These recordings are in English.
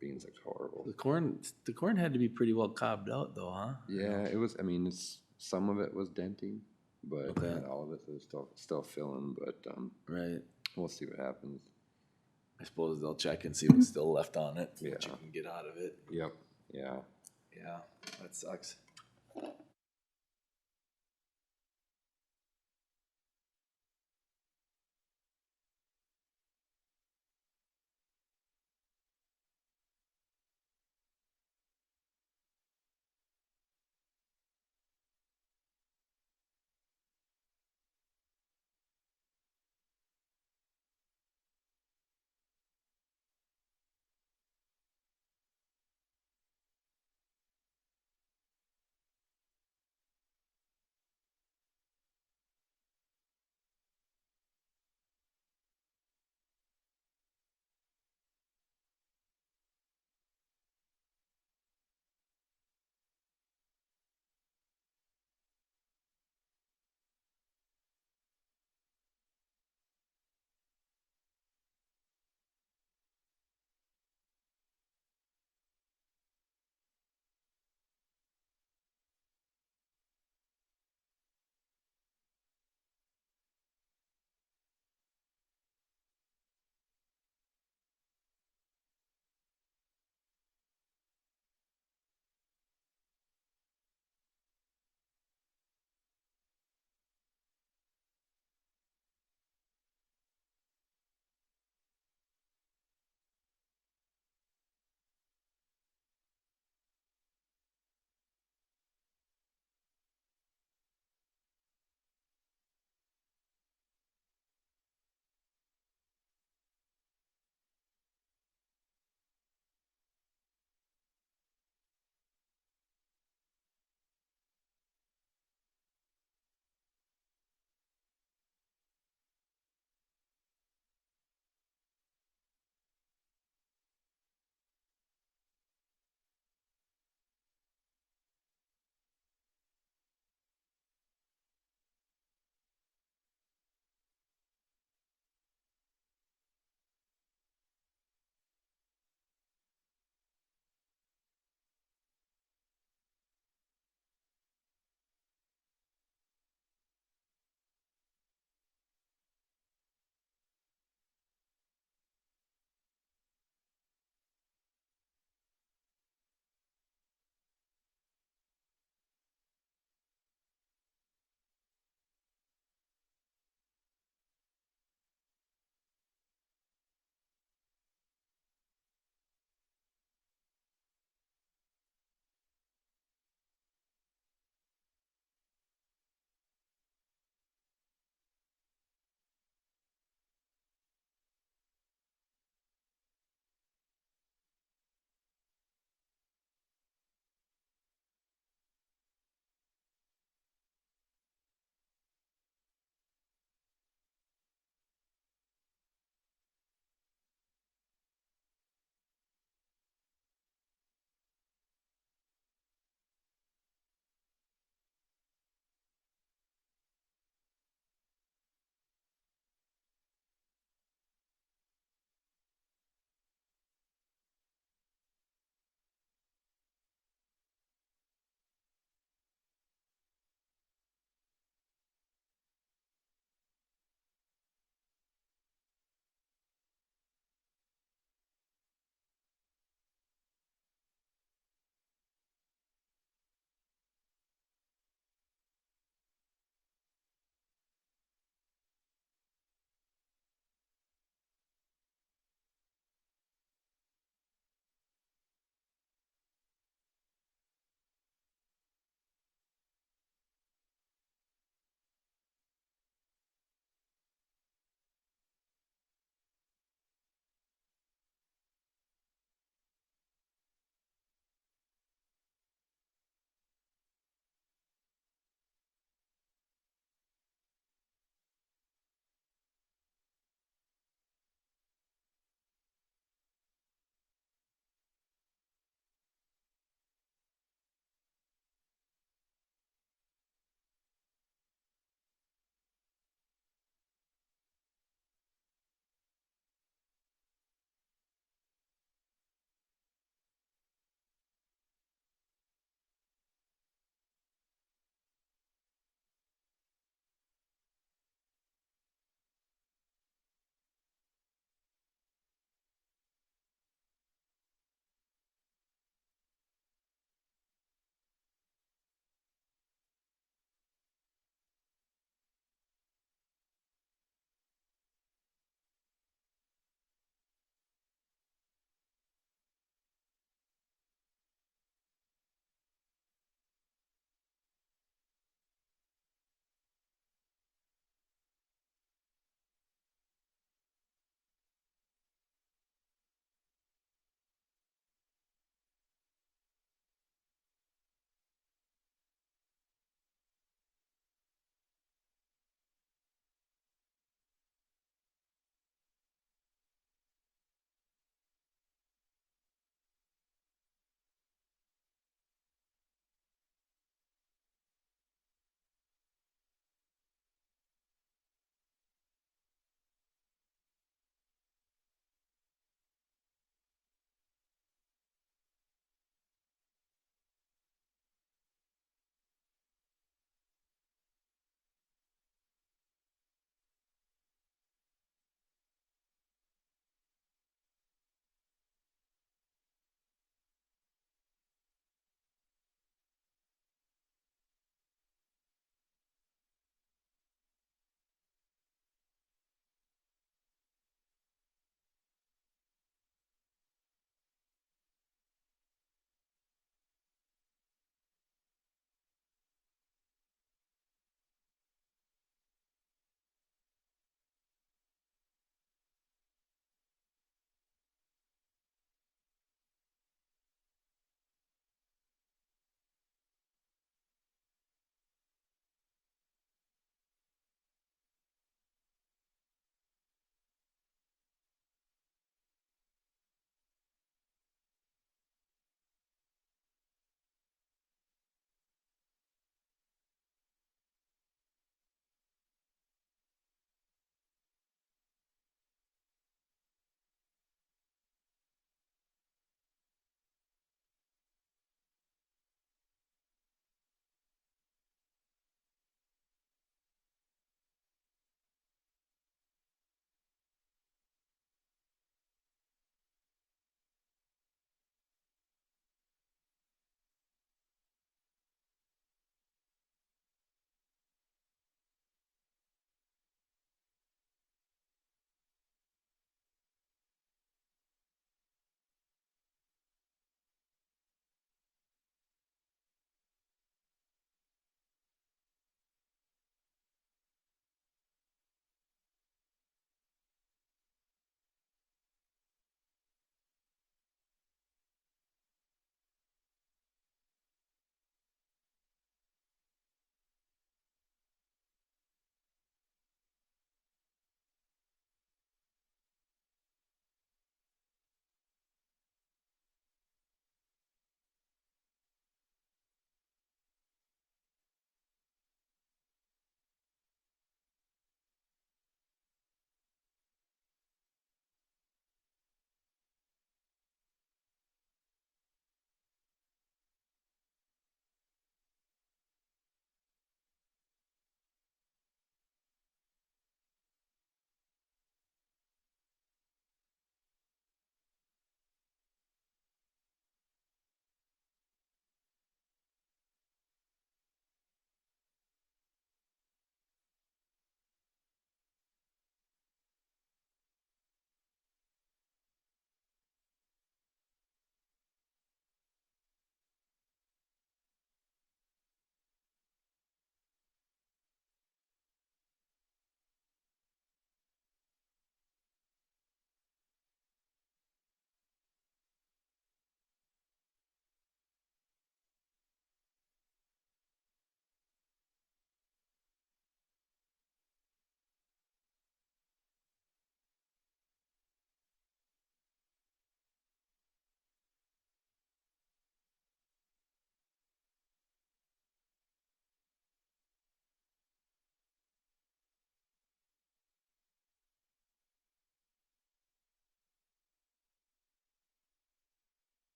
Beans looked horrible. The corn had to be pretty well cobbed out, though, huh? Yeah, it was. I mean, some of it was denting, but Okay. not all of it was still filling. But Right. we'll see what happens. I suppose they'll check and see what's still left on it, Yeah. what you can get out of it. Yep. Yeah. Yeah, that sucks.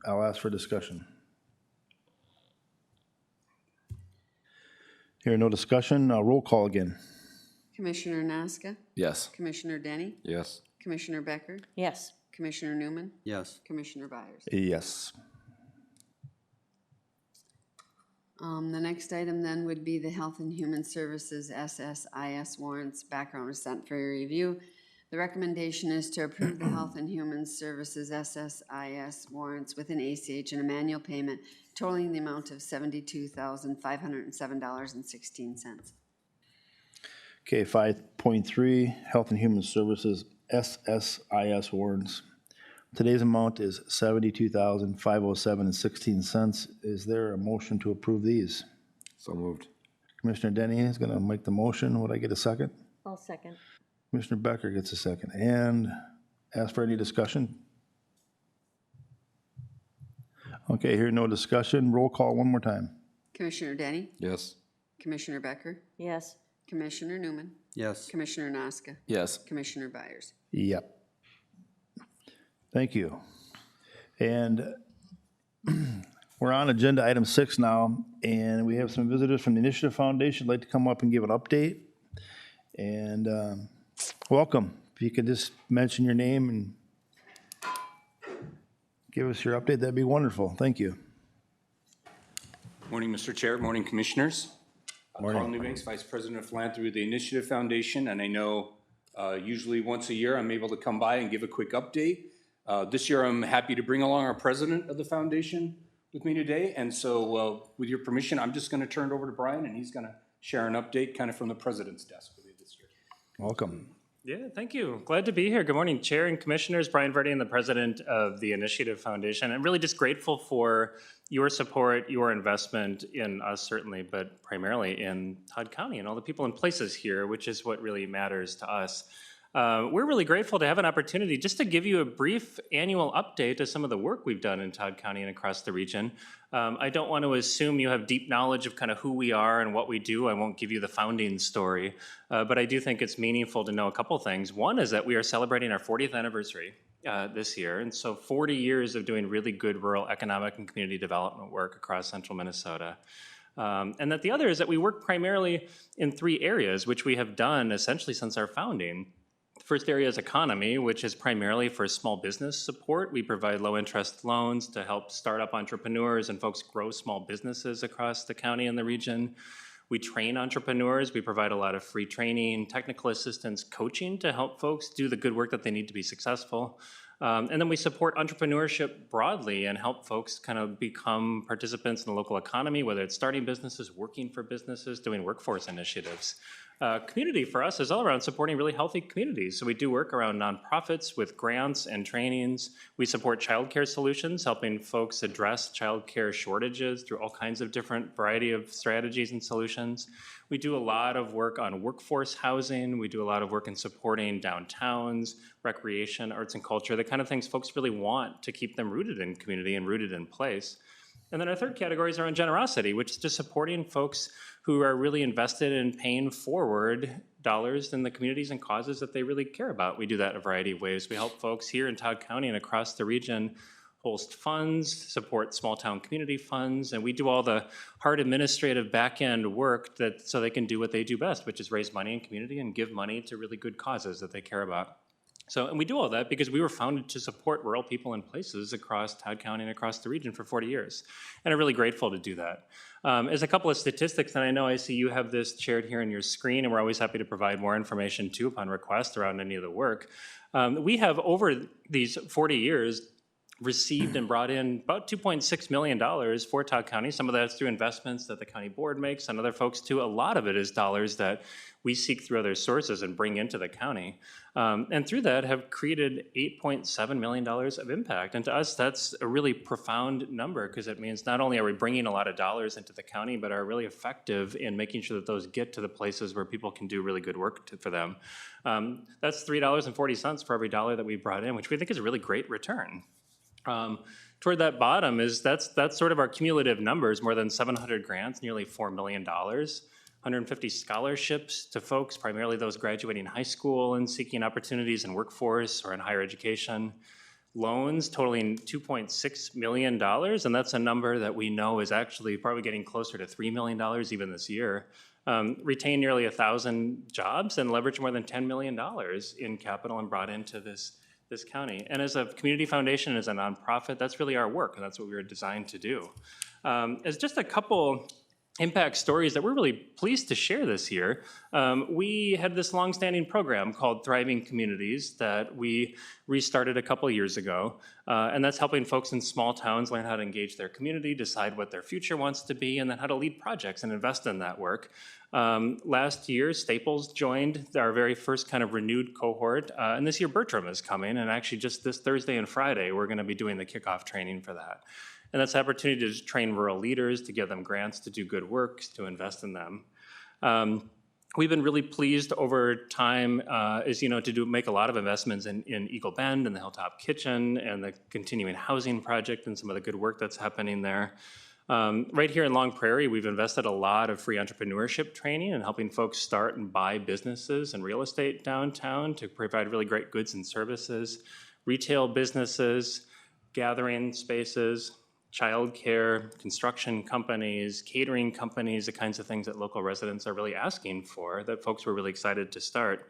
I'll ask for discussion. Here, no discussion. Roll call again. Commissioner Naska, Yes. Commissioner Denny, Yes. Commissioner Becker, Yes. Commissioner Newman, Yes. Commissioner Byers. Yes. The next item then would be the Health and Human Services SSIS warrants. Background was sent for your review. The recommendation is to approve the Health and Human Services SSIS warrants with an ACH and a manual payment totaling the amount of $72,507.16. Okay, 5.3, Health and Human Services SSIS warrants. Today's amount is $72,507.16. Is there a motion to approve these? So moved. Commissioner Denny is going to make the motion. Would I get a second? I'll second. Commissioner Becker gets a second. And ask for any discussion. Okay, here, no discussion. Roll call one more time. Commissioner Denny, Yes. Commissioner Becker, Yes. Commissioner Newman, Yes. Commissioner Naska, Yes. Commissioner Byers. Yep. Thank you. And we're on agenda item 6 now, and we have some visitors from the Initiative Foundation who'd like to come up and give an update. And welcome. If you could just mention your name and give us your update, that'd be wonderful. Thank you. Morning, Mr. Chair. Morning, Commissioners. Morning. Carl Newbanks, Vice President of Philanthropy of the Initiative Foundation, and I know usually once a year I'm able to come by and give a quick update. This year I'm happy to bring along our President of the Foundation with me today, and so with your permission, I'm just going to turn it over to Brian, and he's going to share an update kind of from the President's desk with you this year. Welcome. Yeah, thank you. Glad to be here. Good morning, Chair and Commissioners. Brian Verdi, the President of the Initiative Foundation. I'm really just grateful for your support, your investment in us certainly, but primarily in Todd County and all the people and places here, which is what really matters to us. We're really grateful to have an opportunity just to give you a brief annual update of some of the work we've done in Todd County and across the region. I don't want to assume you have deep knowledge of kind of who we are and what we do. I won't give you the founding story, but I do think it's meaningful to know a couple things. One is that we are celebrating our 40th anniversary this year, and so 40 years of doing really good rural economic and community development work across central Minnesota. And that the other is that we work primarily in 3 areas, which we have done essentially since our founding. The first area is economy, which is primarily for small business support. We provide low-interest loans to help startup entrepreneurs and folks grow small businesses across the county and the region. We train entrepreneurs. We provide a lot of free training, technical assistance, coaching to help folks do the good work that they need to be successful. And then we support entrepreneurship broadly and help folks kind of become participants in the local economy, whether it's starting businesses, working for businesses, doing workforce initiatives. Community for us is all around supporting really healthy communities. So we do work around nonprofits with grants and trainings. We support childcare solutions, helping folks address childcare shortages through all kinds of different variety of strategies and solutions. We do a lot of work on workforce housing. We do a lot of work in supporting downtowns, recreation, arts and culture, the kind of things folks really want to keep them rooted in community and rooted in place. And then our third category is around generosity, which is just supporting folks who are really invested in paying forward dollars in the communities and causes that they really care about. We do that in a variety of ways. We help folks here in Todd County and across the region host funds, support small town community funds, and we do all the hard administrative back-end work so they can do what they do best, which is raise money in community and give money to really good causes that they care about. So, and we do all that because we were founded to support rural people and places across Todd County and across the region for 40 years. And I'm really grateful to do that. As a couple of statistics, and I see you have this shared here on your screen, and we're always happy to provide more information too upon request around any of the work. We have over these 40 years received and brought in about $2.6 million for Todd County. Some of that's through investments that the county board makes, and other folks too. A lot of it is dollars that we seek through other sources and bring into the county. And through that have created $8.7 million of impact. And to us, that's a really profound number because it means not only are we bringing a lot of dollars into the county, but are really effective in making sure that those get to the places where people can do really good work for them. That's $3.40 for every dollar that we brought in, which we think is a really great return. Toward that bottom that's sort of our cumulative numbers, more than 700 grants, nearly $4 million. 150 scholarships to folks, primarily those graduating high school and seeking opportunities in workforce or in higher education. loans totaling $2.6 million, and that's a number that we know is actually probably getting closer to $3 million even this year. Retained nearly 1,000 jobs and leveraged more than $10 million in capital and brought into this county. And as a community foundation, as a nonprofit, that's really our work, and that's what we were designed to do. As just a couple impact stories that we're really pleased to share this year. We had this longstanding program called Thriving Communities that we restarted a couple years ago, and that's helping folks in small towns learn how to engage their community, decide what their future wants to be, and then how to lead projects and invest in that work. Last year, Staples joined our very first kind of renewed cohort, and this year Bertram is coming, and actually just this Thursday and Friday, we're gonna be doing the kickoff training for that. And that's an opportunity to train rural leaders, to give them grants to do good work, to invest in them. We've been really pleased over time, as you know, to make a lot of investments in Eagle Bend and the Hilltop Kitchen and the continuing housing project and some of the good work that's happening there. Right here in Long Prairie, we've invested a lot of free entrepreneurship training and helping folks start and buy businesses and real estate downtown to provide really great goods and services, retail businesses, gathering spaces, childcare, construction companies, catering companies, the kinds of things that local residents are really asking for, that folks were really excited to start.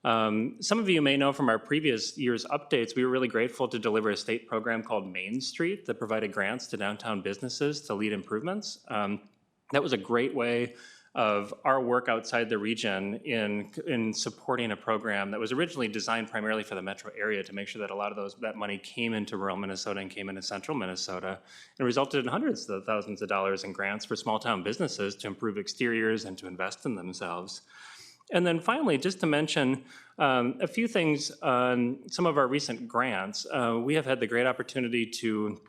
Some of you may know from our previous year's updates, we were really grateful to deliver a state program called Main Street that provided grants to downtown businesses to lead improvements. That was a great way of our work outside the region in supporting a program that was originally designed primarily for the metro area to make sure that a lot of that money came into rural Minnesota and came into central Minnesota, and resulted in hundreds of thousands of dollars in grants for small town businesses to improve exteriors and to invest in themselves. And then finally, just to mention a few things on some of our recent grants. We have had the great opportunity to,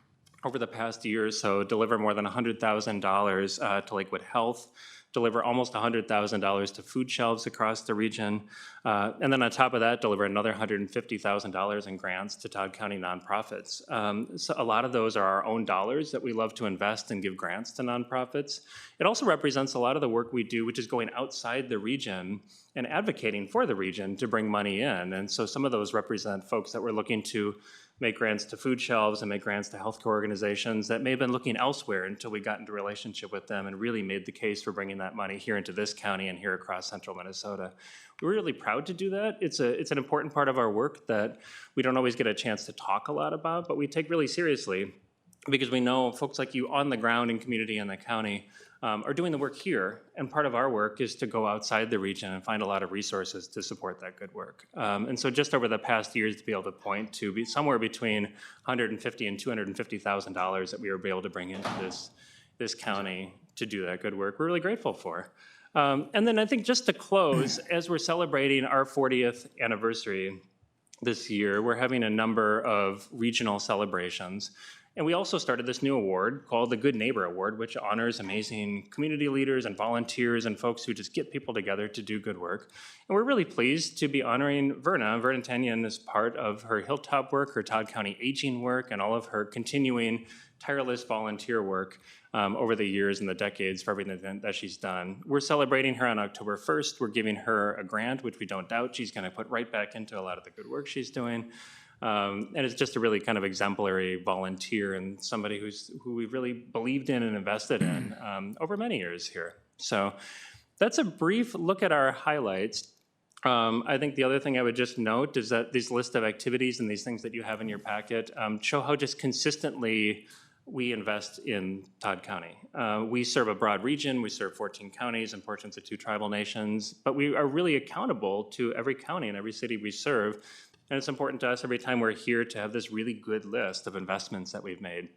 over the past year or so, deliver more than $100,000 to Lakewood Health, deliver almost $100,000 to food shelves across the region, and then on top of that, deliver another $150,000 in grants to Todd County nonprofits. So a lot of those are our own dollars that we love to invest and give grants to nonprofits. It also represents a lot of the work we do, which is going outside the region and advocating for the region to bring money in. And so some of those represent folks that we're looking to make grants to food shelves and make grants to healthcare organizations that may have been looking elsewhere until we got into relationship with them and really made the case for bringing that money here into this county and here across central Minnesota. We're really proud to do that. It's an important part of our work that we don't always get a chance to talk a lot about, but we take really seriously because we know folks like you on the ground in community and the county are doing the work here, and part of our work is to go outside the region and find a lot of resources to support that good work. And so just over the past years, to be able to point to be somewhere between $150,000 and $250,000 that we were able to bring into this county to do that good work, we're really grateful for. And then I think just to close, as we're celebrating our 40th anniversary this year, we're having a number of regional celebrations. And we also started this new award called the Good Neighbor Award, which honors amazing community leaders and volunteers and folks who just get people together to do good work. And we're really pleased to be honoring Verna. Verna Tenyon is part of her Hilltop work, her Todd County aging work, and all of her continuing tireless volunteer work over the years and the decades for everything that she's done. We're celebrating her on October 1st. We're giving her a grant, which we don't doubt she's going to put right back into a lot of the good work she's doing. And it's just a really kind of exemplary volunteer and somebody who we've really believed in and invested in over many years here. So that's a brief look at our highlights. I think the other thing I would just note is that these list of activities and these things that you have in your packet show how just consistently we invest in Todd County. We serve a broad region. We serve 14 counties and portions of 2 tribal nations, but we are really accountable to every county and every city we serve. And it's important to us every time we're here to have this really good list of investments that we've made.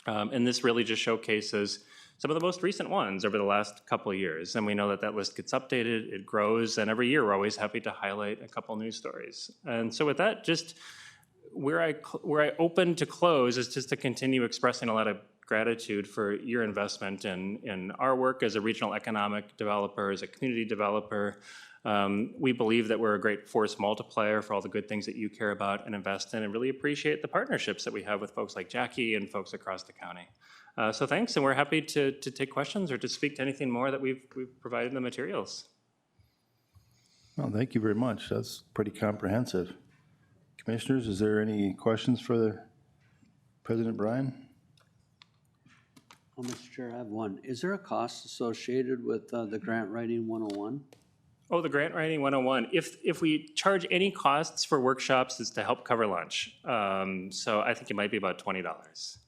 And this really just showcases some of the most recent ones over the last couple of years. And we know that that list gets updated, it grows, and every year we're always happy to highlight a couple news stories. And so with that, just where I open to close is just to continue expressing a lot of gratitude for your investment in our work as a regional economic developer, as a community developer. We believe that we're a great force multiplier for all the good things that you care about and invest in, and really appreciate the partnerships that we have with folks like Jackie and folks across the county. So thanks, and we're happy to take questions or to speak to anything more that we've provided in the materials. Well, thank you very much. That's pretty comprehensive. Commissioners, is there any questions for President Brian? Oh, Mr. Chair, I have one. Is there a cost associated with the grant writing 101? Oh, the grant writing 101. If we charge any costs for workshops, it's to help cover lunch. So I think it might be about $20.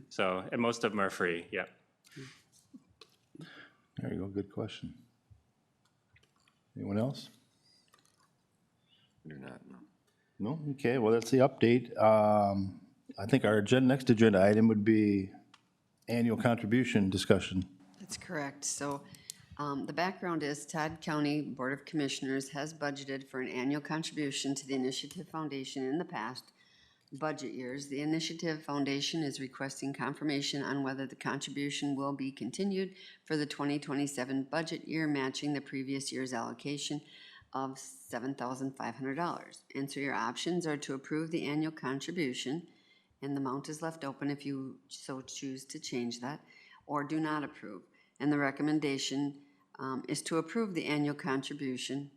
So, and most of them are free, yeah. There you go, good question. Anyone else? Do not, no. No? Okay, well, that's the update. I think our next agenda item would be annual contribution discussion. That's correct. So the background is Todd County Board of Commissioners has budgeted for an annual contribution to the Initiative Foundation in the past budget years. The Initiative Foundation is requesting confirmation on whether the contribution will be continued for the 2027 budget year, matching the previous year's allocation of $7,500. And so your options are to approve the annual contribution, and the amount is left open if you so choose to change that, or do not approve. And the recommendation is to approve the annual contribution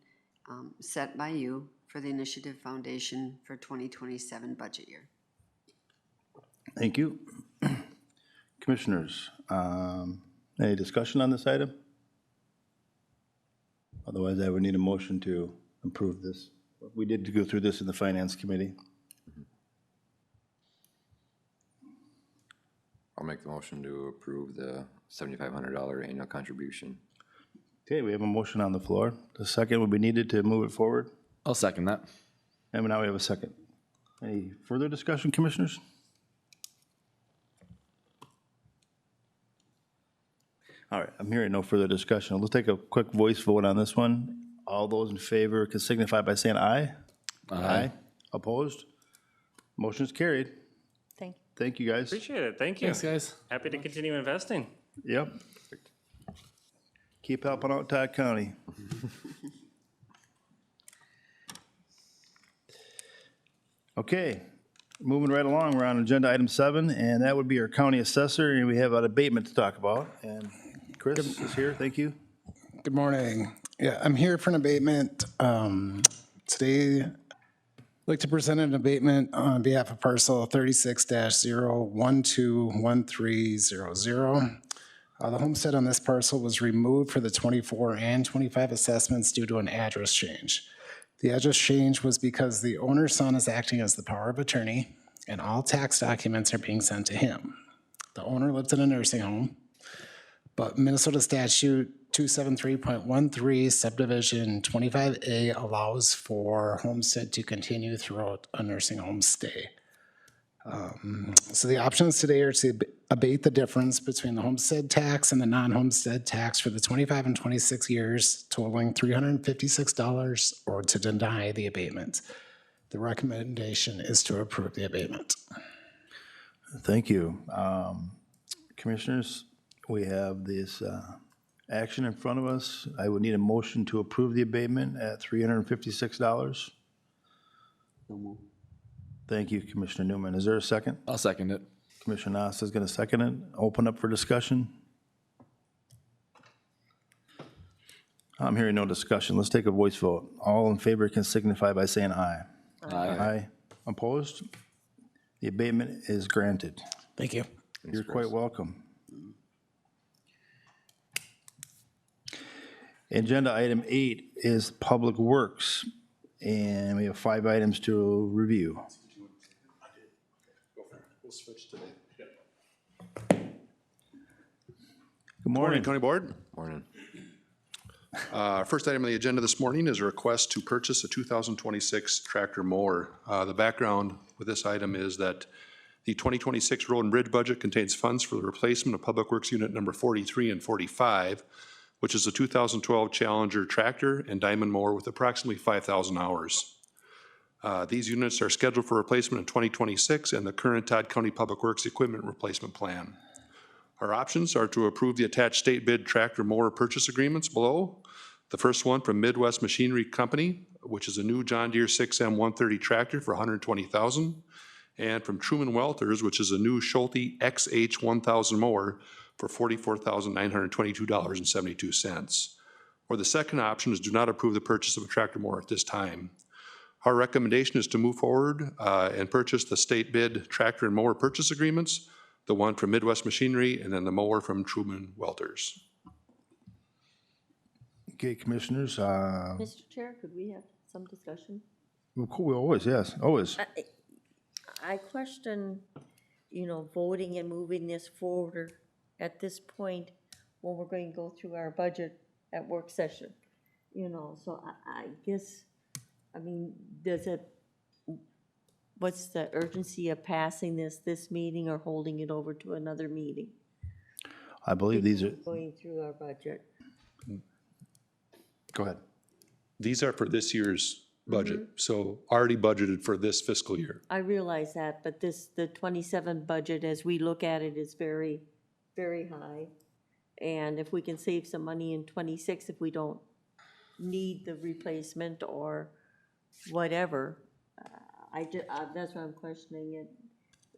set by you for the Initiative Foundation for 2027 budget year. Thank you. Commissioners, any discussion on this item? Otherwise, I would need a motion to approve this. We did go through this in the Finance Committee. I'll make the motion to approve the $7,500 annual contribution. Okay, we have a motion on the floor. The second would be needed to move it forward. I'll second that. And now we have a second. Any further discussion, Commissioners? All right, I'm hearing no further discussion. Let's take a quick voice vote on this one. All those in favor can signify by saying aye. Aye. Opposed? Motion is carried. Thank you. Thank you, guys. Appreciate it, thank you. Thanks, guys. Happy to continue investing. Yep. Keep helping out Todd County. Okay, moving right along, we're on agenda item 7, and that would be our county assessor, and we have an abatement to talk about. And Chris is here, thank you. Good morning. Yeah, I'm here for an abatement. Today, I'd like to present an abatement on behalf of parcel 36-0121300. The homestead on this parcel was removed for the 24 and 25 assessments due to an address change. The address change was because the owner's son is acting as the power of attorney, and all tax documents are being sent to him. The owner lives in a nursing home, but Minnesota statute 273.13 subdivision 25A allows for homestead to continue throughout a nursing home stay. So the options today are to abate the difference between the homestead tax and the non-homestead tax for the 25 and 26 years, totaling $356, or to deny the abatement. The recommendation is to approve the abatement. Thank you. Commissioners, we have this action in front of us. I would need a motion to approve the abatement at $356. Thank you, Commissioner Newman. Is there a second? I'll second it. Commissioner Nasta is going to second it. Open up for discussion. I'm hearing no discussion. Let's take a voice vote. All in favor can signify by saying aye. Aye. Opposed? The abatement is granted. Thank you. You're quite welcome. Agenda item 8 is Public Works, and we have 5 items to review. We'll switch today. Good morning. County Board. Morning. First item on the agenda this morning is a request to purchase a 2026 tractor mower. The background with this item is that the 2026 road and bridge budget contains funds for the replacement of Public Works Unit number 43 and 45, which is a 2012 Challenger tractor and diamond mower with approximately 5,000 hours. These units are scheduled for replacement in 2026 and the current Todd County Public Works equipment replacement plan. Our options are to approve the attached state bid tractor mower purchase agreements below. The first one from Midwest Machinery Company, which is a new John Deere 6M 130 tractor for $120,000, and from Truman Welters, which is a new Schulte XH 1000 mower for $44,922.72. Or the second option is do not approve the purchase of a tractor mower at this time. Our recommendation is to move forward and purchase the state bid tractor and mower purchase agreements, the one from Midwest Machinery, and then the mower from Truman Welters. Okay, commissioners, Mr. Chair, could we have some discussion? we always, yes, always. I question, voting and moving this forward at this point when we're going to go through our budget at work session. So I guess, what's the urgency of passing this meeting or holding it over to another meeting? I believe these are, Going through our budget. go ahead. These are for this year's budget, so already budgeted for this fiscal year. I realize that, but the 27 budget, as we look at it, is very, very high. And if we can save some money in 26, if we don't need the replacement or whatever, that's why I'm questioning it.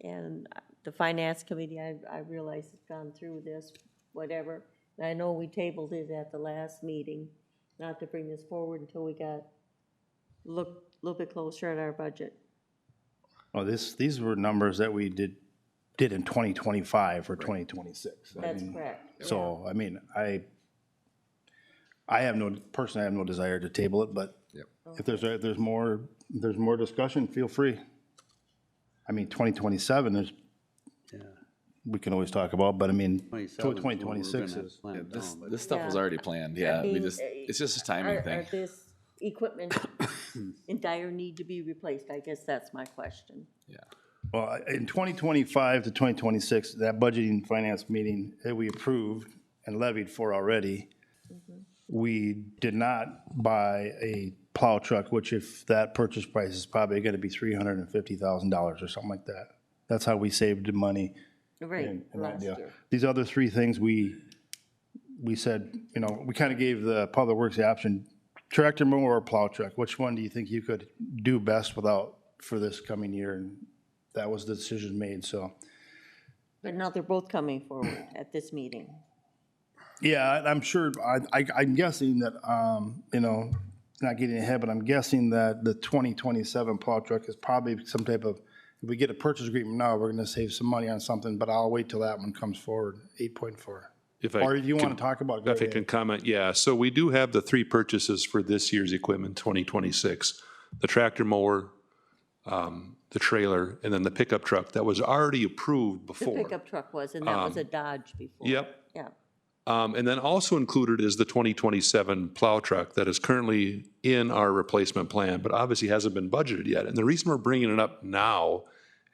And the finance committee, I realize has gone through this, whatever. And I know we tabled it at the last meeting, not to bring this forward until we look a little bit closer at our budget. Oh, these were numbers that we did in 2025 for 2026. That's correct. So, I have no desire to table it, but Yep. if there's more discussion, feel free. 2027, we can always talk about, but 2026 is. This stuff was already planned, yeah, it's just a timing thing. Are this equipment in dire need to be replaced? I guess that's my question. Yeah. Well, in 2025 to 2026, that budgeting finance meeting that we approved and levied for already, we did not buy a plow truck, which if that purchase price is probably going to be $350,000 or something like that. That's how we saved the money. Right, in that last deal. year. These other three things, we said, we kind of gave the Public Works the option, tractor mower or plow truck, which one do you think you could do best without for this coming year? And that was the decision made, so. But now they're both coming forward at this meeting. Yeah, I'm sure, I'm guessing that, not getting ahead, but I'm guessing that the 2027 plow truck is probably some type of, if we get a purchase agreement now, we're gonna save some money on something, but I'll wait till that one comes forward, 8.4. Or if you want to talk about it, go If I ahead. can comment, yeah, so we do have the three purchases for this year's equipment, 2026. The tractor mower, the trailer, and then the pickup truck that was already approved The before. pickup truck was, and that was a Dodge before. Yep. Yeah. And then also included is the 2027 plow truck that is currently in our replacement plan, but obviously hasn't been budgeted yet. And the reason we're bringing it up now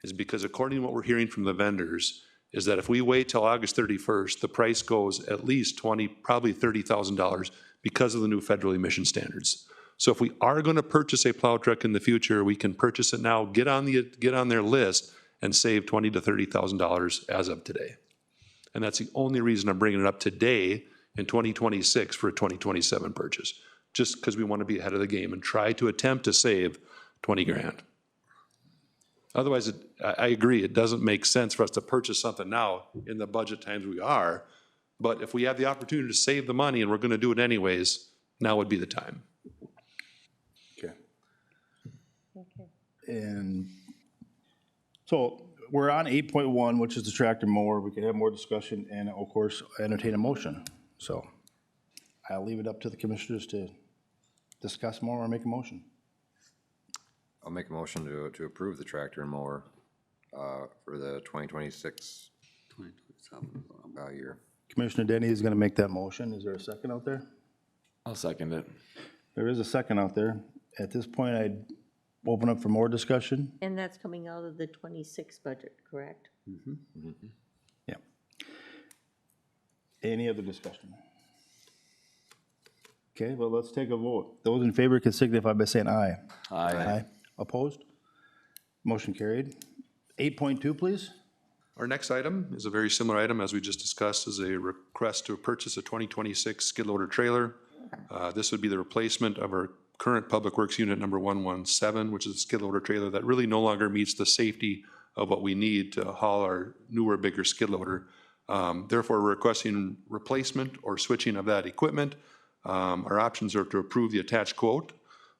is because according to what we're hearing from the vendors, is that if we wait till August 31st, the price goes at least probably $30,000 because of the new federal emission standards. So if we are going to purchase a plow truck in the future, we can purchase it now, get on their list, and save $20,000 to $30,000 as of today. And that's the only reason I'm bringing it up today in 2026 for a 2027 purchase, just because we want to be ahead of the game and try to attempt to save 20 grand. Otherwise, I agree, it doesn't make sense for us to purchase something now in the budget times we are. But if we have the opportunity to save the money and we're going to do it anyways, now would be the time. Okay. And so we're on 8.1, which is the tractor mower. We can have more discussion and of course entertain a motion. So I'll leave it up to the commissioners to discuss more or make a motion. I'll make a motion to approve the tractor and mower for the 2026 year. Commissioner Denny is going to make that motion. Is there a second out there? I'll second it. There is a second out there. At this point, I'd open up for more discussion. And that's coming out of the 26 budget, correct? Yeah. Any other discussion? Okay, well, let's take a vote. Those in favor can signify by saying aye. Aye. Opposed? Motion carried. 8.2, please. Our next item is a very similar item as we just discussed, is a request to purchase a 2026 skid loader trailer. This would be the replacement of our current Public Works Unit number 117, which is a skid loader trailer that really no longer meets the safety of what we need to haul our newer, bigger skid loader. Therefore, we're requesting replacement or switching of that equipment. Our options are to approve the attached quote,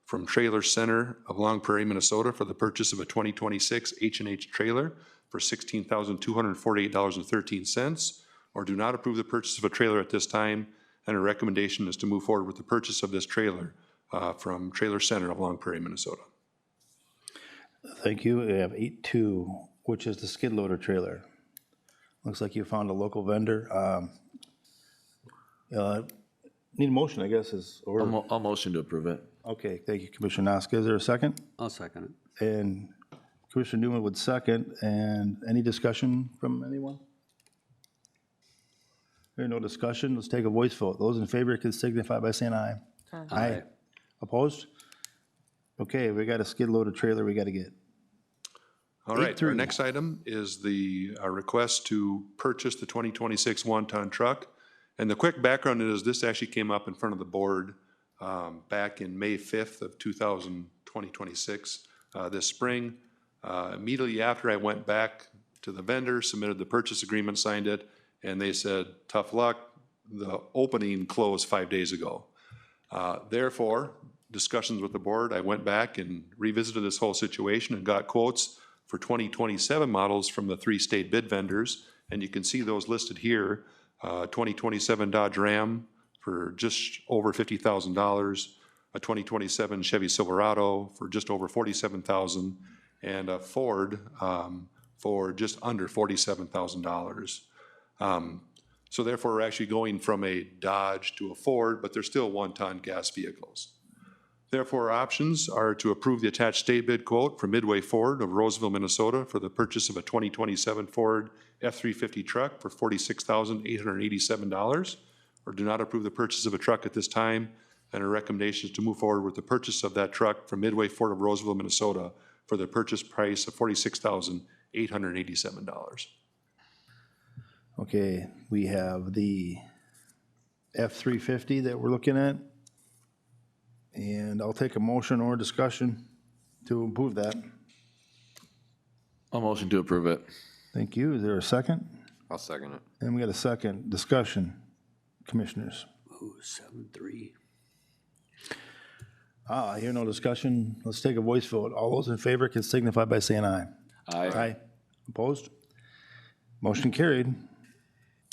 from Trailer Center of Long Prairie, Minnesota for the purchase of a 2026 H&H trailer for $16,248.13, or do not approve the purchase of a trailer at this time, and a recommendation is to move forward with the purchase of this trailer from Trailer Center of Long Prairie, Minnesota. Thank you. We have 8.2, which is the skid loader trailer. Looks like you found a local vendor. Need a motion, I guess, I'll motion to approve it. Okay, thank you, Commissioner Noska. Is there a second? I'll second it. And Commissioner Newman would second. And any discussion from anyone? Hearing no discussion, let's take a voice vote. Those in favor can signify by saying aye. Aye. Opposed? Okay, we got a skid loader trailer we got to get. All right, our 8.3. next item is the request to purchase the 2026 one-ton truck. And the quick background is this actually came up in front of the board back in May 5th of 2026, this spring. Immediately after I went back to the vendor, submitted the purchase agreement, signed it, and they said, tough luck, the opening closed 5 days ago. Therefore, discussions with the board, I went back and revisited this whole situation and got quotes for 2027 models from the 3 state bid vendors. And you can see those listed here. 2027 Dodge Ram for just over $50,000, a 2027 Chevy Silverado for just over $47,000, and a Ford for just under $47,000. So therefore, we're actually going from a Dodge to a Ford, but they're still one-ton gas vehicles. Therefore, our options are to approve the attached state bid quote from Midway Ford of Roseville, Minnesota for the purchase of a 2027 Ford F-350 truck for $46,887, or do not approve the purchase of a truck at this time, and our recommendation is to move forward with the purchase of that truck from Midway Ford of Roseville, Minnesota for the purchase price of $46,887. Okay, we have the F-350 that we're looking at. And I'll take a motion or discussion to approve that. I'll motion to approve it. Thank you. Is there a second? I'll second it. And we got a second. Discussion, commissioners. Ooh, 7-3. I hear no discussion. Let's take a voice vote. All those in favor can signify by saying aye. Aye. Opposed? Motion carried.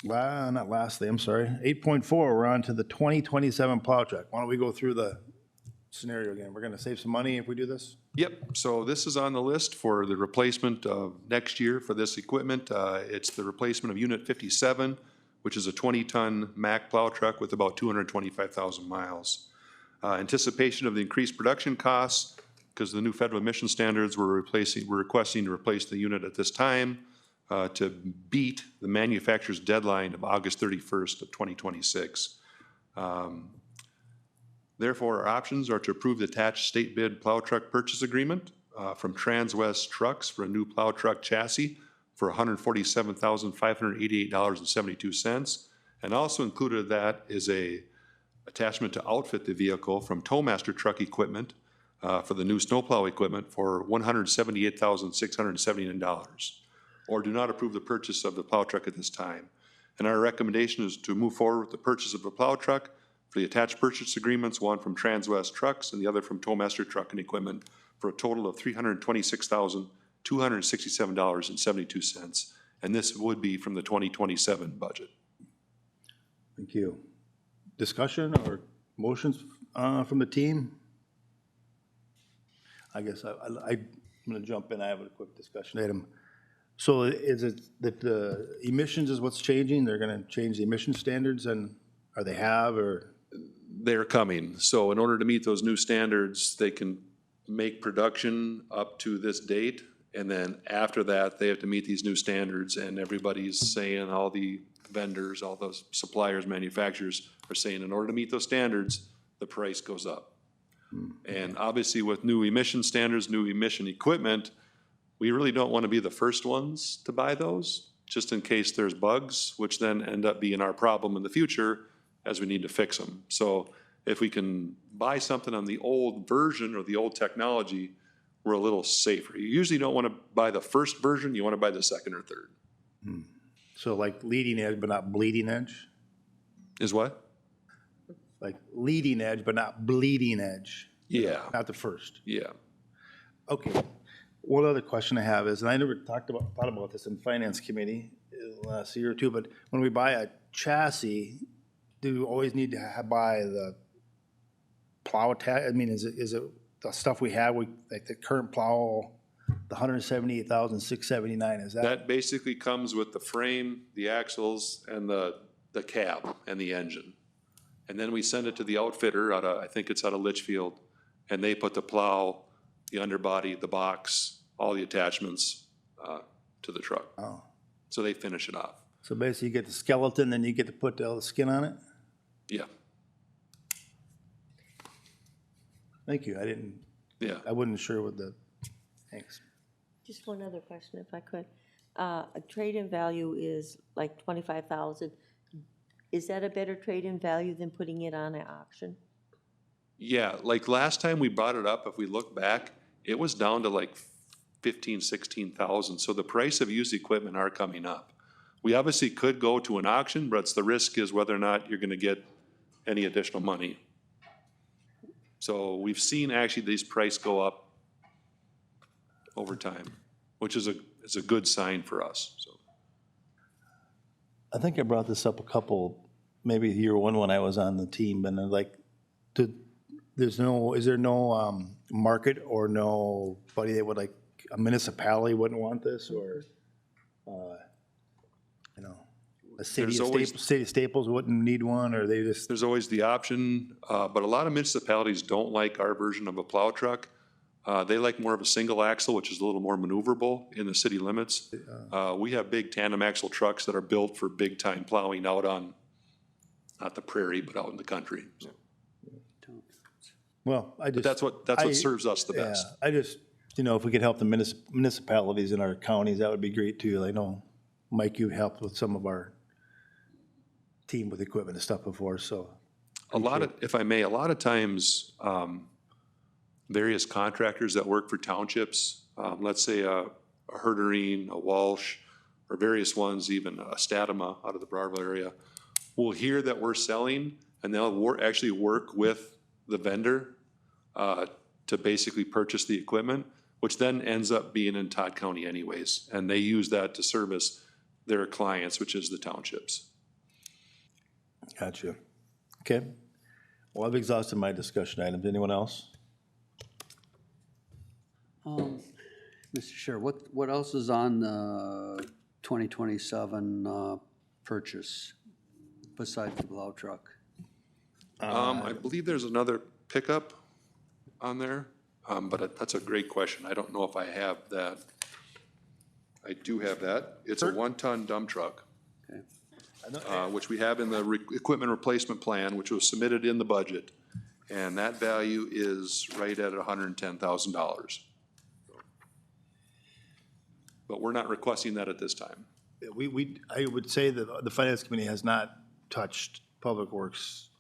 Not lastly, I'm sorry. 8.4, we're on to the 2027 plow truck. Why don't we go through the scenario again? We're going to save some money if we do this? Yep, so this is on the list for the replacement of next year for this equipment. It's the replacement of Unit 57, which is a 20-ton Mack plow truck with about 225,000 miles. Anticipation of the increased production costs, because the new federal emission standards we're requesting to replace the unit at this time to beat the manufacturer's deadline of August 31st of 2026. Therefore, our options are to approve the attached state bid plow truck purchase agreement from Transwest Trucks for a new plow truck chassis for $147,588.72. And also included in that is a attachment to outfit the vehicle from Towmaster Truck Equipment for the new snowplow equipment for $178,679. Or do not approve the purchase of the plow truck at this time. And our recommendation is to move forward with the purchase of the plow truck for the attached purchase agreements, one from Transwest Trucks and the other from Towmaster Truck and Equipment, for a total of $326,267.72. And this would be from the 2027 budget. Thank you. Discussion or motions from the team? I guess I'm going to jump in. I have a quick discussion item. So is it that the emissions is what's changing? They're going to change the emission standards, and or they have, or? They're coming. So in order to meet those new standards, they can make production up to this date. And then after that, they have to meet these new standards. And everybody's saying, all the vendors, all those suppliers, manufacturers are saying, in order to meet those standards, the price goes up. And obviously with new emission standards, new emission equipment, we really don't want to be the first ones to buy those, just in case there's bugs, which then end up being our problem in the future as we need to fix them. So if we can buy something on the old version or the old technology, we're a little safer. You usually don't want to buy the first version, you want to buy the second or third. So like leading edge, but not bleeding edge? Is what? Like leading edge, but not bleeding edge? Yeah, not the first. yeah. Okay. One other question I have is, and I never thought about this in finance committee last year or two, but when we buy a chassis, do we always need to buy the plow I mean, is it the stuff we have, like the current plow, the 178,679, is that? That basically comes with the frame, the axles, and the cab and the engine. And then we send it to the outfitter I think it's out of Litchfield, and they put the plow, the underbody, the box, all the attachments to the truck. Oh. So they finish it off. So basically you get the skeleton, then you get to put all the skin on it? Yeah, Thank you, yeah. I wasn't sure what thanks. Just one other question, if I could. A trade-in value is like 25,000. Is that a better trade-in value than putting it on an auction? Yeah, like last time we brought it up, if we look back, it was down to like 15, 16,000. So the price of used equipment are coming up. We obviously could go to an auction, but the risk is whether or not you're gonna get any additional money. So we've seen actually these prices go up over time, which is a good sign for us, so. I think I brought this up a couple, maybe year one when I was on the team, but like, is there no market or nobody that would like, a municipality wouldn't want this, or, you know, a city There's of always- Staples, city of Staples wouldn't need one, or they just, There's always the option, but a lot of municipalities don't like our version of a plow truck. They like more of a single axle, which is a little more maneuverable in the city limits. We have big tandem axle trucks that are built for big time plowing out on, not the prairie, but out in the country. So, well, I but just. that's I- what serves us the yeah, best. I just, if we could help the municipalities in our counties, that would be great too. I know, Mike, you helped with some of our team with equipment and stuff before, so. A lot of, if I may, a lot of times, various contractors that work for townships, let's say a Herderine, a Walsh, or various ones, even a Statama out of the Broward area, will hear that we're selling, and they'll actually work with the vendor to basically purchase the equipment, which then ends up being in Todd County anyways, and they use that to service their clients, which is the townships. Gotcha. Okay. Well, I've exhausted my discussion items. Anyone else? Mr. Chair, what else is on the 2027 purchase besides the plow truck? I believe there's another pickup on there, but that's a great question. I don't know if I have that. I do have that. It's a 1-ton dump truck, which we have in the equipment replacement plan, which was submitted in the budget. And that value is right at $110,000. But we're not requesting that at this time. I would say that the finance committee has not touched Public Works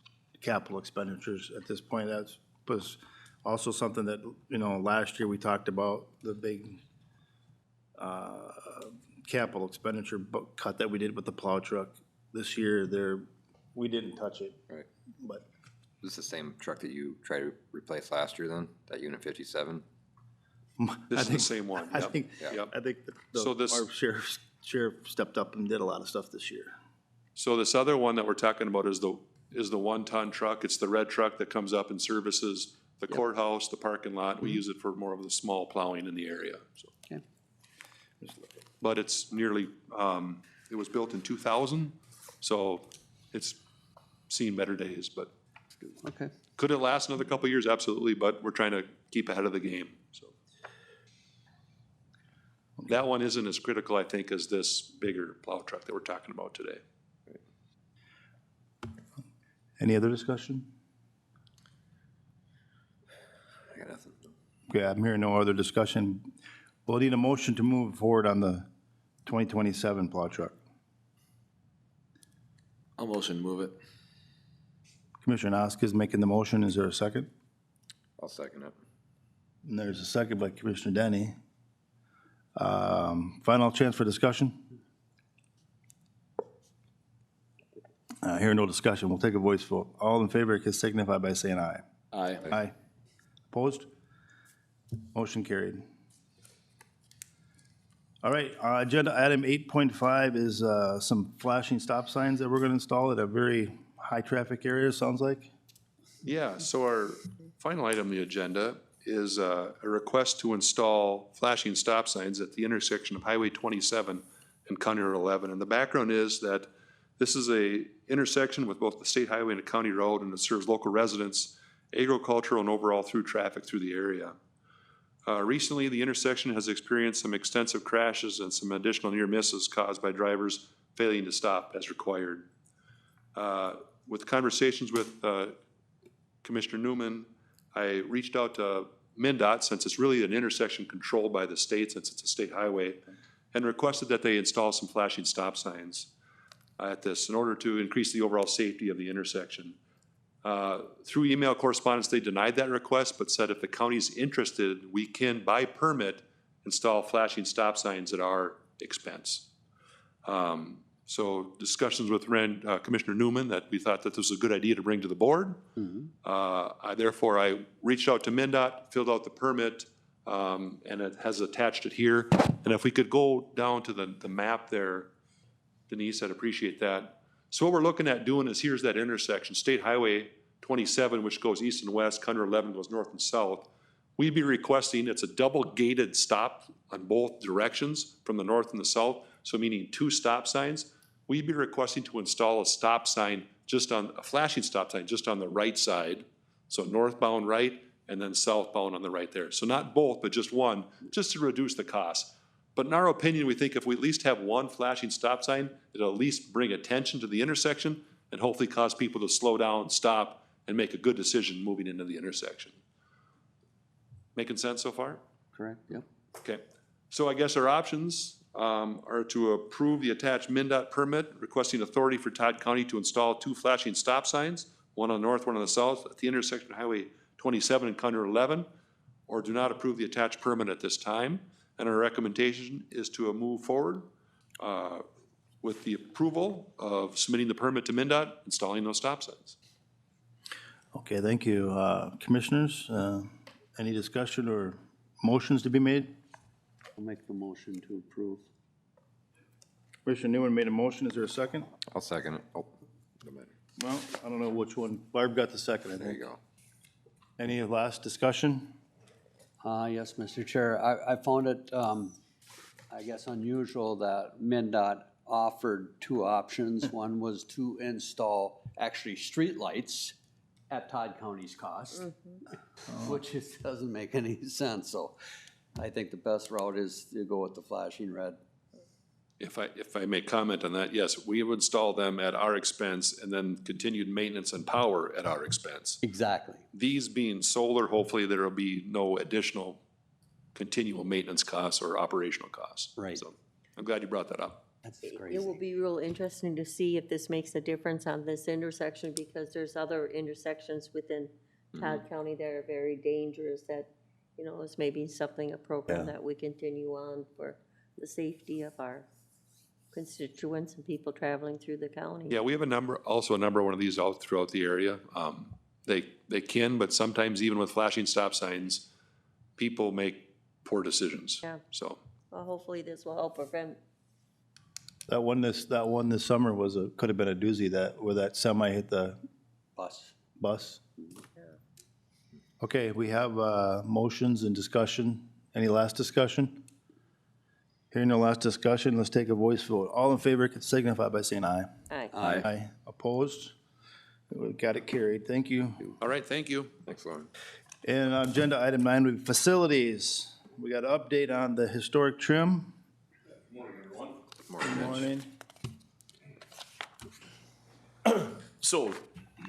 capital expenditures at this point. That was also something that, last year we talked about, the big capital expenditure cut that we did with the plow truck. This year, we didn't touch it. Right. But Is this the same truck that you tried to replace last year then, that Unit 57? This is the same one. I Yep. think, Yep. I think So this- our sheriff stepped up and did a lot of stuff this year. So this other one that we're talking about is the 1-ton truck. It's the red truck that comes up and services the courthouse, the parking lot. We use it for more of the small plowing in the area, so. Okay. But it's nearly, it was built in 2000, so it's seen better days, but Okay. could it last another couple of years? Absolutely, but we're trying to keep ahead of the game, so. That one isn't as critical, I think, as this bigger plow truck that we're talking about today. Any other discussion? I got nothing. Okay, I'm hearing no other discussion. We'll need a motion to move forward on the 2027 plow truck. I'll motion move it. Commissioner Oskis is making the motion. Is there a second? I'll second it. And there's a second by Commissioner Denny. Final chance for discussion? Hearing no discussion, we'll take a voice vote. All in favor can signify by saying aye. Aye. Aye. Opposed? Motion carried. All right, agenda item 8.5 is some flashing stop signs that we're going to install at a very high-traffic area, sounds like. Yeah, so our final item on the agenda is a request to install flashing stop signs at the intersection of Highway 27 and County Road 11. And the background is that this is a intersection with both the state highway and a county road, and it serves local residents, agricultural, and overall through traffic through the area. Recently, the intersection has experienced some extensive crashes and some additional near misses caused by drivers failing to stop as required. With conversations with Commissioner Newman, I reached out to MnDOT, since it's really an intersection controlled by the state, since it's a state highway, and requested that they install some flashing stop signs at this in order to increase the overall safety of the intersection. Through email correspondence, they denied that request, but said if the county's interested, we can, by permit, install flashing stop signs at our expense. So discussions with Commissioner Newman, that we thought that this was a good idea to bring to the board. Therefore, I reached out to MnDOT, filled out the permit, and it has attached it here. And if we could go down to the map there, Denise, I'd appreciate that. So what we're looking at doing is, here's that intersection, State Highway 27, which goes east and west, County Road 11 goes north and south. We'd be requesting, it's a double gated stop on both directions from the north and the south, so meaning 2 stop signs. We'd be requesting to install a stop sign, a flashing stop sign, just on the right side. So northbound right, and then southbound on the right there. So not both, but just one, just to reduce the cost. But in our opinion, we think if we at least have one flashing stop sign, it'll at least bring attention to the intersection and hopefully cause people to slow down, stop, and make a good decision moving into the intersection. Making sense so far? Correct, yep. Okay, so I guess our options are to approve the attached MnDOT permit requesting authority for Todd County to install 2 flashing stop signs, one on the north, one on the south, at the intersection of Highway 27 and County Road 11, or do not approve the attached permit at this time. And our recommendation is to move forward with the approval of submitting the permit to MnDOT, installing those stop signs. Okay, thank you. Commissioners, any discussion or motions to be made? I'll make the motion to approve. Commissioner Newman made a motion. Is there a second? I'll second it. Oh, wait a minute. Well, I don't know which one. Barb got the second, I There you think. go. Any last discussion? Yes, Mr. Chair, I found it, I guess, unusual that MnDOT offered 2 options. One was to install actually streetlights at Todd County's cost, which just doesn't make any sense. So I think the best route is to go with the flashing red. If I may comment on that, yes, we would install them at our expense and then continued maintenance and power at our expense. Exactly. These being solar, hopefully there will be no additional continual maintenance costs or operational costs. Right. So I'm glad you brought that up. That's It crazy. will be real interesting to see if this makes a difference on this intersection, because there's other intersections within Todd County that are very dangerous that, you know, is maybe something, a program that we continue on for the safety of our constituents and people traveling through the county. Yeah, we have also a number of one of these out throughout the area. They can, but sometimes even with flashing stop signs, people make poor decisions. Yeah. So, Well, hopefully this will help prevent. That one this summer could have been a doozy, where that semi hit the bus. Okay, we have motions and discussion. Any last discussion? Hearing no last discussion, let's take a voice vote. All in favor can signify by saying aye. Aye. Aye. Opposed? We got it carried. Thank you. all right, thank you. Thanks, Lauren. And agenda item 9 would be facilities. We got an update on the historic trim. Good morning. So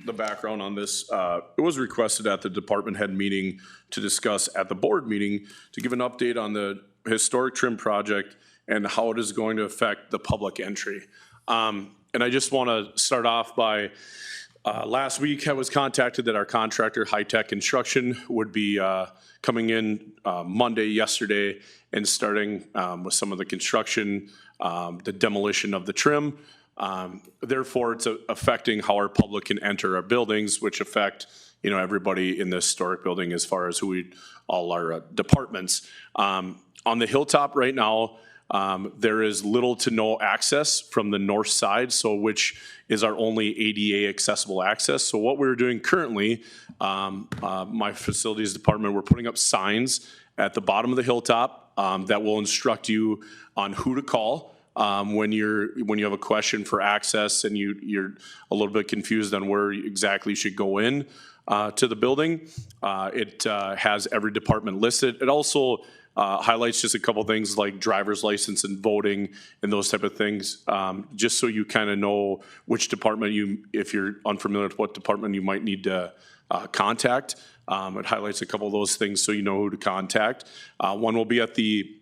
the background on this, it was requested at the department head meeting to discuss at the board meeting to give an update on the historic trim project and how it is going to affect the public entry. And I just want to start off by, last week I was contacted that our contractor, High Tech Construction, would be coming in Monday, yesterday, and starting with some of the construction, the demolition of the trim. Therefore, it's affecting how our public can enter our buildings, which affect, you know, everybody in the historic building as far as who we, all our departments. On the hilltop right now, there is little to no access from the north side, so which is our only ADA accessible access. So what we're doing currently, my facilities department, we're putting up signs at the bottom of the hilltop that will instruct you on who to call when you have a question for access and you're a little bit confused on where exactly you should go in to the building. It has every department listed. It also highlights just a couple things like driver's license and voting and those type of things, just so you kind of know which department if you're unfamiliar with what department you might need to contact. It highlights a couple of those things so you know who to contact. One will be at the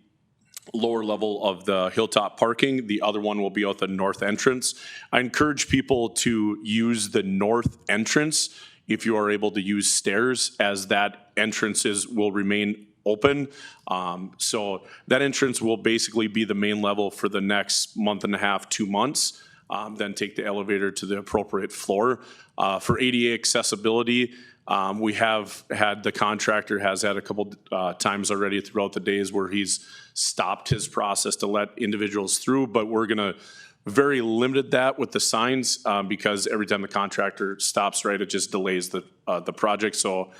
lower level of the hilltop parking. The other one will be at the north entrance. I encourage people to use the north entrance if you are able to use stairs, as that entrances will remain open. So that entrance will basically be the main level for the next month and a half, 2 months. Then take the elevator to the appropriate floor. For ADA accessibility, we have had, the contractor has had a couple times already throughout the days where he's stopped his process to let individuals through, but we're gonna very limited that with the signs because every time the contractor stops, right, it just delays the project. So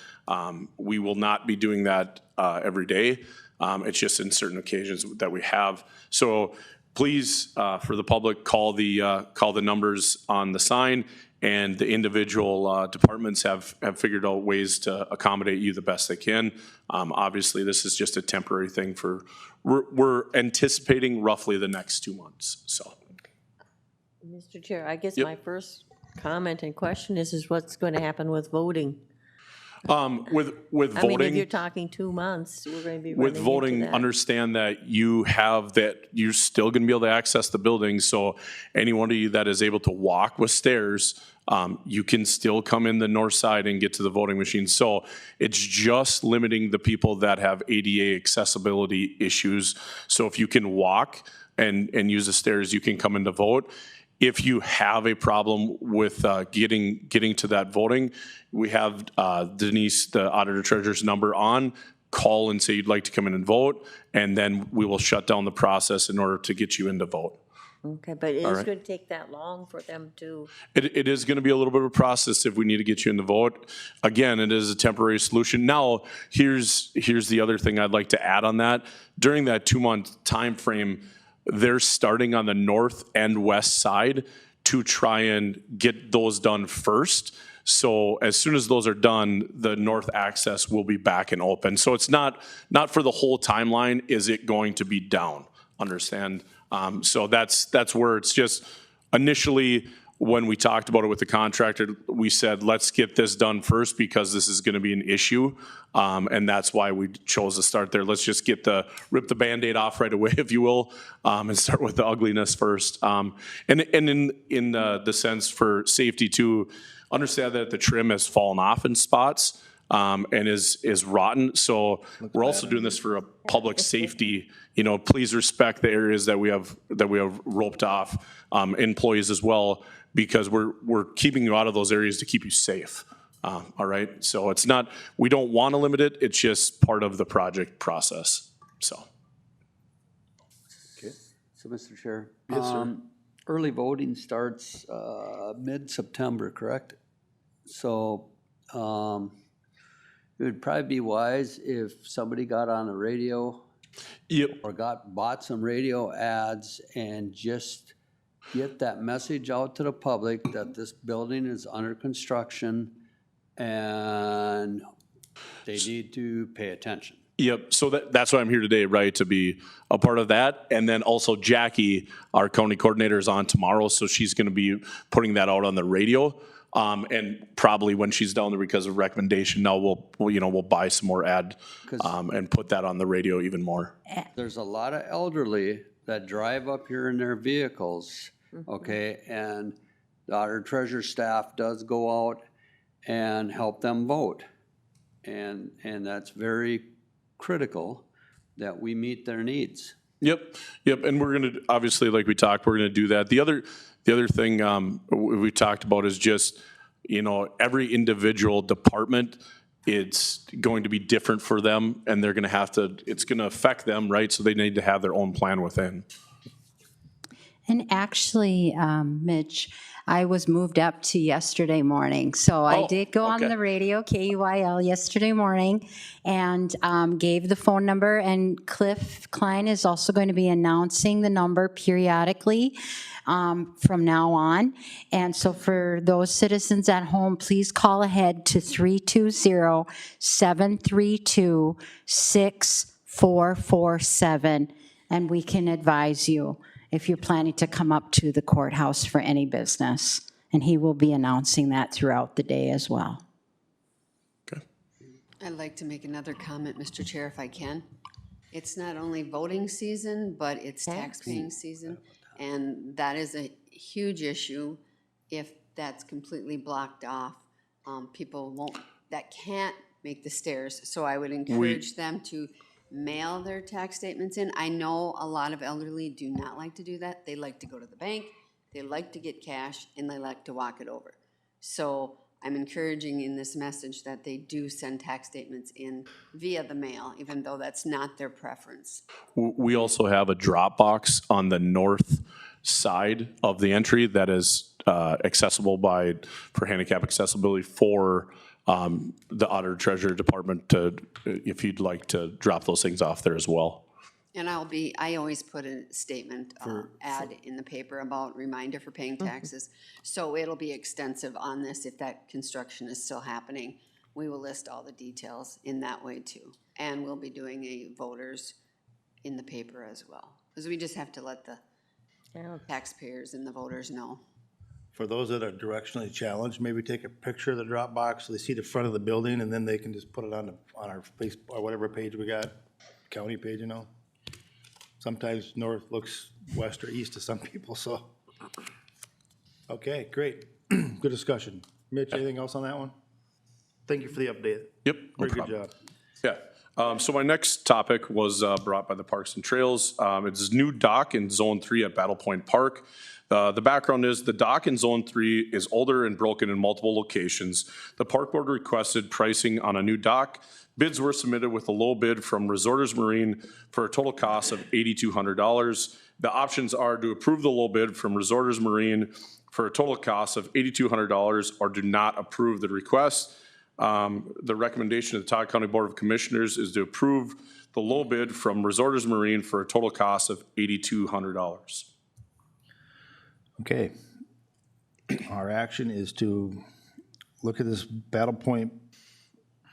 we will not be doing that every day. It's just in certain occasions that we have. So please, for the public, call the numbers on the sign, and the individual departments have figured out ways to accommodate you the best they can. Obviously, this is just a temporary thing we're anticipating roughly the next 2 months, so. Mr. Chair, I guess Yep. my first comment and question is what's going to happen with voting? With I mean, if you're voting, talking 2 months, we're going to be running with into voting, that. understand that you're still gonna be able to access the building, so anyone of you that is able to walk with stairs, you can still come in the north side and get to the voting machine. So it's just limiting the people that have ADA accessibility issues. So if you can walk and use the stairs, you can come in to vote. If you have a problem with getting to that voting, we have Denise, the auditor treasurer's number on. Call and say you'd like to come in and vote, and then we will shut down the process in order to get you in to vote. Okay, but it All is right. going to take that long for them to, It is going to be a little bit of a process if we need to get you in to vote. Again, it is a temporary solution. Now, here's the other thing I'd like to add on that. During that 2-month time frame, they're starting on the north and west side to try and get those done first. So as soon as those are done, the north access will be back and open. So it's not for the whole timeline is it going to be down, understand? So that's where it's just initially when we talked about it with the contractor, we said, let's get this done first because this is going to be an issue. And that's why we chose to start there. Let's just rip the Band-Aid off right away, if you will, and start with the ugliness first. And in the sense for safety too, understand that the trim has fallen off in spots and is rotten. So we're also doing this for a public safety. Please respect the areas that we have roped off, employees as well, because we're keeping you out of those areas to keep you safe. All right. So it's not, we don't want to limit it. It's just part of the project process. So. So, Mr. Chair. Yes, sir. Early voting starts mid-September, correct? So it would probably be wise if somebody got on the radio Yep. or bought some radio ads and just get that message out to the public that this building is under construction and they need to pay attention. Yep. So that's why I'm here today, right, to be a part of that. And then also Jackie, our county coordinator, is on tomorrow, so she's going to be putting that out on the radio. And probably when she's down there because of recommendation, now we'll buy some more ad and put that on the radio even more. There's a lot of elderly that drive up here in their vehicles, okay? And our treasurer staff does go out and help them vote. And that's very critical that we meet their needs. Yep. And we're going to, obviously, like we talked, we're going to do that. The other thing we talked about is just, you know, every individual department, it's going to be different for them, and they're gonna have to, it's gonna affect them, right? So they need to have their own plan within. And actually, Mitch, I was moved up to yesterday morning. So I Oh, did go on okay. the radio, KUIL, yesterday morning, and gave the phone number. And Cliff Klein is also going to be announcing the number periodically from now on. And so for those citizens at home, please call ahead to 320-732-6447, and we can advise you if you're planning to come up to the courthouse for any business. And he will be announcing that throughout the day as well. I'd like to make another comment, Mr. Chair, if I can. It's not only voting season, but it's tax-paying season, and that is a huge issue. If that's completely blocked off, people won't, that can't make the stairs. So I would encourage them to mail their tax statements in. I know a lot of elderly do not like to do that. They like to go to the bank, they like to get cash, and they like to walk it over. So I'm encouraging in this message that they do send tax statements in via the mail, even though that's not their preference. We also have a drop box on the north side of the entry that is accessible for handicap accessibility for the Auditor Treasurer Department to, if you'd like to drop those things off there as well. And I always put a statement, ad in the paper about reminder for paying taxes. So it'll be extensive on this if that construction is still happening. We will list all the details in that way too. And we'll be doing a voters in the paper as well. Because we just have to let the taxpayers and the voters know. For those that are directionally challenged, maybe take a picture of the drop box so they see the front of the building, and then they can just put it on our Facebook or whatever page we got, county page, you know? Sometimes north looks west or east to some people, so. Okay, great. Good discussion. Mitch, anything else on that one? Thank you for the update. Yep. Very good job. Yeah. So my next topic was brought by the Parks and Trails. It's new dock in Zone 3 at Battle Point Park. The background is the dock in Zone 3 is older and broken in multiple locations. The Park Board requested pricing on a new dock. Bids were submitted with a low bid from Resorters Marine for a total cost of $8,200. The options are to approve the low bid from Resorters Marine for a total cost of $8,200 or do not approve the request. The recommendation of the Todd County Board of Commissioners is to approve the low bid from Resorters Marine for a total cost of $8,200. Okay. Our action is to look at this Battle Point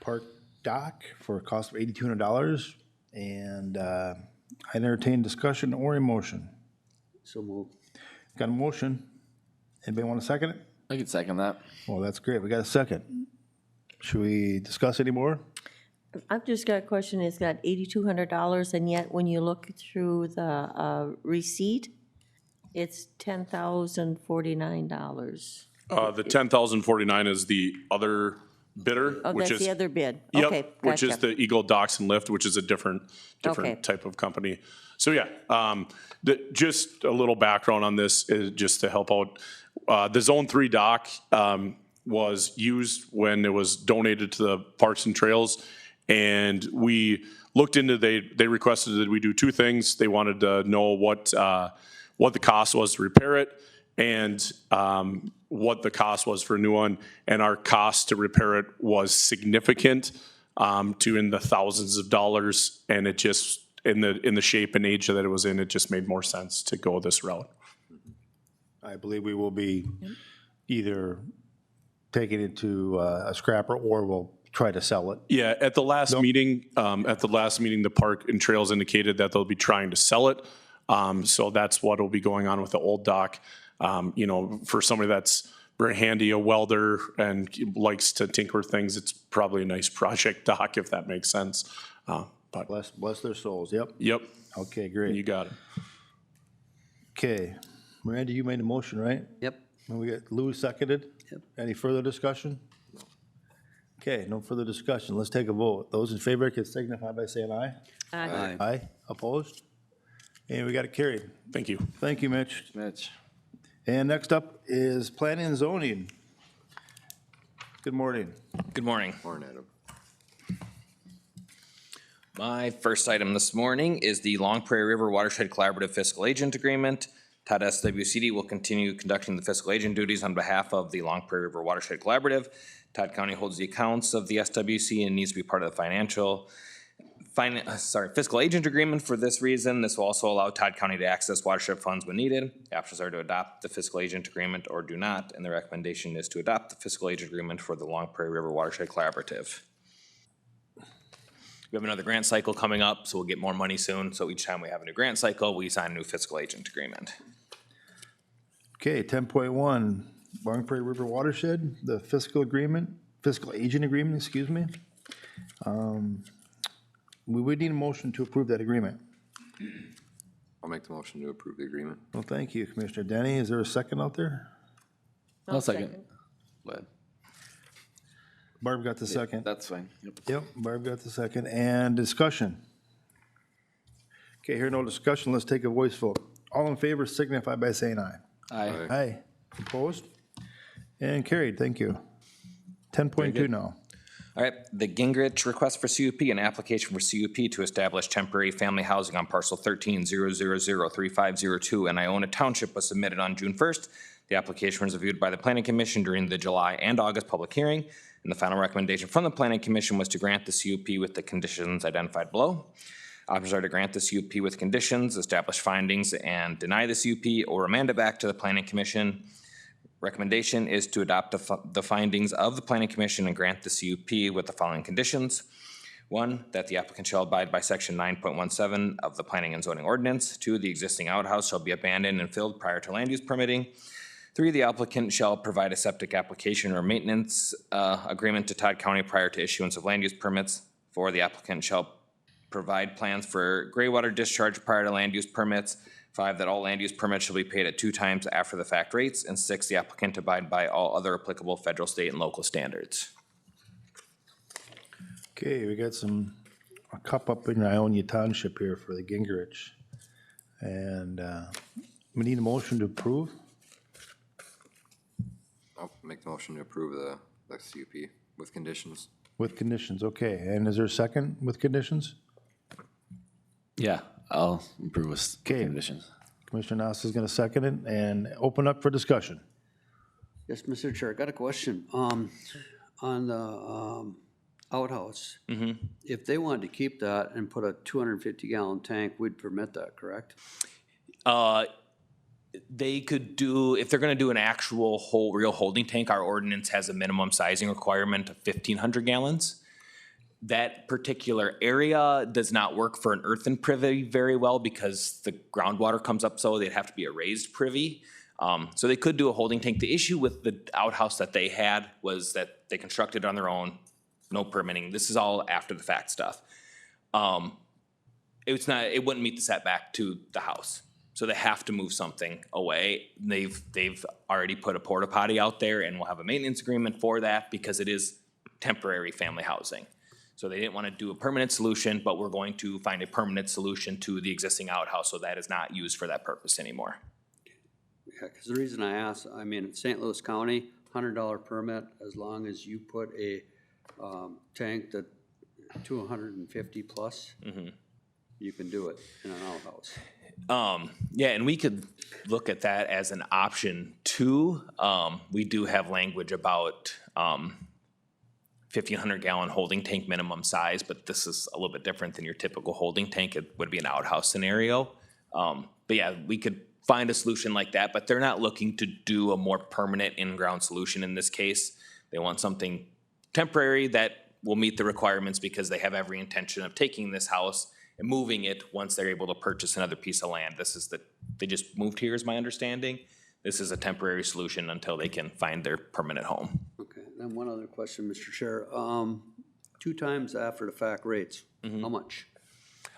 Park dock for a cost of $8,200, and I entertain discussion or a motion. So moved. Got a motion? Anybody want to second it? I can second that. Well, that's great. We got a second. Should we discuss any more? I've just got a question. It's got $8,200, and yet when you look through the receipt, it's $10,049. The $10,049 is the other bidder, Oh, which that's is. the other bid. Yep, Okay, which is gotcha. the Eagle Docks and Lift, which is a different Okay. type of company. So yeah, just a little background on this is just to help out. The Zone 3 dock was used when it was donated to the Parks and Trails, and we looked into, they requested that we do two things. They wanted to know what the cost was to repair it, and what the cost was for a new one. And our cost to repair it was significant, to in the thousands of dollars. And it just, in the shape and age that it was in, it just made more sense to go this route. I believe we will be either taking it to a scrapper or we'll try to sell it. Yeah, at the last meeting, the Park and Trails indicated that they'll be trying to sell it. So that's what will be going on with the old dock. For somebody that's very handy, a welder, and likes to tinker with things, it's probably a nice project dock, if that makes sense. But Bless their souls, yep. Yep, Okay, great. you got it. Okay, Miranda, you made a motion, right? Yep. And we got Lou seconded? Yep. Any further discussion? Okay, no further discussion. Let's take a vote. Those in favor can signify by saying aye. Aye. Aye. Opposed? And we got it carried. Thank you. Thank you, Mitch. Mitch. And next up is planning and zoning. Good morning. Good morning. Morning, Adam. My first item this morning is the Long Prairie River Watershed Collaborative Fiscal Agent Agreement. Todd SWCD will continue conducting the fiscal agent duties on behalf of the Long Prairie River Watershed Collaborative. Todd County holds the accounts of the SWC and needs to be part of the fiscal agent agreement. For this reason, this will also allow Todd County to access watershed funds when needed. The options are to adopt the fiscal agent agreement or do not, and the recommendation is to adopt the fiscal agent agreement for the Long Prairie River Watershed Collaborative. We have another grant cycle coming up, so we'll get more money soon. So each time we have a new grant cycle, we sign a new fiscal agent agreement. Okay, 10.1, Long Prairie River Watershed, the fiscal agent agreement, excuse me. We would need a motion to approve that agreement. I'll make the motion to approve the agreement. Well, thank you, Commissioner Denny. Is there a second out there? I'll second. Go ahead. Barb got the second. That's fine. Yep. Yep, Barb got the second. And discussion. Okay, here no discussion. Let's take a voice vote. All in favor signify by saying aye. Aye. Aye. Opposed? And carried. Thank you. 10.2 now. All right, the Gingrich request for CUP, an application for CUP to establish temporary family housing on parcel 13-000-3502 in Iona Township was submitted on June 1st. The application was reviewed by the Planning Commission during the July and August public hearing, and the final recommendation from the Planning Commission was to grant the CUP with the conditions identified below. Options are to grant the CUP with conditions, establish findings, and deny the CUP, or remand it back to the Planning Commission. Recommendation is to adopt the findings of the Planning Commission and grant the CUP with the following conditions. 1, that the applicant shall abide by section 9.17 of the Planning and Zoning Ordinance. 2, the existing outhouse shall be abandoned and filled prior to land use permitting. 3, the applicant shall provide a septic application or maintenance agreement to Todd County prior to issuance of land use permits. 4, the applicant shall provide plans for gray water discharge prior to land use permits. 5, that all land use permits shall be paid at 2 times after the fact rates. And 6, the applicant abide by all other applicable federal, state, and local standards. Okay, we got a cup up in Iona Township here for the Gingrich. And we need a motion to approve. I'll make the motion to approve the CUP with conditions. With conditions, okay. And is there a second with conditions? Yeah, I'll approve with Okay. conditions. Commissioner Nass is going to second it and open up for discussion. Yes, Mr. Chair, I got a question. On the outhouse, if they wanted to keep that and put a 250-gallon tank, we'd permit that, correct? They could do, if they're gonna do an actual real holding tank, our ordinance has a minimum sizing requirement of 1,500 gallons. That particular area does not work for an earthen privy very well because the groundwater comes up, so they'd have to be a raised privy. So they could do a holding tank. The issue with the outhouse that they had was that they constructed on their own, no permitting. This is all after the fact stuff. It wouldn't meet the setback to the house. So they have to move something away. They've already put a porta potty out there, and we'll have a maintenance agreement for that because it is temporary family housing. So they didn't want to do a permanent solution, but we're going to find a permanent solution to the existing outhouse so that is not used for that purpose anymore. Yeah, because the reason I asked, I mean, St. Louis County, $100 permit, as long as you put a tank that 250 plus, you can do it in an outhouse. Yeah, and we could look at that as an option too. We do have language about 1,500 gallon holding tank minimum size, but this is a little bit different than your typical holding tank. It would be an outhouse scenario. But yeah, we could find a solution like that, but they're not looking to do a more permanent in-ground solution in this case. They want something temporary that will meet the requirements because they have every intention of taking this house and moving it once they're able to purchase another piece of land. They just moved here is my understanding. This is a temporary solution until they can find their permanent home. Okay, then one other question, Mr. Chair. 2 times after the fact rates, how much?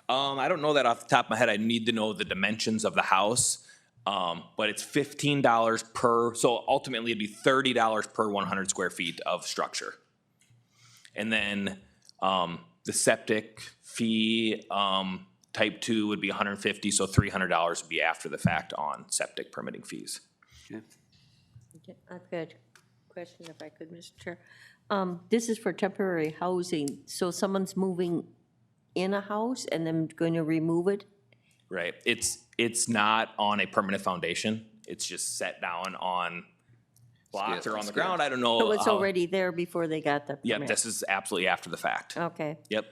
I don't know that off the top of my head. I need to know the dimensions of the house. But it's $15 per, so ultimately it'd be $30 per 100 square feet of structure. And then the septic fee, type 2 would be $150, so $300 would be after the fact on septic permitting fees. Okay. Okay, I've got a question if I could, Mr. Chair. This is for temporary housing, so someone's moving in a house and then going to remove it? Right. It's not on a permanent foundation. It's just set down on blocks or on the ground. I don't know. So it's how- already there before they got the Yep, permit? this is absolutely after the fact. Okay, Yep.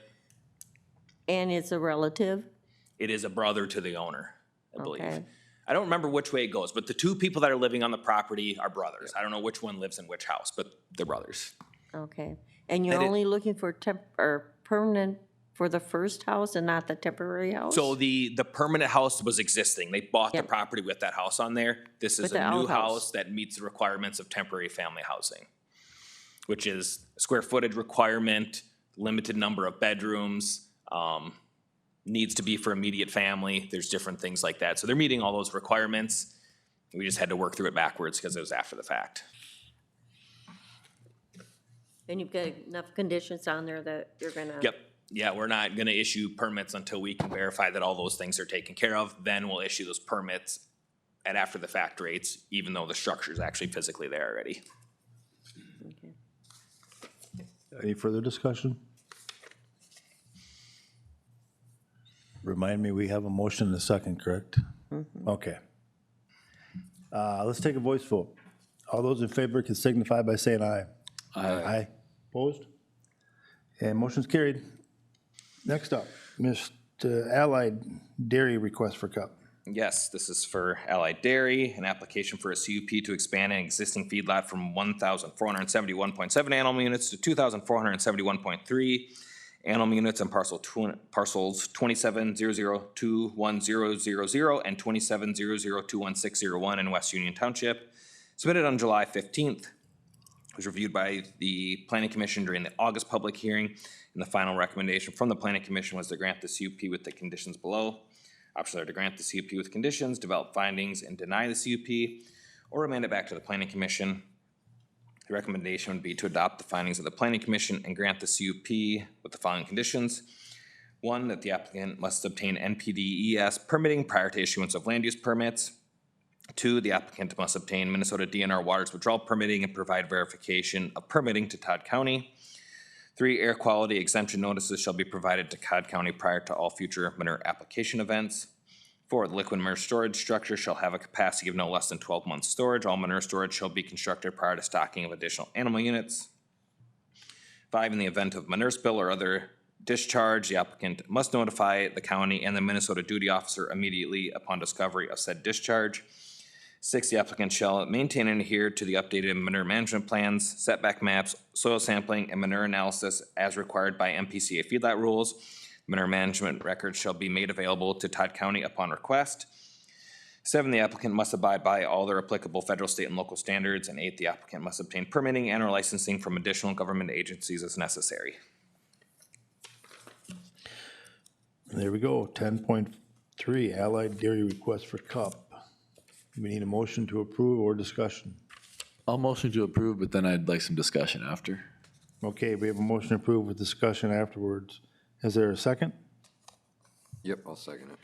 and it's a relative? It is a brother to the owner, I believe. Okay. I don't remember which way it goes, but the two people that are living on the property are brothers. I don't know which one lives in which house, but they're brothers. Okay, and you're And it- only looking for or permanent for the first house and not the temporary house? So the permanent house was existing. They bought the Yep. property with that house on there. This is With the a new outhouse. house that meets the requirements of temporary family housing, which is square footage requirement, limited number of bedrooms, needs to be for immediate family. There's different things like that. So they're meeting all those requirements. We just had to work through it backwards because it was after the fact. And you've got enough conditions on there that you're gonna? Yep. Yeah, we're not gonna issue permits until we can verify that all those things are taken care of. Then we'll issue those permits at after the fact rates, even though the structure is actually physically there already. Okay. Any further discussion? Remind me, we have a motion and a second, correct? Okay. Let's take a voice vote. All those in favor can signify by saying aye. Aye. Opposed? And motion's carried. Next up, Mr. Allied Dairy request for cup. Yes, this is for Allied Dairy, an application for a CUP to expand an existing feedlot from 1,471.7 animal units to 2,471.3 animal units on parcels 2700210000 and 2700216001 in West Union Township. Submitted on July 15th. Was reviewed by the Planning Commission during the August public hearing, and the final recommendation from the Planning Commission was to grant the CUP with the conditions below. Options are to grant the CUP with conditions, develop findings, and deny the CUP, or remand it back to the Planning Commission. The recommendation would be to adopt the findings of the Planning Commission and grant the CUP with the following conditions. One, that the applicant must obtain NPDES permitting prior to issuance of land use permits. Two, the applicant must obtain Minnesota DNR waters withdrawal permitting and provide verification of permitting to Todd County. Three, air quality exemption notices shall be provided to Todd County prior to all future manure application events. Four, the liquid manure storage structure shall have a capacity of no less than 12 months storage. All manure storage shall be constructed prior to stocking of additional animal units. Five, in the event of manure spill or other discharge, the applicant must notify the county and the Minnesota duty officer immediately upon discovery of said discharge. Six, the applicant shall maintain and adhere to the updated manure management plans, setback maps, soil sampling, and manure analysis as required by MPCA feedlot rules. Manure management records shall be made available to Todd County upon request. Seven, the applicant must abide by all their applicable federal, state, and local standards. And eight, the applicant must obtain permitting and or licensing from additional government agencies as necessary. There we go, 10.3, Allied Dairy request for cup. We need a motion to approve or discussion. I'll motion to approve, but then I'd like some discussion after. Okay, we have a motion to approve with discussion afterwards. Is there a second? Yep, I'll second it.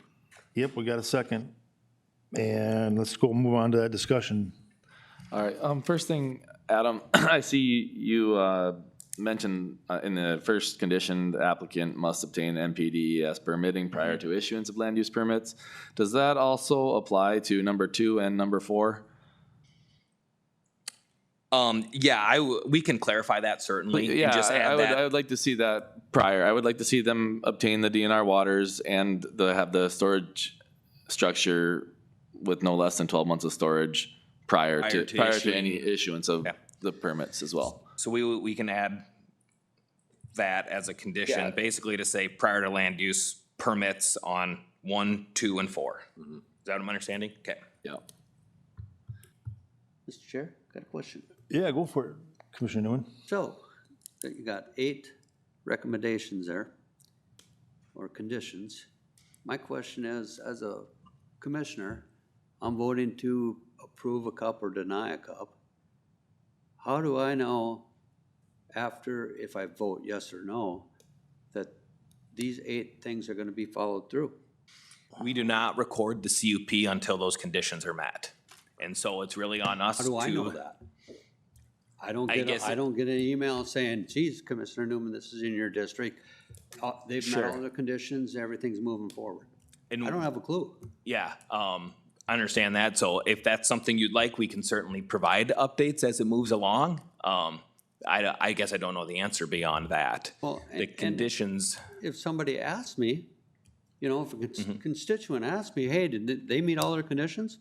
Yep, we got a second. And let's go move on to that discussion. All right, first thing, Adam, I see you mentioned in the first condition, the applicant must obtain NPDES permitting prior to issuance of land use permits. Does that also apply to number 2 and number 4? Yeah, we can clarify that certainly. and Yeah, just add that. I would like to see that prior. I would like to see them obtain the DNR waters and have the storage structure with no less than 12 months of storage prior to issuing- any issuance of Yeah. the permits as well. So we can add that as a condition, Yeah. basically to say prior to land use permits on 1, 2, and 4. Is that what I'm understanding? Okay. Yeah. Mr. Chair, got a question. Yeah, go for it, Commissioner Newman. So, you got 8 recommendations there, or conditions. My question is, as a commissioner, I'm voting to approve a cup or deny a cup. How do I know after, if I vote yes or no, that these 8 things are gonna be followed through? We do not record the CUP until those conditions are met. And so it's really on us How to. do I know that? I don't I get, guess I don't get an email saying, geez, Commissioner Newman, this is in your district. They've met all the conditions, everything's moving forward. I don't have a clue. Yeah, I understand that. So if that's something you'd like, we can certainly provide updates as it moves along. I guess I don't know the answer beyond that. Well, The and conditions, if somebody asks me, you know, if a constituent asks me, hey, did they meet all their conditions?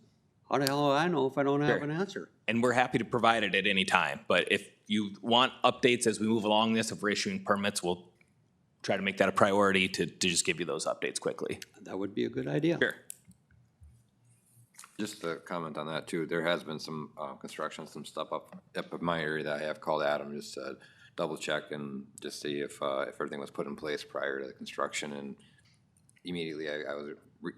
How the hell do I know if I don't have Sure. an answer? and we're happy to provide it at any time, but if you want updates as we move along this, if we're issuing permits, we'll try to make that a priority to just give you those updates quickly. That would be a good idea. Sure. Just to comment on that too, there has been some construction, some stuff up in my area that I have called Adam just to double check and just see if everything was put in place prior to the construction. And immediately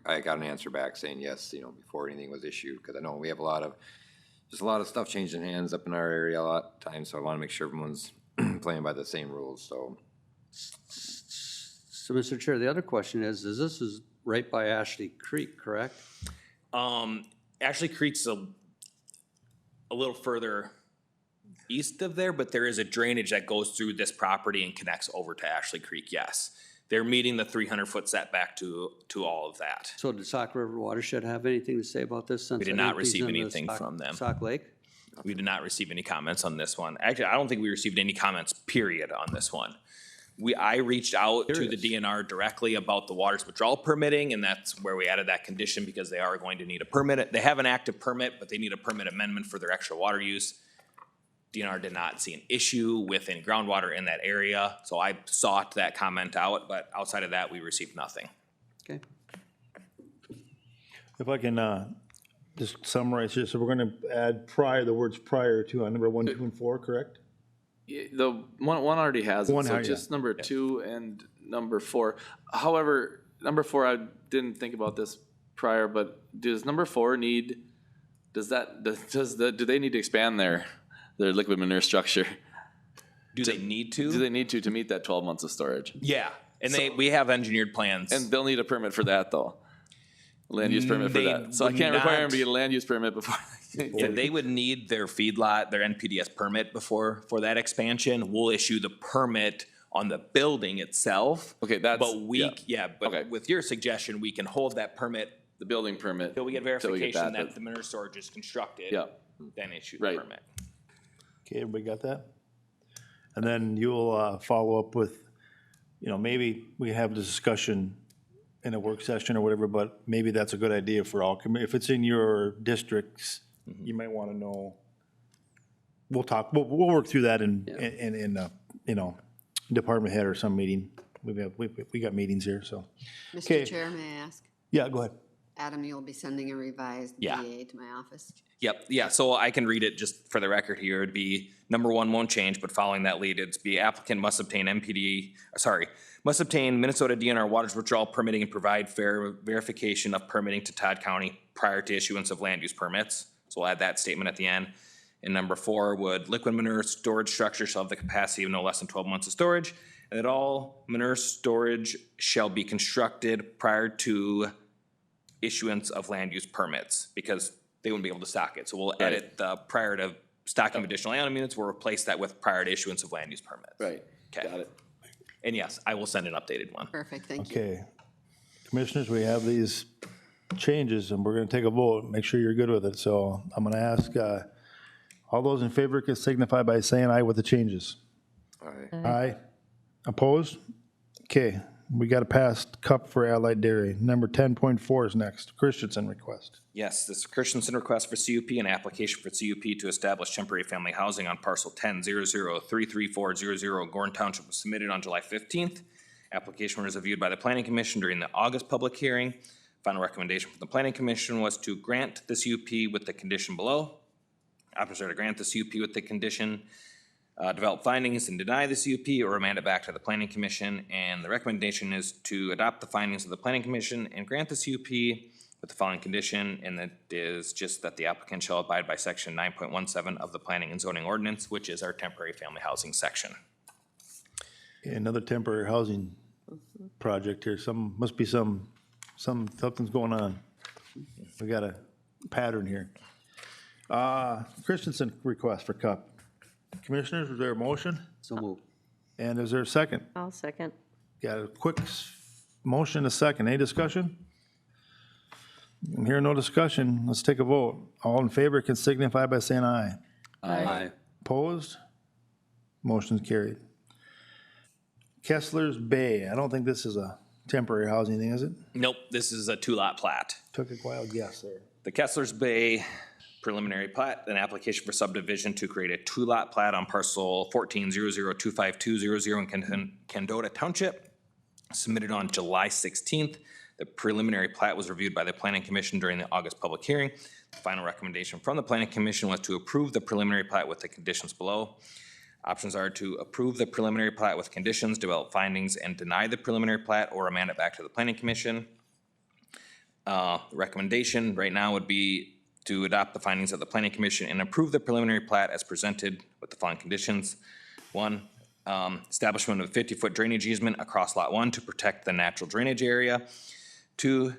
I got an answer back saying yes, you know, before anything was issued, because I know we have a lot of stuff changing hands up in our area a lot of times, so I want to make sure everyone's playing by the same rules, so. So, Mr. Chair, the other question is this is right by Ashley Creek, correct? Ashley Creek's a little further east of there, but there is a drainage that goes through this property and connects over to Ashley Creek, yes. They're meeting the 300-foot setback to all of that. So did Sauk River Watershed have anything to say about this? Since We did I not think he's receive in the anything from them. Sauk Lake? We did not receive any comments on this one. Actually, I don't think we received any comments, period, on this one. I reached out to the DNR directly about the waters withdrawal permitting, and that's where we added that condition because they are going to need a permit. They have an active permit, but they need a permit amendment for their extra water use. DNR did not see an issue with any groundwater in that area, so I sought that comment out, but outside of that, we received nothing. Okay. If I can just summarize here, so we're going to add the words prior to on number 1, 2, and 4, correct? The one already has it, One, so yeah. just number 2 and number 4. However, number 4, I didn't think about this prior, but does number 4 need, do they need to expand their liquid manure structure? Do they need to? Do they need to meet that 12 months of storage? Yeah, and we have engineered plans. And they'll need a permit for that, though. Land use permit for They that. So I would can't require them not- to get a land use permit before. Yeah, they would need their feedlot, their NPDS permit for that expansion. We'll issue the permit on the building itself. Okay, that's, But yeah. but Okay. with your suggestion, we can hold that permit The building permit. till we get till we get verification that, that the manure storage is constructed. Yeah. Then issue the Right. permit. Okay, everybody got that? And then you'll follow up with, you know, maybe we have this discussion in a work session or whatever, but maybe that's a good idea for all, if it's in your districts, you might want to know. We'll talk, we'll work through that in, you know, department head or some meeting. We got meetings here, so. Okay. Mr. Chair, may I ask? Yeah, go ahead. Adam, you'll be sending a revised Yeah. DA to my office? Yep, yeah, so I can read it just for the record here. It'd be, number 1 won't change, but following that lead, it'd be applicant must obtain must obtain Minnesota DNR waters withdrawal permitting and provide fair verification of permitting to Todd County prior to issuance of land use permits. So we'll add that statement at the end. And number 4 would liquid manure storage structure shall have the capacity of no less than 12 months of storage, and that all manure storage shall be constructed prior to issuance of land use permits, because they wouldn't be able to stock it. So we'll edit the prior to stocking additional animal units, we'll replace that with prior to issuance of land use permits. Right, Okay. got it. And yes, I will send an updated one. Perfect, thank you. Okay. Commissioners, we have these changes and we're going to take a vote. Make sure you're good with it. So I'm going to ask, all those in favor can signify by saying aye with the changes. Aye. Aye. Opposed? Okay, we got to pass cup for Allied Dairy. Number 10.4 is next. Christensen request. Yes, this is Christensen request for CUP, an application for CUP to establish temporary family housing on parcel 10-00-33400 Gorn Township was submitted on July 15th. Application was reviewed by the Planning Commission during the August public hearing. Final recommendation from the Planning Commission was to grant the CUP with the condition below. Options are to grant the CUP with the condition, develop findings and deny the CUP, or remand it back to the Planning Commission. And the recommendation is to adopt the findings of the Planning Commission and grant the CUP with the following condition, and that is just that the applicant shall abide by section 9.17 of the Planning and Zoning Ordinance, which is our temporary family housing section. Another temporary housing project here. Must be something's going on. We got a pattern here. Christensen request for cup. Commissioners, is there a motion? So move. And is there a second? I'll second. Got a quick motion, a second. Any discussion? I'm hearing no discussion. Let's take a vote. All in favor can signify by saying aye. Aye. Opposed? Motion's carried. Kessler's Bay. I don't think this is a temporary housing thing, is it? Nope, this is a two-lot plat. Took a wild guess there. The Kessler's Bay preliminary plat, an application for subdivision to create a two-lot plat on parcel 14002520 in Candota Township, submitted on July 16th. The preliminary plat was reviewed by the Planning Commission during the August public hearing. The final recommendation from the Planning Commission was to approve the preliminary plat with the conditions below. Options are to approve the preliminary plat with conditions, develop findings, and deny the preliminary plat, or remand it back to the Planning Commission. Recommendation right now would be to adopt the findings of the Planning Commission and approve the preliminary plat as presented with the following conditions. One, establishment of a 50-foot drainage easement across Lot 1 to protect the natural drainage area. Two,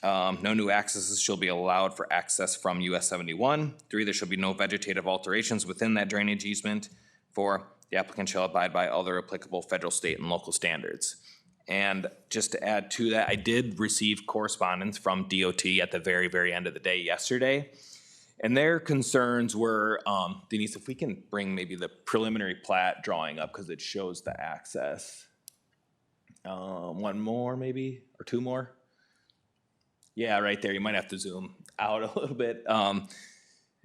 no new accesses shall be allowed for access from US 71. Three, there shall be no vegetative alterations within that drainage easement. Four, the applicant shall abide by other applicable federal, state, and local standards. And just to add to that, I did receive correspondence from DOT at the very, very end of the day yesterday. And their concerns were, Denise, if we can bring maybe the preliminary plat drawing up, because it shows the access. One more maybe, or two more. Yeah, right there. You might have to zoom out a little bit.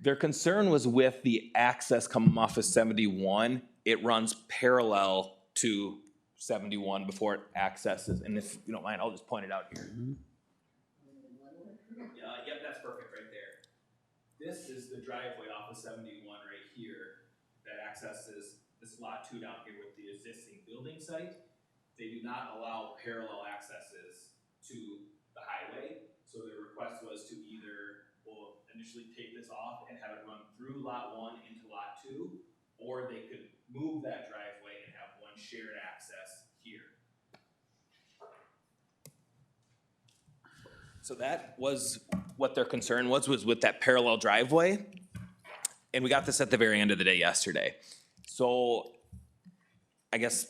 Their concern was with the access coming off of 71. It runs parallel to 71 before it accesses. And if you don't mind, I'll just point it out here. Yep, that's perfect right there. This is the driveway off of 71 right here that accesses this lot 2 down here with the existing building site. They do not allow parallel accesses to the highway. So their request was to either, we'll initially take this off and have it run through lot 1 into lot 2, or they could move that driveway and have one shared access here. So that was what their concern was with that parallel driveway. And we got this at the very end of the day yesterday. So I guess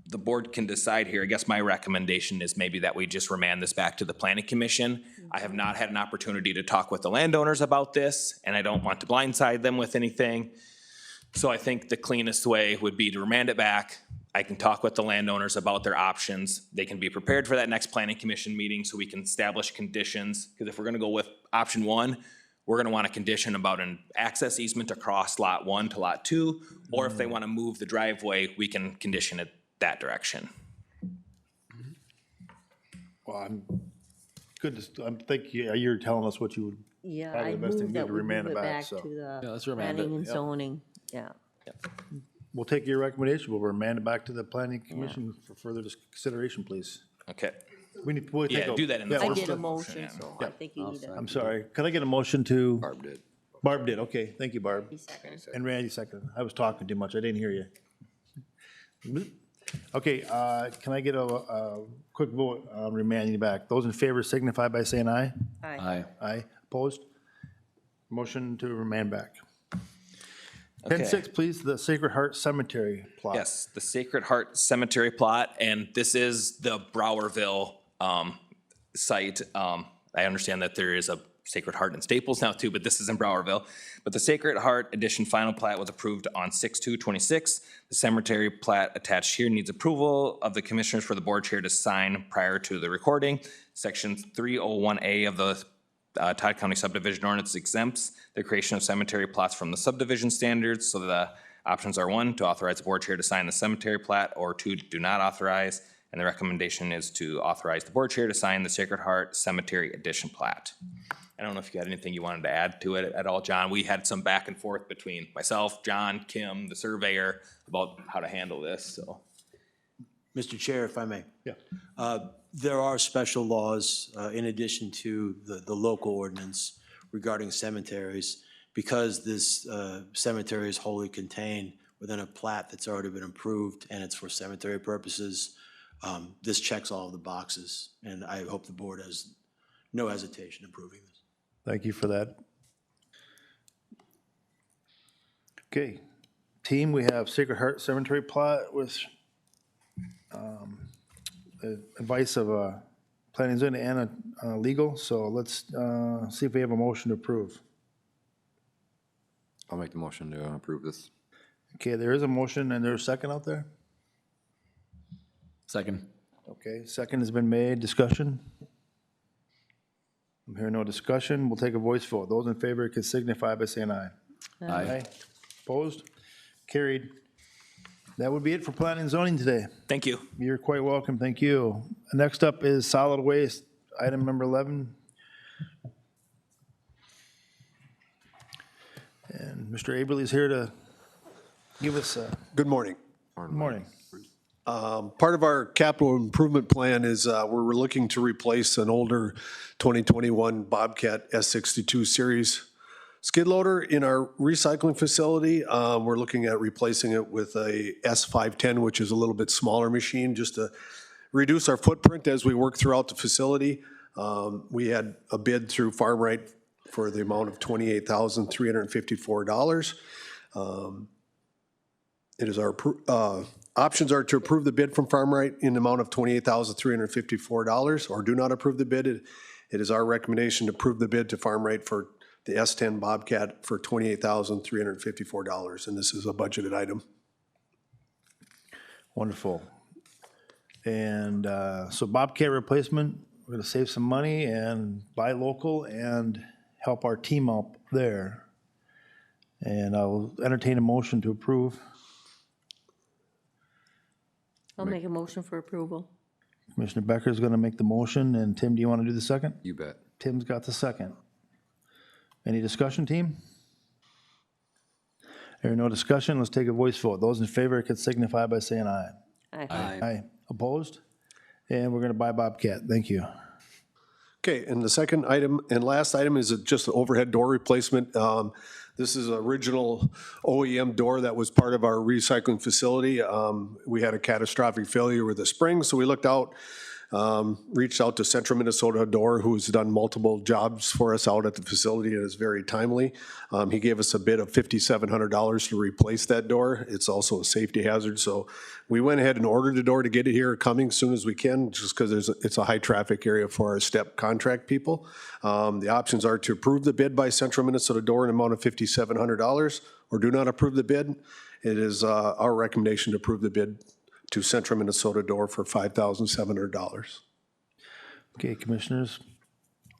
the board can decide here. I guess my recommendation is maybe that we just remand this back to the Planning Commission. I have not had an opportunity to talk with the landowners about this, and I don't want to blindside them with anything. So I think the cleanest way would be to remand it back. I can talk with the landowners about their options. They can be prepared for that next Planning Commission meeting so we can establish conditions. Because if we're gonna go with option 1, we're gonna want a condition about an access easement across lot 1 to lot 2, or if they wanna move the driveway, we can condition it that direction. Well, I'm good to, I'm thinking, you're telling us what you would, Yeah, Probably I the best thing move to do that to we remand move it it back, back so. to the let's remand planning it, and yep. zoning, yeah. we'll take your recommendation. We'll remand it back to the Planning Commission for further consideration, please. Okay. We need, we'll take Yeah, a- do that in the yeah, I we're did a still- motion, so I think you need a. I'm sorry. Could I get a motion to? Barb did. Barb did, okay. Thank you, Barb. Second. And Randy seconded. I was talking too much. I didn't hear you. Okay, can I get a quick vote on remanding back? Those in favor signify by saying aye. Aye. Aye. Aye. Opposed? Motion to remand back. Okay. 10-6, please, the Sacred Heart Cemetery plot. Yes, the Sacred Heart Cemetery plot, and this is the Browerville site. I understand that there is a Sacred Heart in Staples now too, but this is in Browerville. But the Sacred Heart Edition final plat was approved on 6/2/26. The cemetery plat attached here needs approval of the commissioners for the board chair to sign prior to the recording. Section 301A of the Todd County subdivision ordinance exempts the creation of cemetery plots from the subdivision standards. So the options are 1, to authorize the board chair to sign the cemetery plat, or 2, do not authorize. And the recommendation is to authorize the board chair to sign the Sacred Heart Cemetery Edition plat. I don't know if you had anything you wanted to add to it at all, John. We had some back and forth between myself, John, Kim, the surveyor, about how to handle this, so. Mr. Chair, if I may. Yeah. There are special laws in addition to the local ordinance regarding cemeteries. Because this cemetery is wholly contained within a plat that's already been approved and it's for cemetery purposes, this checks all of the boxes. And I hope the board has no hesitation approving this. Thank you for that. Okay, team, we have Sacred Heart Cemetery plot with advice of planning and zoning and legal. So let's see if we have a motion to approve. I'll make the motion to approve this. Okay, there is a motion, and there's a second out there? Second. Okay, second has been made. Discussion? I'm hearing no discussion. We'll take a voice vote. Those in favor can signify by saying aye. Aye. Opposed? Carried. That would be it for planning and zoning today. Thank you. You're quite welcome. Thank you. Next up is solid waste, item number 11. And Mr. Aberle is here to give us a Good morning. good morning. Part of our capital improvement plan is we're looking to replace an older 2021 Bobcat S62 series skid loader in our recycling facility. We're looking at replacing it with a S510, which is a little bit smaller machine, just to reduce our footprint as we work throughout the facility. We had a bid through FarmRight for the amount of $28,354. It is our, options are to approve the bid from FarmRight in the amount of $28,354 or do not approve the bid. It is our recommendation to approve the bid to FarmRight for the S10 Bobcat for $28,354, and this is a budgeted item. Wonderful. And so Bobcat replacement, we're going to save some money and buy local and help our team up there. And I'll entertain a motion to approve. I'll make a motion for approval. Commissioner Becker is going to make the motion, and Tim, do you want to do the second? You bet. Tim's got the second. Any discussion, team? There no discussion, let's take a voice vote. Those in favor can signify by saying aye. Aye. Aye. Opposed? And we're going to buy Bobcat. Thank you. Okay, and the second item and last item is just an overhead door replacement. This is an original OEM door that was part of our recycling facility. We had a catastrophic failure with the spring, so we looked out, reached out to Central Minnesota Door, who's done multiple jobs for us out at the facility. It is very timely. He gave us a bid of $5,700 to replace that door. It's also a safety hazard, so we went ahead and ordered the door to get it here coming as soon as we can, just because it's a high traffic area for our STEP contract people. The options are to approve the bid by Central Minnesota Door in an amount of $5,700 or do not approve the bid. It is our recommendation to approve the bid to Central Minnesota Door for $5,700. Okay, commissioners,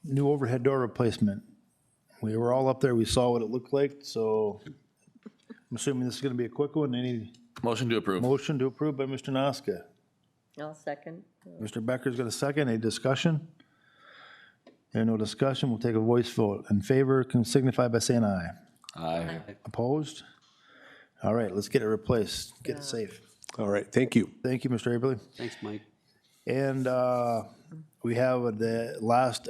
new overhead door replacement. We were all up there, we saw what it looked like, so I'm assuming this is going to be a quick one. Any Motion to approve. motion to approve by Mr. Noska? I'll second. Mr. Becker's got a second. Any discussion? There no discussion, we'll take a voice vote. In favor can signify by saying aye. Aye. Opposed? All right, let's get it replaced, get it safe. All right, thank you. Thank you, Mr. Aberle. Thanks, Mike. And we have the last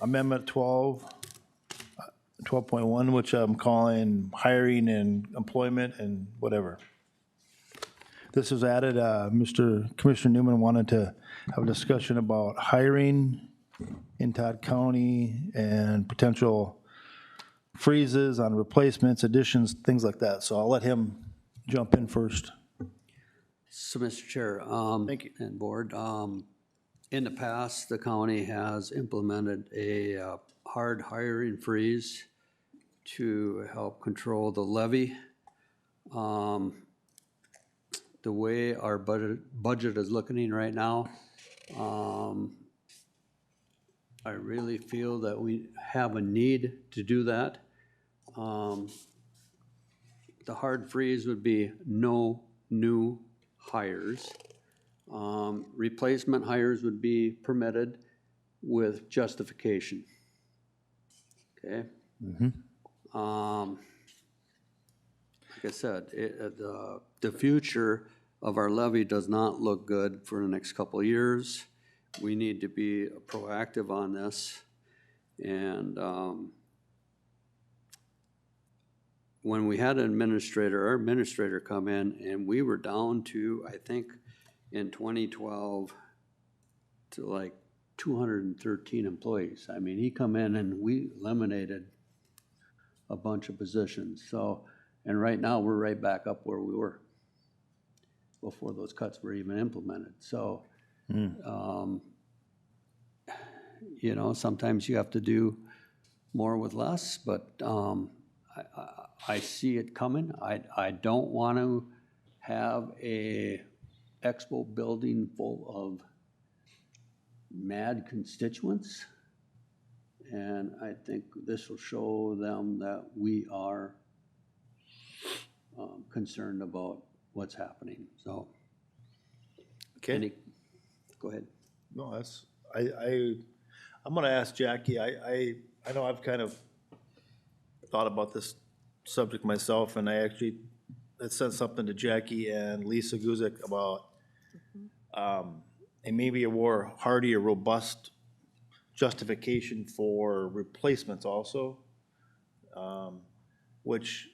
amendment 12.1, which I'm calling hiring and employment and whatever. This was added, Commissioner Newman wanted to have a discussion about hiring in Todd County and potential freezes on replacements, additions, things like that. So I'll let him jump in first. So, Mr. Chair. Thank you. And Board, in the past, the county has implemented a hard hiring freeze to help control the levy. The way our budget is looking right now, I really feel that we have a need to do that. The hard freeze would be no new hires. Replacement hires would be permitted with justification. Okay? Like I said, the future of our levy does not look good for the next couple of years. We need to be proactive on this. And when we had an administrator, our administrator come in, and we were down to, I think, in 2012, to like 213 employees. I mean, he come in and we eliminated a bunch of positions. So And right now, we're right back up where we were before those cuts were even implemented. So, you know, sometimes you have to do more with less, but I see it coming. I don't want to have a expo building full of mad constituents. And I think this will show them that we are concerned about what's happening, so. Okay. Go ahead. No, that's, I'm gonna ask Jackie, I know I've kind of thought about this subject myself, and I actually, had sent something to Jackie and Lisa Guzik about, and maybe a more hardy or robust justification for replacements also, which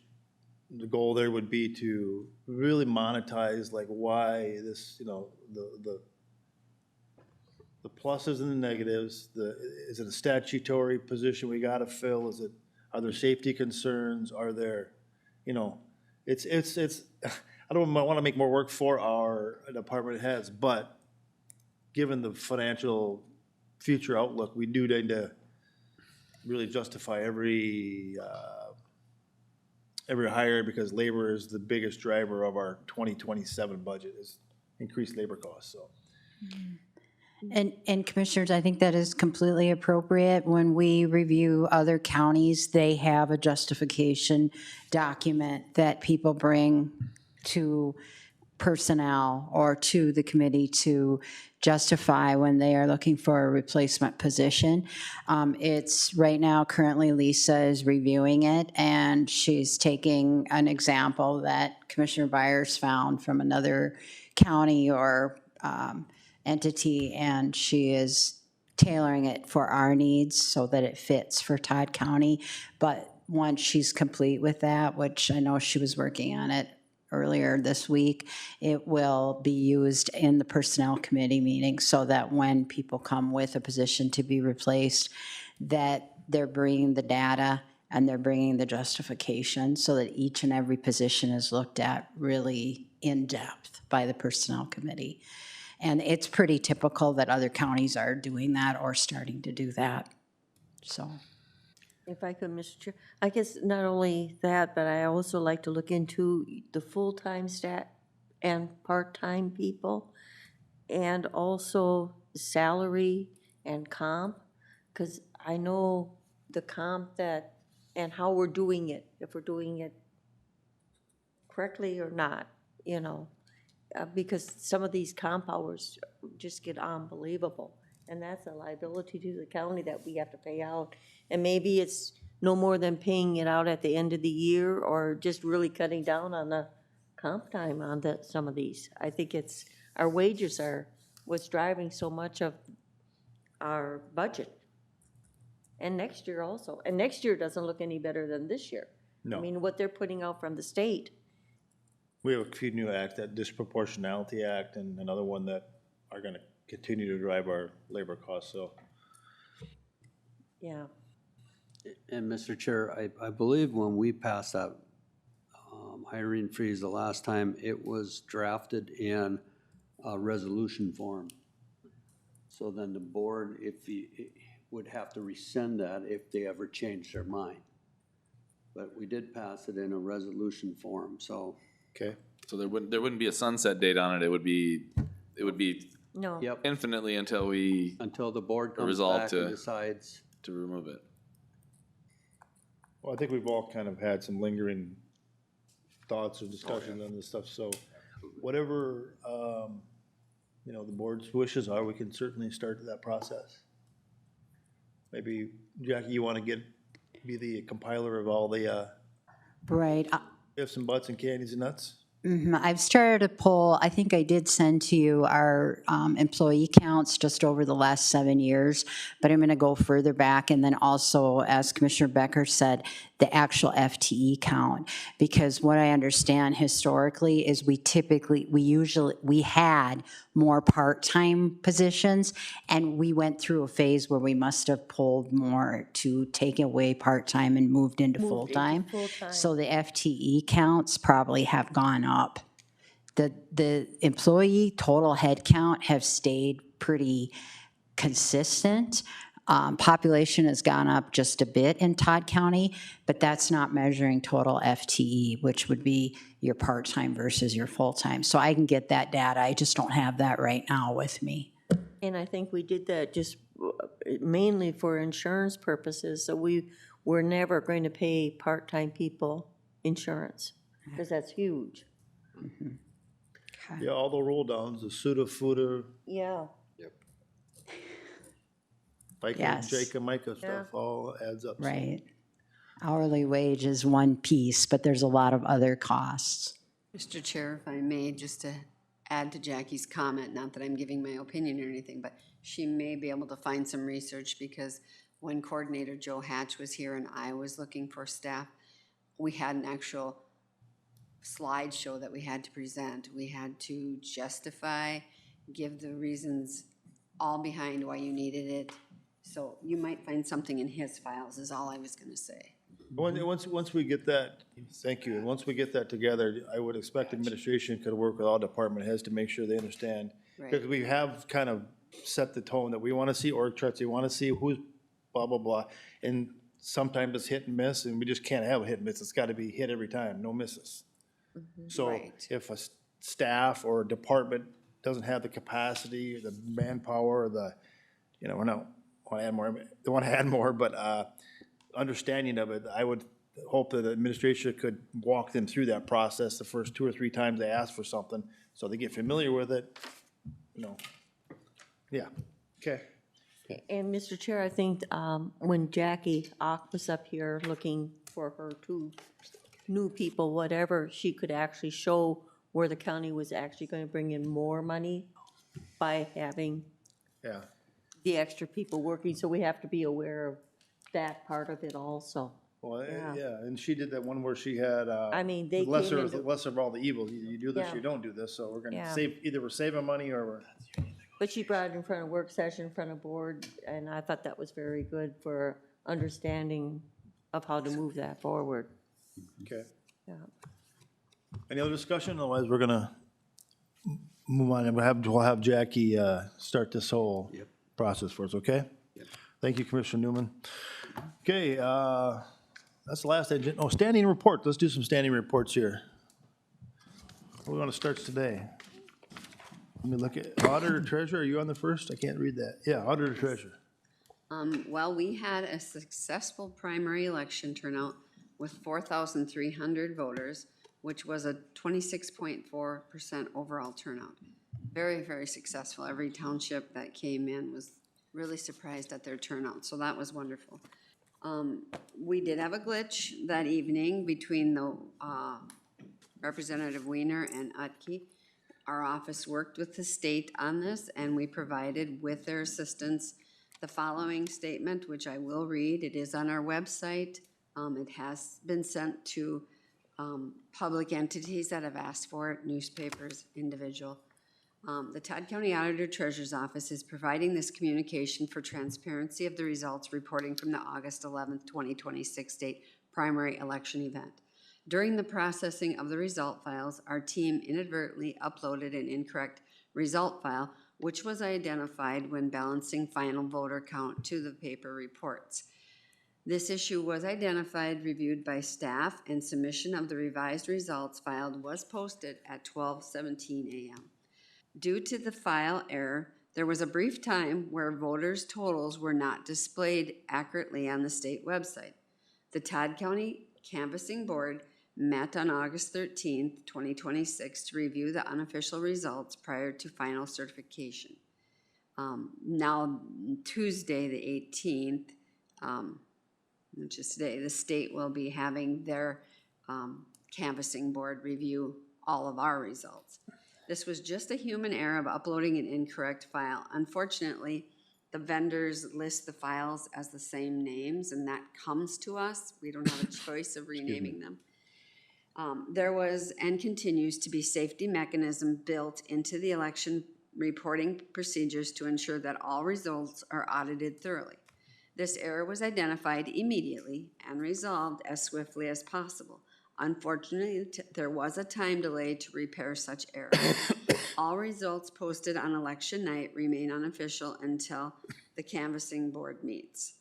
the goal there would be to really monetize like why this, you know, the pluses and the negatives, is it a statutory position we gotta fill, are there safety concerns, are there, you know, it's, I don't wanna make more work for our department heads, but given the financial future outlook, we do need to really justify every hire, because labor is the biggest driver of our 2027 budget, is increased labor costs, so. And commissioners, I think that is completely appropriate. When we review other counties, they have a justification document that people bring to personnel or to the committee to justify when they are looking for a replacement position. It's right now, currently Lisa is reviewing it, and she's taking an example that Commissioner Byers found from another county or entity, and she is tailoring it for our needs so that it fits for Todd County. But once she's complete with that, which I know she was working on it earlier this week, it will be used in the personnel committee meeting so that when people come with a position to be replaced, that they're bringing the data and they're bringing the justification so that each and every position is looked at really in depth by the personnel committee. And it's pretty typical that other counties are doing that or starting to do that, so. If I could, Mr. Chair, I guess not only that, but I also like to look into the full-time staff and part-time people, and also salary and comp, because I know the comp that, and how we're doing it, if we're doing it correctly or not, you know, because some of these comp hours just get unbelievable. And that's a liability to the county that we have to pay out. And maybe it's no more than paying it out at the end of the year, or just really cutting down on the comp time on some of these. I think it's, our wages are what's driving so much of our budget. And next year also. And next year doesn't look any better than this year. No. I mean, what they're putting out from the state. We have a few new acts, that Disproportionality Act and another one that are gonna continue to drive our labor costs, so. Yeah. And Mr. Chair, I believe when we passed that hiring freeze the last time, it was drafted in a resolution form. So then the board, would have to rescind that if they ever changed their mind. But we did pass it in a resolution form, so. Okay. So there wouldn't be a sunset date on it. It would be No. Yep, infinitely until until the board comes resolve back and decides. to remove it. Well, I think we've all kind of had some lingering thoughts or discussions on this stuff, so whatever, you know, the board's wishes are, we can certainly start that process. Maybe, Jackie, you want to be the compiler of all the Right. ifs and buts and candies and nuts? I've started to pull, I think I did send to you our employee counts just over the last 7 years, but I'm going to go further back, and then also, as Commissioner Becker said, the actual FTE count. Because what I understand historically is we had more part-time positions, and we went through a phase where we must have pulled more to take away part-time and moved into full-time. full-time. So the FTE counts probably have gone up. The employee total head count have stayed pretty consistent. Population has gone up just a bit in Todd County, but that's not measuring total FTE, which would be your part-time versus your full-time. So I can get that data, I just don't have that right now with me. And I think we did that just mainly for insurance purposes, so we're never going to pay part-time people insurance, because that's huge. Yeah, all the roll downs, the Suda, Fuda, Yeah. Micah, Yes. Jacob, Micah stuff, all adds up. Right. Hourly wage is one piece, but there's a lot of other costs. Mr. Chair, if I may, just to add to Jackie's comment, not that I'm giving my opinion or anything, but she may be able to find some research, because when Coordinator Joe Hatch was here and I was looking for staff, we had an actual slideshow that we had to present. We had to justify, give the reasons all behind why you needed it. So you might find something in his files, is all I was gonna say. Once we get that, thank you, and once we get that together, I would expect administration could work with all department heads to make sure they understand. Right. Because we have kind of set the tone that we want to see org charts, we want to see who's blah, blah, blah. And sometimes it's hit and miss, and we just can't have a hit and miss. It's got to be hit every time, no misses. So Right. if a staff or a department doesn't have the capacity, the manpower, the, we don't want to add more, they want to add more, but understanding of it, I would hope that the administration could walk them through that process the first 2 or 3 times they ask for something, so they get familiar with it, Yeah, okay. And Mr. Chair, I think when Jackie Ock was up here looking for her 2 new people, whatever, she could actually show where the county was actually going to bring in more money by having Yeah. the extra people working, so we have to be aware of that part of it also. Well, Yeah. yeah, and she did that one where she had, I mean, they came lesser into- of all the evils. You do this, Yeah. you don't do this, so we're gonna Yeah. either we're saving money or we're. But she brought it in front of work session, in front of board, and I thought that was very good for understanding of how to move that forward. Okay. Yeah. Any other discussion? Otherwise, we're gonna move on, and we'll have Jackie start this whole process for us, okay? Thank you, Commissioner Newman. Okay, that's the last agenda. Oh, standing report. Let's do some standing reports here. Who want to start today? Let me look at Auditor Treasurer. Are you on the first? I can't read that. Yeah, Auditor Treasurer. Well, we had a successful primary election turnout with 4,300 voters, which was a 26.4% overall turnout. Very, very successful. Every township that came in was really surprised at their turnout, so that was wonderful. We did have a glitch that evening between the Representative Weiner and Utke. Our office worked with the state on this, and we provided with their assistance the following statement, which I will read. It is on our website. It has been sent to public entities that have asked for it, newspapers, individual. The Todd County Auditor Treasurer's Office is providing this communication for transparency of the results reporting from the August 11th, 2026 state primary election event. During the processing of the result files, our team inadvertently uploaded an incorrect result file, which was identified when balancing final voter count to the paper reports. This issue was identified, reviewed by staff, and submission of the revised results filed was posted at 12:17 a.m. Due to the file error, there was a brief time where voters' totals were not displayed accurately on the state website. The Todd County Canvassing Board met on August 13th, 2026 to review the unofficial results prior to final certification. Now, Tuesday, the 18th, which is today, the state will be having their canvassing board review all of our results. This was just a human error of uploading an incorrect file. Unfortunately, the vendors list the files as the same names, and that comes to us. We don't have a choice of renaming them. There was and continues to be safety mechanism built into the election reporting procedures to ensure that all results are audited thoroughly. This error was identified immediately and resolved as swiftly as possible. Unfortunately, there was a time delay to repair such errors. All results posted on election night remain unofficial until the canvassing board meets.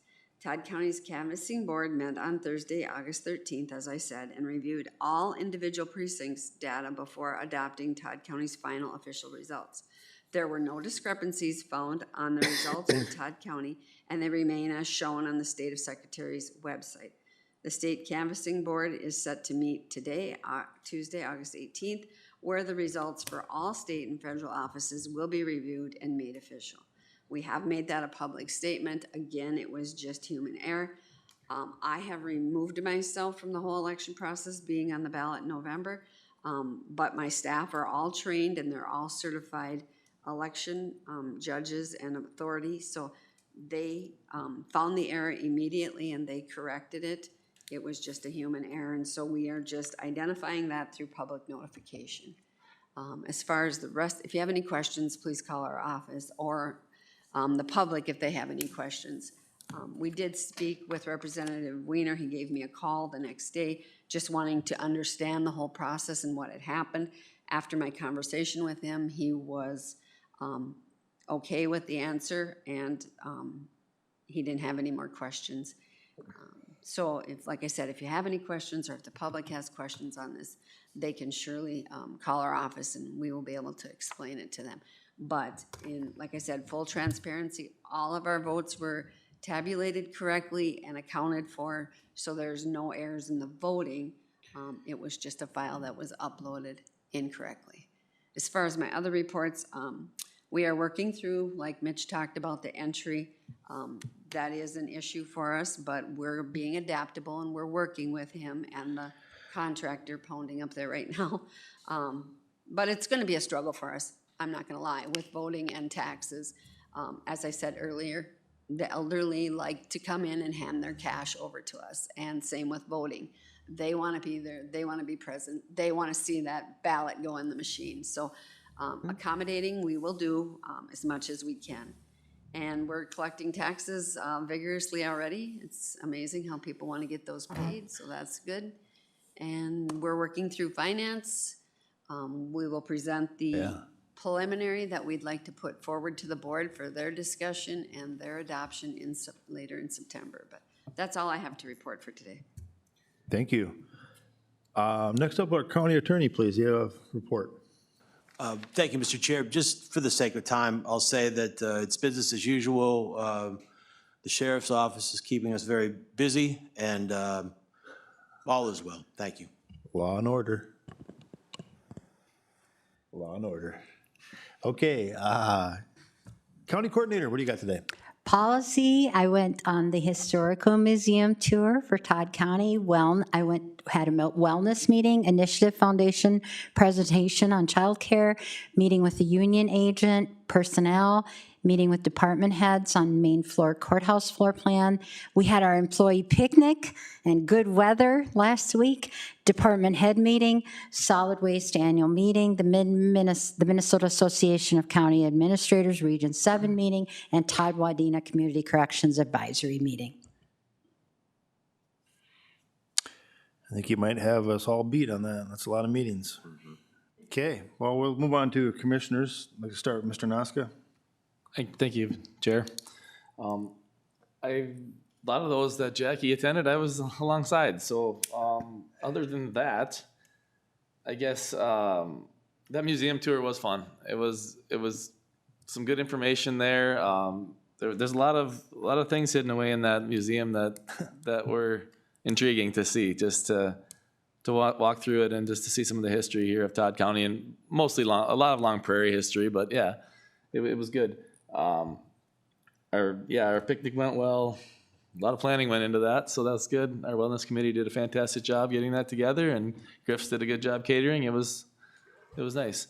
Todd County's canvassing board met on Thursday, August 13th, as I said, and reviewed all individual precincts' data before adopting Todd County's final official results. There were no discrepancies found on the results of Todd County, and they remain as shown on the State of Secretary's website. The State Canvassing Board is set to meet today, Tuesday, August 18th, where the results for all state and federal offices will be reviewed and made official. We have made that a public statement. Again, it was just human error. I have removed myself from the whole election process, being on the ballot in November, but my staff are all trained and they're all certified election judges and authority, so they found the error immediately and they corrected it. It was just a human error, and so we are just identifying that through public notification. As far as the rest, if you have any questions, please call our office, or the public if they have any questions. We did speak with Representative Wiener. He gave me a call the next day, just wanting to understand the whole process and what had happened. After my conversation with him, he was okay with the answer, and he didn't have any more questions. So if, like I said, if you have any questions or if the public has questions on this, they can surely call our office and we will be able to explain it to them. But in, like I said, full transparency, all of our votes were tabulated correctly and accounted for, so there's no errors in the voting. It was just a file that was uploaded incorrectly. As far as my other reports, we are working through, like Mitch talked about, the entry. That is an issue for us, but we're being adaptable and we're working with him and the contractor pounding up there right now. But it's gonna be a struggle for us, I'm not gonna lie, with voting and taxes. As I said earlier, the elderly like to come in and hand their cash over to us, and same with voting. They wanna be there, they wanna be present, they wanna see that ballot go in the machine. So accommodating we will do as much as we can. And we're collecting taxes vigorously already. It's amazing how people want to get those paid, so that's good. And we're working through finance. We will present the preliminary that we'd like to put forward to the board for their discussion and their adoption later in September. But that's all I have to report for today. Thank you. Next up, our county attorney, please. You have a report. Thank you, Mr. Chair. Just for the sake of time, I'll say that it's business as usual. The sheriff's office is keeping us very busy, and all is well. Thank you. Law and order. Law and order. Okay, county coordinator, what do you got today? Policy, I went on the historical museum tour for Todd County. Had a wellness meeting, Initiative Foundation presentation on childcare, meeting with the union agent, personnel, meeting with department heads on main floor courthouse floor plan. We had our employee picnic and good weather last week, department head meeting, solid waste annual meeting, the Minnesota Association of County Administrators Region 7 meeting, and Todd Wadena Community Corrections Advisory meeting. I think you might have us all beat on that. That's a lot of meetings. Okay, well, we'll move on to commissioners. Let's start with Mr. Noska. Thank you, Chair. A lot of those that Jackie attended, I was alongside. So other than that, I guess that museum tour was fun. It was some good information there. There's a lot of things hidden away in that museum that were intriguing to see. Just to walk through it and just to see some of the history here of Todd County, and mostly a lot of Long Prairie history. But yeah, it was good. Our picnic went well. A lot of planning went into that, so that's good. Our wellness committee did a fantastic job getting that together, and Griff's did a good job catering. It was It was nice.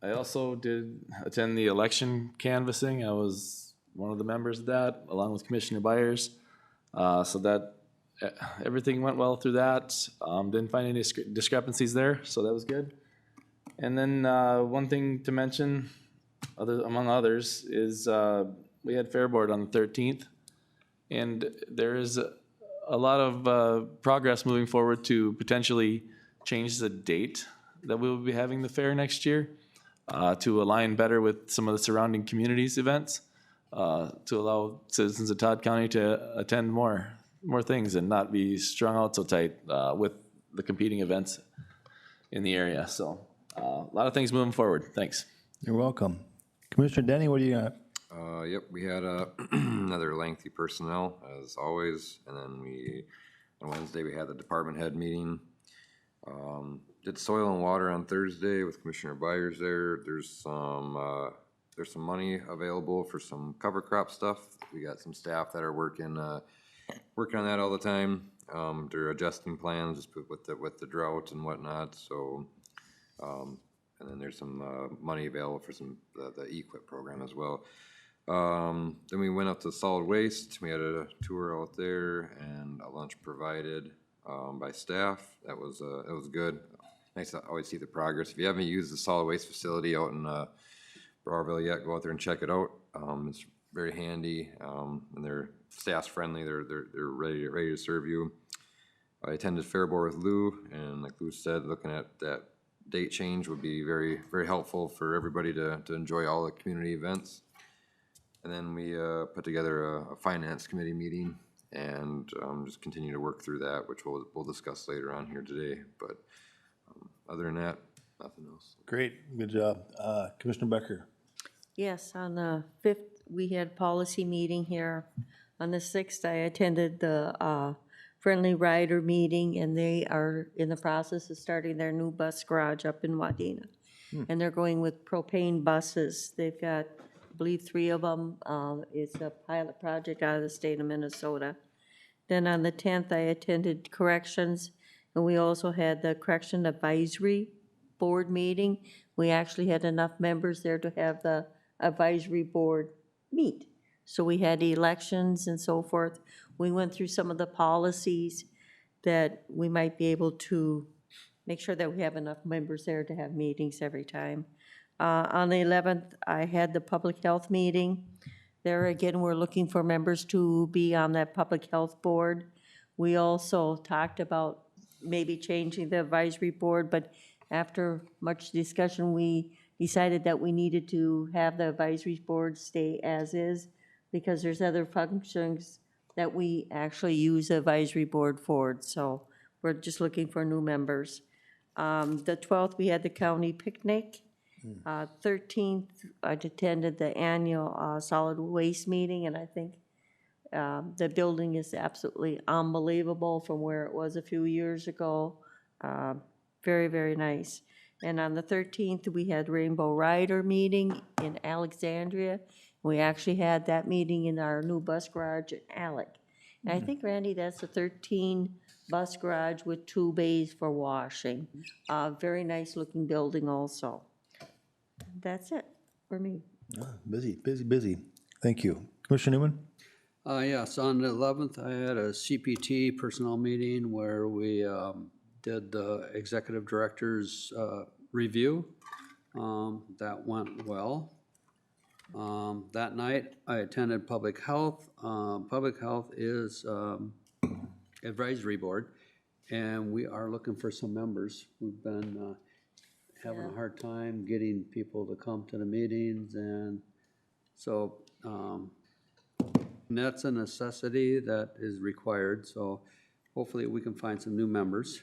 I also did attend the election canvassing. I was one of the members of that, along with Commissioner Byers. So that everything went well through that. Didn't find any discrepancies there, so that was good. And then one thing to mention, among others, is we had Fair Board on the 13th, and there is a lot of progress moving forward to potentially change the date that we will be having the fair next year to align better with some of the surrounding communities events, to allow citizens of Todd County to attend more things and not be strung out so tight with the competing events in the area. So a lot of things moving forward. Thanks. You're welcome. Commissioner Denny, what do you got? Yep, we had another lengthy personnel, as always, and then on Wednesday, we had the department head meeting. Did soil and water on Thursday with Commissioner Byers there. There's some money available for some cover crop stuff. We got some staff that are working on that all the time. They're adjusting plans just with the drought and whatnot, so, and then there's some money available for the E-Quip program as well. Then we went up to solid waste. We had a tour out there and a lunch provided by staff. It was good. Nice to always see the progress. If you haven't used the solid waste facility out in Browerville yet, go out there and check it out. It's very handy, and their staff's friendly. They're ready to serve you. I attended Fair Board with Lou, and like Lou said, looking at that date change would be very, very helpful for everybody to enjoy all the community events. And then we put together a finance committee meeting and just continue to work through that, which we'll discuss later on here today. But other than that, nothing else. Great, good job. Commissioner Becker. Yes, on the 5th, we had policy meeting here. On the 6th, I attended the Friendly Rider meeting, and they are in the process of starting their new bus garage up in Wadena. And they're going with propane buses. They've got, I believe, 3 of them. It's a pilot project out of the state of Minnesota. Then on the 10th, I attended corrections, and we also had the Correction Advisory Board meeting. We actually had enough members there to have the advisory board meet. So we had elections and so forth. We went through some of the policies that we might be able to make sure that we have enough members there to have meetings every time. On the 11th, I had the public health meeting. There again, we're looking for members to be on that public health board. We also talked about maybe changing the advisory board, but after much discussion, we decided that we needed to have the advisory board stay as is because there's other functions that we actually use the advisory board for. So we're just looking for new members. The 12th, we had the county picnic. 13th, I attended the annual solid waste meeting, and I think the building is absolutely unbelievable from where it was a few years ago. Very, very nice. And on the 13th, we had Rainbow Rider meeting in Alexandria. We actually had that meeting in our new bus garage at Alec. And I think, Randy, that's a 13 bus garage with 2 bays for washing. Very nice looking building also. That's it for me. Busy. Thank you. Commissioner Newman? Yes, on the 11th, I had a CPT personnel meeting where we did the executive director's review. That went well. That night, I attended public health. Public health is advisory board, and we are looking for some members. We've been having a hard time getting people to come to the meetings, and so that's a necessity that is required, so hopefully we can find some new members.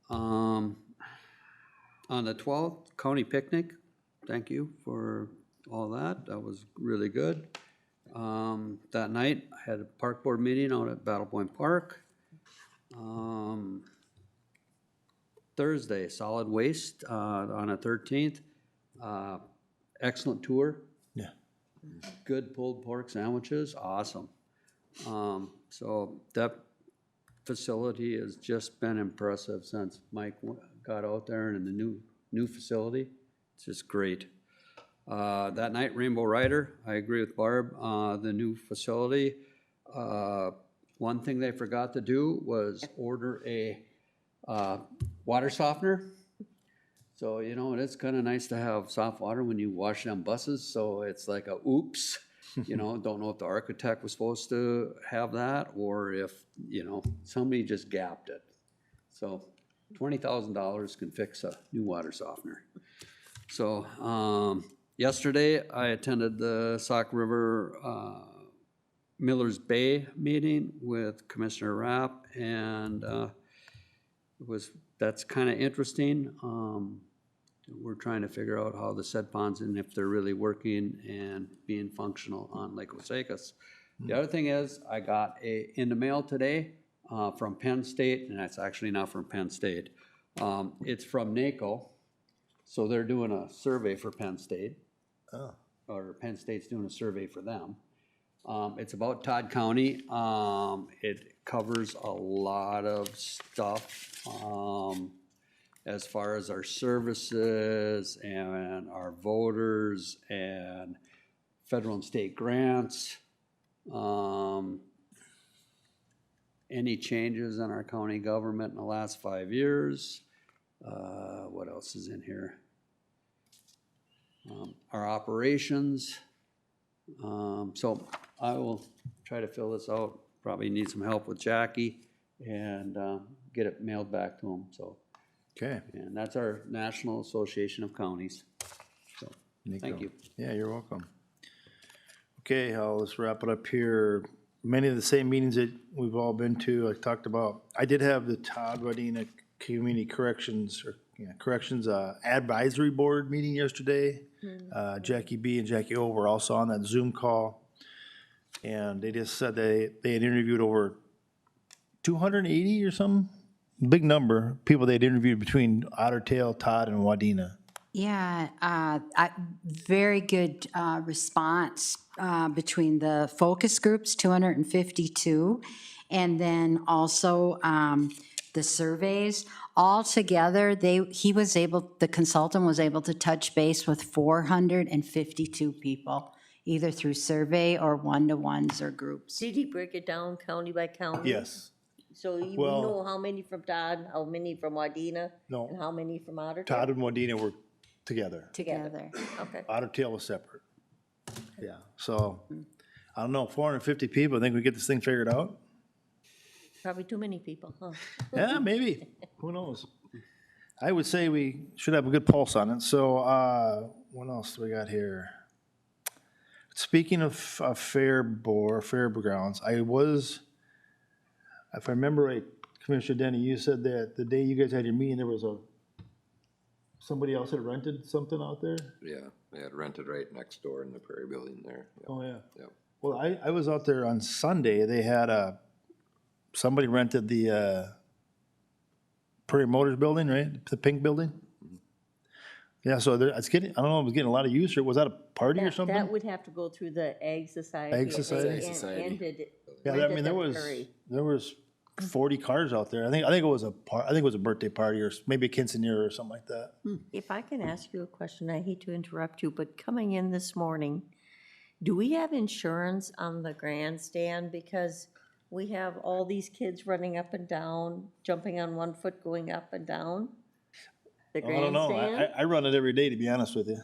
On the 12th, county picnic, thank you for all that. That was really good. That night, I had a park board meeting out at Battle Point Park. Thursday, solid waste on the 13th. Excellent tour. Yeah. Good pulled pork sandwiches, awesome. So that facility has just been impressive since Mike got out there and in the new facility. It's just great. That night, Rainbow Rider, I agree with Barb, the new facility. One thing they forgot to do was order a water softener. So, you know, it's kind of nice to have soft water when you wash them buses, so it's like a oops. You know, don't know if the architect was supposed to have that or if, you know, somebody just gapped it. So $20,000 can fix a new water softener. So yesterday I attended the Sauk River Millers Bay meeting with Commissioner Rapp, and that's kind of interesting. We're trying to figure out how the said ponds and if they're really working and being functional on Lake Wasakus. The other thing is, I got in the mail today from Penn State, and that's actually not from Penn State. It's from NACO, so they're doing a survey for Penn State. Oh. Or Penn State's doing a survey for them. It's about Todd County. It covers a lot of stuff as far as our services and our voters and federal and state grants. Any changes in our county government in the last 5 years. What else is in here? Our operations. So I will try to fill this out. Probably need some help with Jackie and get it mailed back to them, so. Okay. And that's our National Association of Counties. So, thank you. Yeah, you're welcome. Okay, let's wrap it up here. Many of the same meetings that we've all been to, I talked about. I did have the Todd Wadena Community Corrections Advisory Board meeting yesterday. Jackie B and Jackie O were also on that Zoom call. And they just said they had interviewed over 280 or some big number of people they'd interviewed between Otter Tail, Todd, and Wadena. Yeah, very good response between the focus groups, 252, and then also the surveys. Altogether, the consultant was able to touch base with 452 people, either through survey or one-to-ones or groups. Did he break it down county by county? Yes. So we Well- know how many from Todd, how many from Wadena? No. And how many from Otter Tail? Todd and Wadena were together. Together. Okay. Otter Tail was separate. Yeah, so, I don't know, 450 people, I think we get this thing figured out? Probably too many people, huh? Yeah, maybe, who knows? I would say we should have a good pulse on it, so, what else do we got here? Speaking of fairgrounds, if I remember right, Commissioner Denny, you said that the day you guys had your meeting, there was somebody else had rented something out there? Yeah, they had rented right next door in the Prairie Building there. Yep. Oh, yeah. Yep. Well, I was out there on Sunday, they had somebody rented the Prairie Motors building, right, the pink building? Yeah, so it's getting, I don't know, it was getting a lot of use, or was that a party or That something? would have to go through the Ag Society. Ag if Society? they Ag Society. Yeah, I mean, there was 40 cars out there. I think it was a birthday party or maybe a quinceanera or something like that. If I can ask you a question, I hate to interrupt you, but coming in this morning, do we have insurance on the grandstand? Because we have all these kids running up and down, jumping on one foot, going up and down. The I don't know. grandstand? I run it every day, to be honest with you.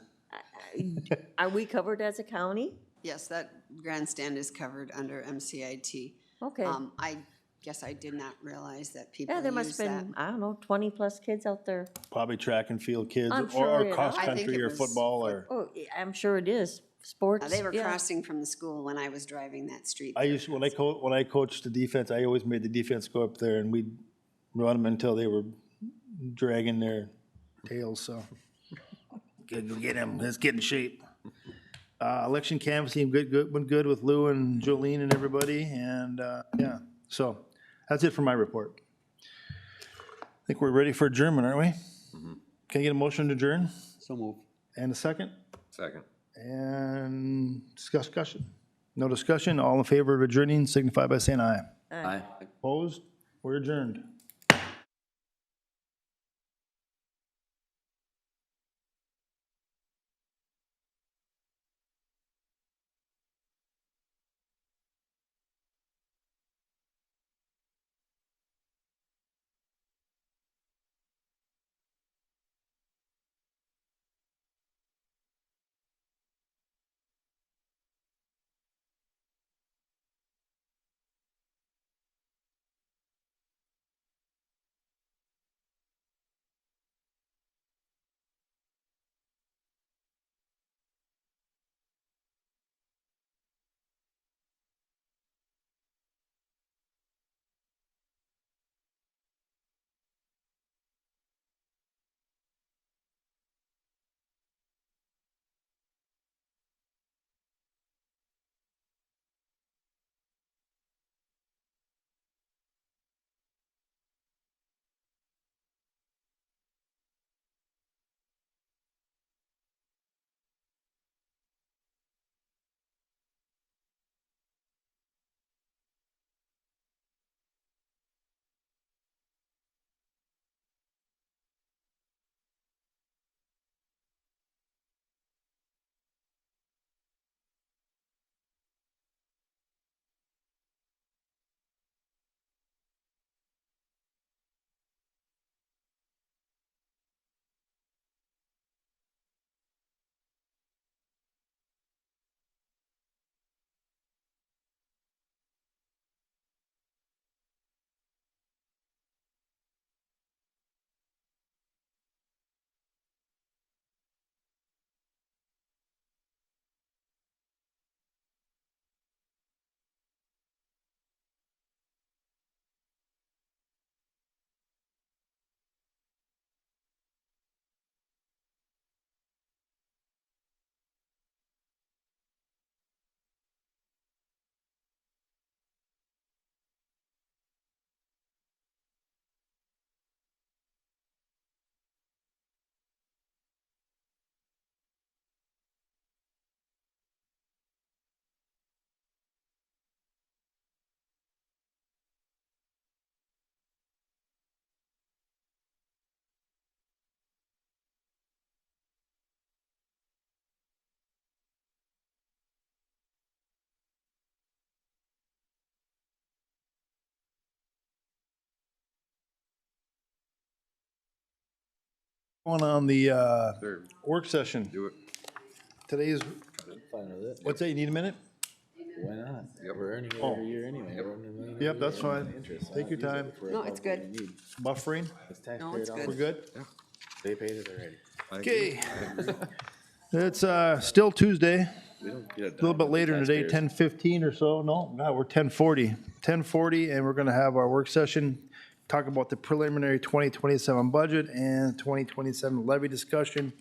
Are we covered as a county? Yes, that grandstand is covered under MCIT. Okay. I guess I did not realize that people Yeah, there use must that. have been, I don't know, 20-plus kids out there. Probably track and field kids I'm sure or it cross is. I think country it or was football or. Oh, I'm sure it is. Sports. They were yeah. crossing from the school when I was driving that street. I used, when I coached the defense, I always made the defense go up there and we'd run them until they were dragging their tails, so. Good, go get him, let's get in shape. Election canvassing, went good with Lou and Jolene and everybody, and, yeah, so, that's it for my report. I think we're ready for adjournment, aren't we? Can I get a motion to adjourn? So move. And a second? Second. And discussion? No discussion, all in favor of adjourning signify by saying aye. Aye. Opposed? We're adjourned. On the work session. Do it. Today's, Fine with it. what's that, you need a minute? Why not? We're earning it Oh. every year anyway. We're earning $1 million Yep, that's every year fine. in interest. Why Take not your use it time. for No, what it's we good. need? Buffering? It's taxpayer No, it's dollars. We're good? They paid it already. Okay. It's still Tuesday, We don't get a little bit later today, 10:15 or so. No, we're 10:40. 10:40, and we're gonna have our work session, talk about the preliminary 2027 budget and 2027 levy discussion.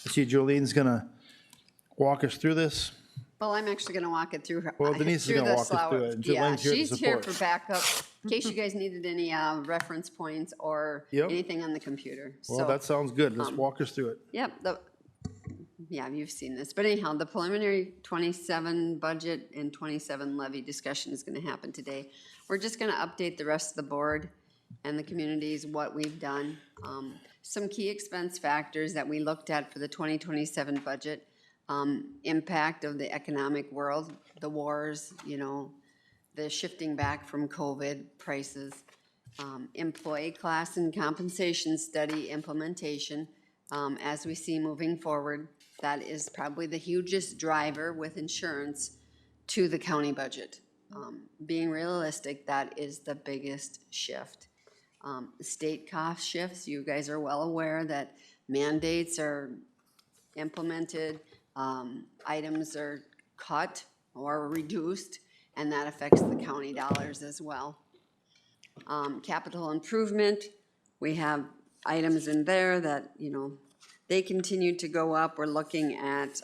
I see Jolene's gonna walk us through this. Well, I'm actually gonna walk it through her. Well, Denise is through gonna the walk us slower- through it, and Yeah, Jolene's here to she's here support. for backup, in case you guys needed any reference points or Yep. anything on the computer. Well, So, that sounds good. Let's walk us through it. yep, yeah, you've seen this. But anyhow, the preliminary 27 budget and 27 levy discussion is gonna happen today. We're just gonna update the rest of the board and the communities, what we've done. Some key expense factors that we looked at for the 2027 budget. Impact of the economic world, the wars, the shifting back from COVID prices, employee class and compensation study implementation. As we see moving forward, that is probably the hugest driver with insurance to the county budget. Being realistic, that is the biggest shift. State cost shifts, you guys are well aware that mandates are implemented, items are cut or reduced, and that affects the county dollars as well. Capital improvement, we have items in there that, they continue to go up. We're looking at,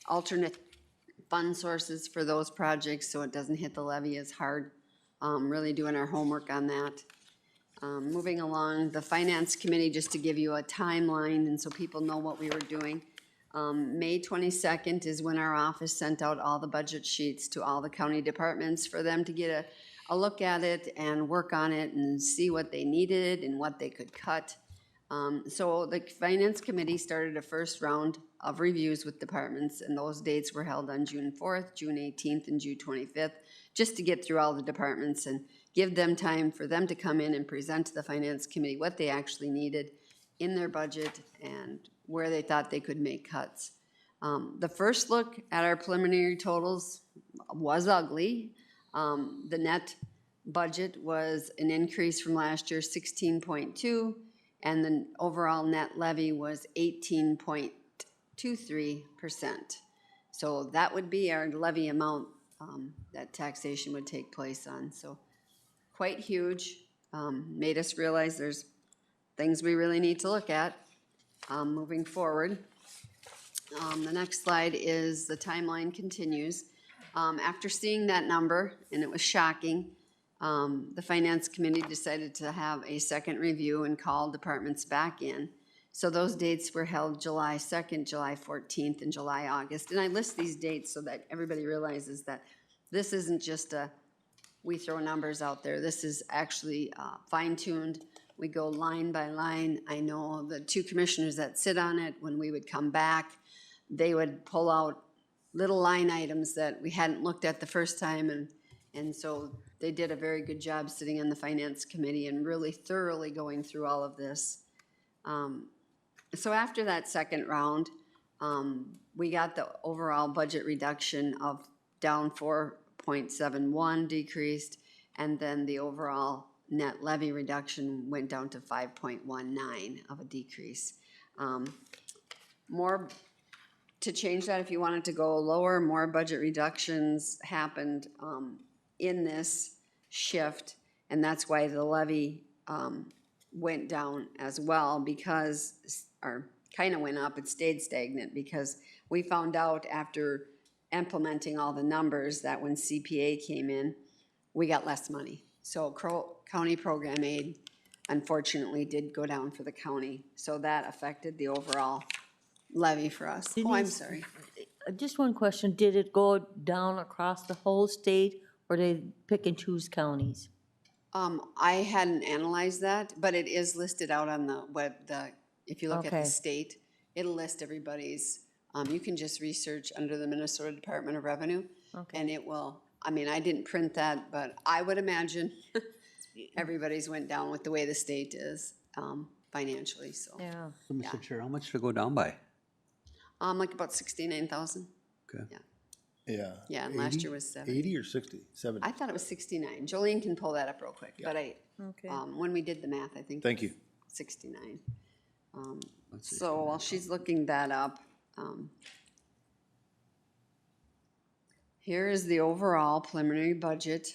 alternate fund sources for those projects so it doesn't hit the levy as hard. Really doing our homework on that. Moving along, the Finance Committee, just to give you a timeline and so people know what we were doing. May 22nd is when our office sent out all the budget sheets to all the county departments for them to get a look at it and work on it and see what they needed and what they could cut. So the Finance Committee started a first round of reviews with departments, and those dates were held on June 4th, June 18th, and June 25th, just to get through all the departments and give them time for them to come in and present to the Finance Committee what they actually needed in their budget and where they thought they could make cuts. The first look at our preliminary totals was ugly. The net budget was an increase from last year, 16.2, and the overall net levy was 18.23%. So that would be our levy amount that taxation would take place on. So quite huge, made us realize there's things we really need to look at moving forward. The next slide is the timeline continues. After seeing that number, and it was shocking, the Finance Committee decided to have a second review and call departments back in. So those dates were held July 2nd, July 14th, and July, August. And I list these dates so that everybody realizes that this isn't just we throw numbers out there. This is actually fine-tuned. We go line by line. I know the two commissioners that sit on it, when we would come back, they would pull out little line items that we hadn't looked at the first time, and so they did a very good job sitting in the Finance Committee and really thoroughly going through all of this. So after that second round, we got the overall budget reduction of down 4.71 decreased, and then the overall net levy reduction went down to 5.19 of a decrease. More to change that, if you wanted to go lower, more budget reductions happened in this shift, and that's why the levy went down as well, because, or kind of went up, it stayed stagnant, because we found out after implementing all the numbers that when CPA came in, we got less money. So county program aid, unfortunately, did go down for the county, so that affected the overall levy for us. Oh, I'm Denise, sorry. Just one question, did it go down across the whole state, or did they pick and choose counties? I hadn't analyzed that, but it is listed out on the web, if you look at the Okay. state, it'll list everybody's, you can just research under the Minnesota Department of Revenue, Okay. and it will, I mean, I didn't print that, but I would imagine everybody's went down with the way the state is, financially, so. Yeah. So, Mr. Chair, how much to go down by? Like about 69,000. Okay. Yeah, Yeah. yeah, and last 80? year was 70. 80 or 60? 70? I thought it was 69. Jolene can pull that up real quick, but Okay. when we did the math, I think. Thank you. 69. So while she's looking that up, here is the overall preliminary budget,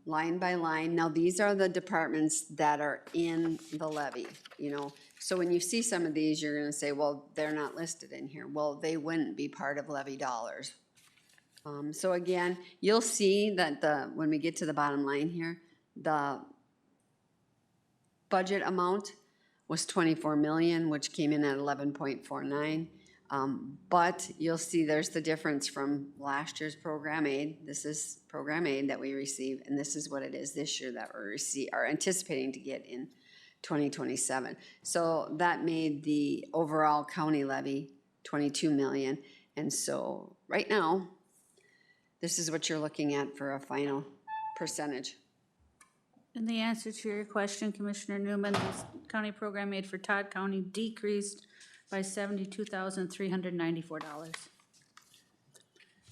line by line. Now, these are the departments that are in the levy, you know. So when you see some of these, you're gonna say, well, they're not listed in here. Well, they wouldn't be part of levy dollars. So again, you'll see that when we get to the bottom line here, the budget amount was 24 million, which came in at 11.49. But you'll see there's the difference from last year's program aid. This is program aid that we received, and this is what it is this year that we are anticipating to get in 2027. So that made the overall county levy 22 million. And so right now, this is what you're looking at for a final percentage. And the answer to your question, Commissioner Newman, this county program aid for Todd County decreased by $72,394.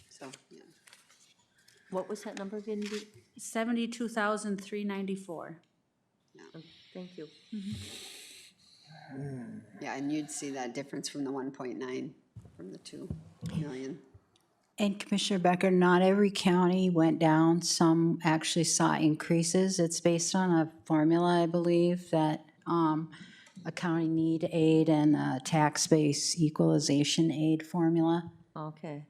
So, yeah. What was that number again? $72,394. Thank you. Yeah, and you'd see that difference from the 1.9 from the 2 million. And Commissioner Becker, not every county went down. Some actually saw increases. It's based on a formula, I believe, that a county need aid and a tax base equalization aid formula. Okay.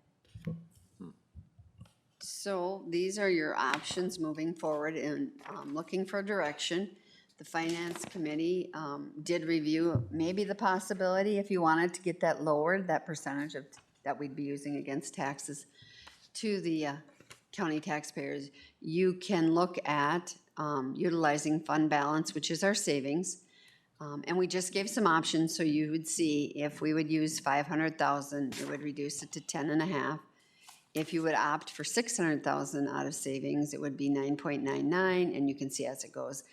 So these are your options moving forward and looking for direction. The Finance Committee did review maybe the possibility, if you wanted to get that lowered, that percentage of that we'd be using against taxes to the county taxpayers. You can look at utilizing fund balance, which is our savings. And we just gave some options, so you would see if we would use 500,000, it would reduce it to 10.5. If you would opt for 600,000 out of savings, it would be 9.99, and you can see as it goes.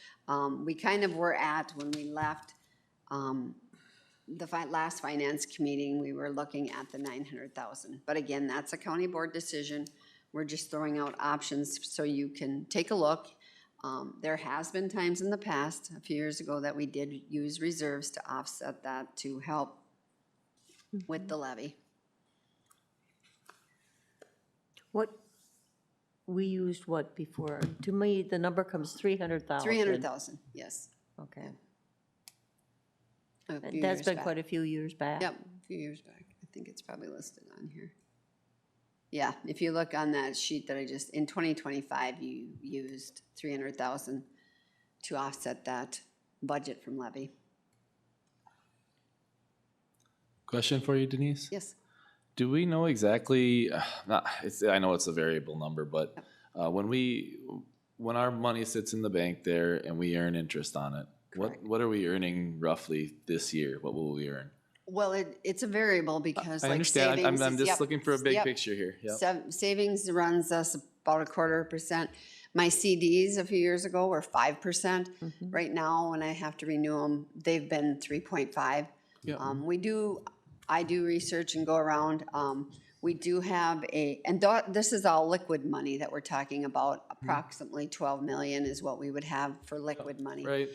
We kind of were at, when we left the last finance meeting, we were looking at the 900,000. But again, that's a county board decision. We're just throwing out options so you can take a look. There has been times in the past, a few years ago, that we did use reserves to offset that to help with the levy. What, we used what before? To me, the number comes 300,000. 300,000, yes. Okay. A few That's years been back. quite a few years back. Yep, a few years back. I think it's probably listed on here. Yeah, if you look on that sheet that I just, in 2025, you used 300,000 to offset that budget from levy. Question for you, Denise? Yes. Do we know exactly, I know it's a variable number, but when our money sits in the bank there and we earn interest on it, what are we earning roughly this year? What will we earn? Well, it's a variable because I like understand. savings I'm is- just yep, looking for a big yep. picture here. Yep. Savings runs us about 1/4%. My CDs a few years ago were 5%. Right now, when I have to renew them, they've been 3.5. Yep. I do research and go around. We do have this is all liquid money that we're talking about. Approximately 12 million is what we would have for liquid money. Right.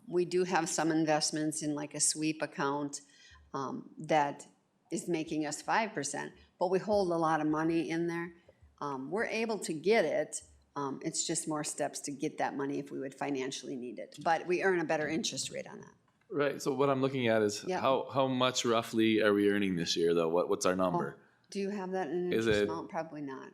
We do have some investments in like a sweep account that is making us 5%, but we hold a lot of money in there. We're able to get it. It's just more steps to get that money if we would financially need it. But we earn a better interest rate on that. Right. So what I'm looking at is Yeah. how much roughly are we earning this year, though? What's our number? Do you have that in an Is interest it amount? Probably not.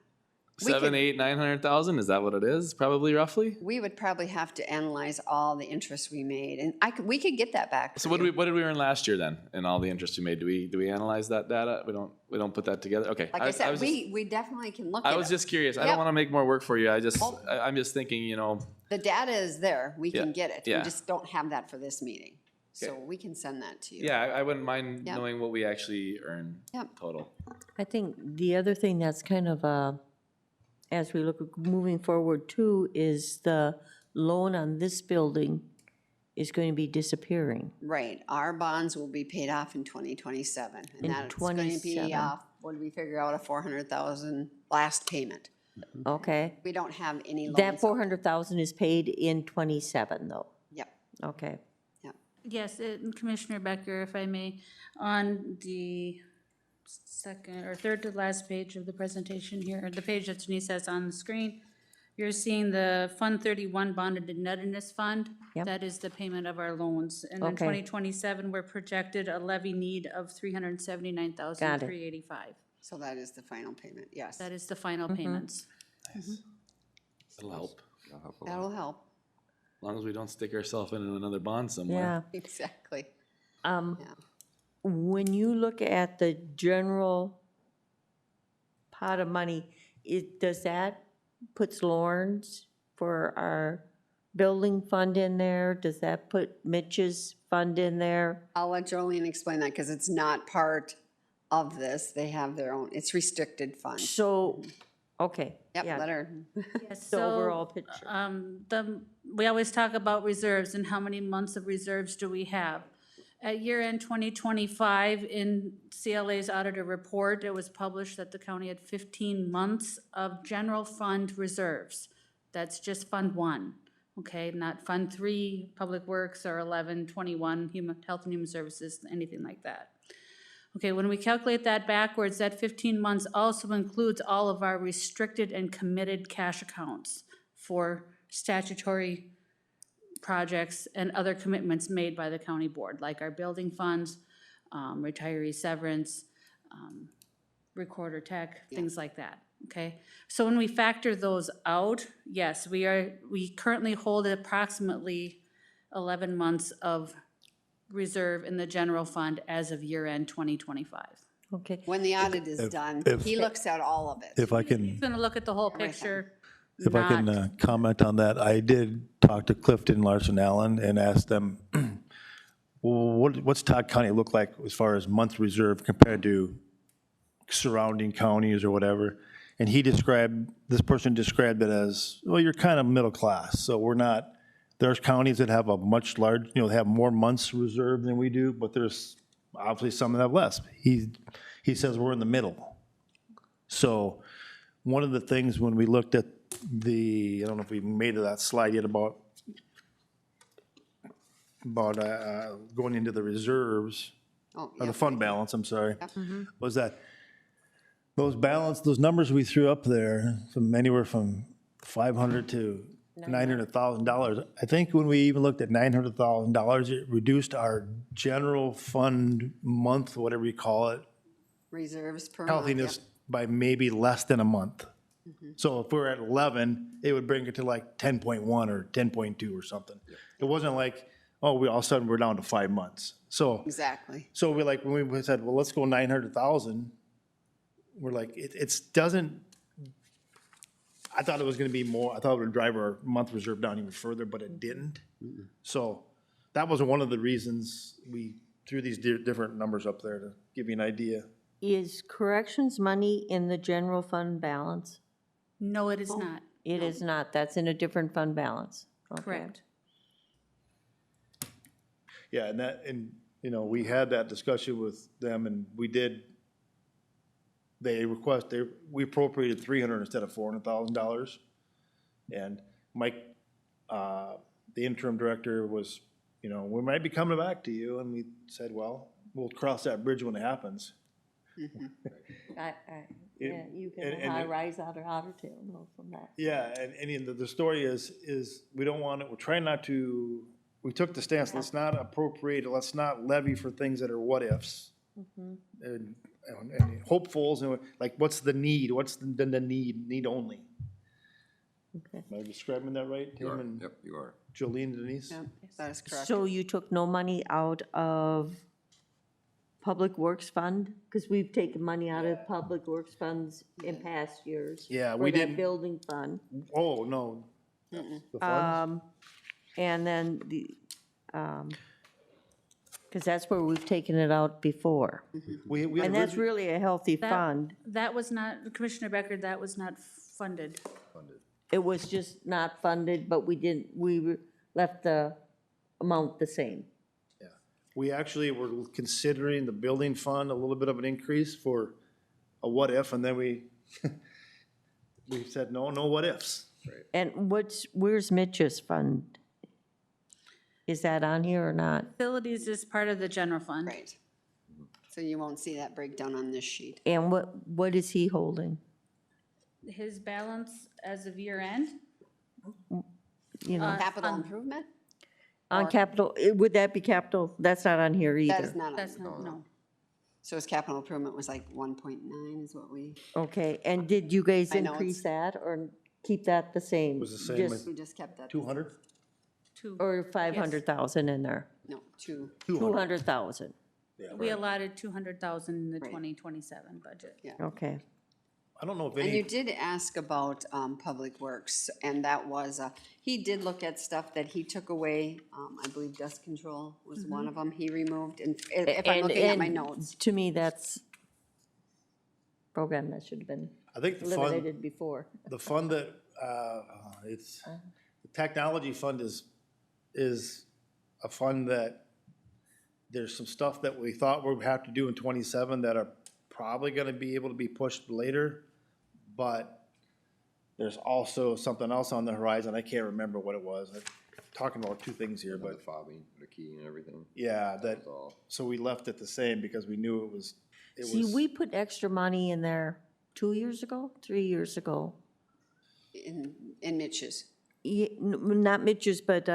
7, 8, 900,000? Is that what it is? Probably roughly. We would probably have to analyze all the interest we made, and we could get that back. So for you. what did we earn last year then, in all the interest we made? Do we analyze that data? We don't put that together. Okay. Like I said, was just- we definitely can look I at was it. just curious. I Yep. don't want to make more work for you. I'm just thinking, The data is there. We can Yeah, get it. yeah. We just don't have that for this meeting. So we can send that to you. yeah, I wouldn't mind Yep. knowing what we actually earn Yep. total. I think the other thing that's kind of, as we look moving forward too, is the loan on this building is going to be disappearing. Right, our bonds will be paid off in 2027. In And that's going to be 27. off, what did we figure out, a 400,000 last payment. Okay? We don't have any loans. That 400,000 is paid in 27, though. Yep, Okay. yep. Yes, Commissioner Becker, if I may, on the second or third to last page of the presentation here, the page that Denise has on the screen, you're seeing the Fund 31 bonded indebtedness fund. Yep. That is the payment of our loans. And in Okay. 2027, we're projected a levy need of $379,385. So that is the final payment, yes. That is the final payments. That'll help, That'll help, as long as we don't stick ourselves into another bond somewhere. Yeah. exactly. When you look at the general pot of money, does that puts Lauren's for our building fund in there? Does that put Mitch's fund in there? I'll let Jolene explain that, because it's not part of this. They have their own, it's restricted funds. So, okay. Yep, yeah, let her. Yes, The overall picture. We always talk about reserves and how many months of reserves do we have. At year-end 2025, in CLA's auditor report, it was published that the county had 15 months of general fund reserves. That's just Fund 1, okay? Not Fund 3, Public Works, or 11, 21, Health and Human Services, anything like that. Okay, when we calculate that backwards, that 15 months also includes all of our restricted and committed cash accounts for statutory projects and other commitments made by the county board, like our building funds, retiree severance, recorder tech, things like that, okay? So when we factor those out, yes, we currently hold approximately 11 months of reserve in the general fund as of year-end 2025. Okay. When the audit is done, he looks at all of it. If I can. He's gonna look at the whole picture. If I can comment on that, I did talk to Clifton, Larson, Allen, and asked them, well, what's Todd County look like as far as month reserve compared to surrounding counties or whatever? And this person described it as, well, you're kind of middle class, so we're not, there's counties that have a much large, they have more months reserve than we do, but there's obviously some that have less. He says we're in the middle. So one of the things when we looked at I don't know if we made it that slide yet about going into the reserves, Oh, or yeah. the fund balance, I'm sorry, was that those numbers we threw up there, from anywhere from $500 to $900,000. I think when we even looked at $900,000, it reduced our general fund month, whatever you call it, Reserves per month, healthiness yep. by maybe less than a month. So if we're at 11, it would bring it to like 10.1 or 10.2 or something. It wasn't like, oh, all of a sudden we're down to 5 months. So Exactly. so when we said, well, let's go 900,000, we're like, it doesn't, I thought it was gonna be more, I thought it would drive our month reserve down even further, but it didn't. So that was one of the reasons we threw these different numbers up there, to give you an idea. Is corrections money in the general fund balance? No, it is not. It is not. That's in a different fund balance. Okay. Correct. Yeah, and we had that discussion with them, and we appropriated $300 instead of $400,000. And Mike, the interim director, was, we might be coming back to you, and we said, well, we'll cross that bridge when it happens. Yeah, you get a high rise out of Ottertail, no, from that. Yeah, and the story is, we don't want it, we're trying not to, we took the stance, let's not appropriate, let's not levy for things that are what-ifs. And hopefuls, and like, what's the need, what's the need only. Okay. Am I describing that right, Tim and Yep, you are. Jolene, Denise? Yep, that is correct. So you took no money out of Public Works Fund? Because we've taken money out of Public Works funds in past years. Yeah, for we that didn't. building fund. Oh, no. The funds? And then because that's where we've taken it out before. We And that's really a healthy That- fund. That was not, Commissioner Becker, that was not funded. It was just not funded, but we left the amount the same. We actually were considering the building fund a little bit of an increase for a what if, and then we said, no what ifs. And where's Mitch's fund? Is that on here or not? Facilities is part of the general fund. Right. So you won't see that breakdown on this sheet. And what is he holding? His balance as of year end? You know, Capital improvement? on capital, would that be capital? That's not on here That is either. not, That's not, no. so his capital improvement was like 1.9 is what we, Okay, and did you guys I know increase that or keep that the same? Was the same Just- with we just kept that. 200? Or 500,000 in there? No, 2. 200,000, We allotted 200,000 in the 2027 budget. okay. I don't know if And you any, did ask about Public Works, and that was, he did look at stuff that he took away. I believe dust control was one of them he removed, and if I'm looking at my notes. To me, that's program that should have been I think the fund, eliminated before. the fund that, it's, the technology fund is a fund that there's some stuff that we thought we'd have to do in 27 that are probably gonna be able to be pushed later, but there's also something else on the horizon, I can't remember what it was. I'm talking about two things here, The but fobbing, the key and everything. yeah, that, was all. so we left it the same because we knew it was. See, we put extra money in there 2 years ago, 3 years ago. In Mitch's. Not Mitch's, but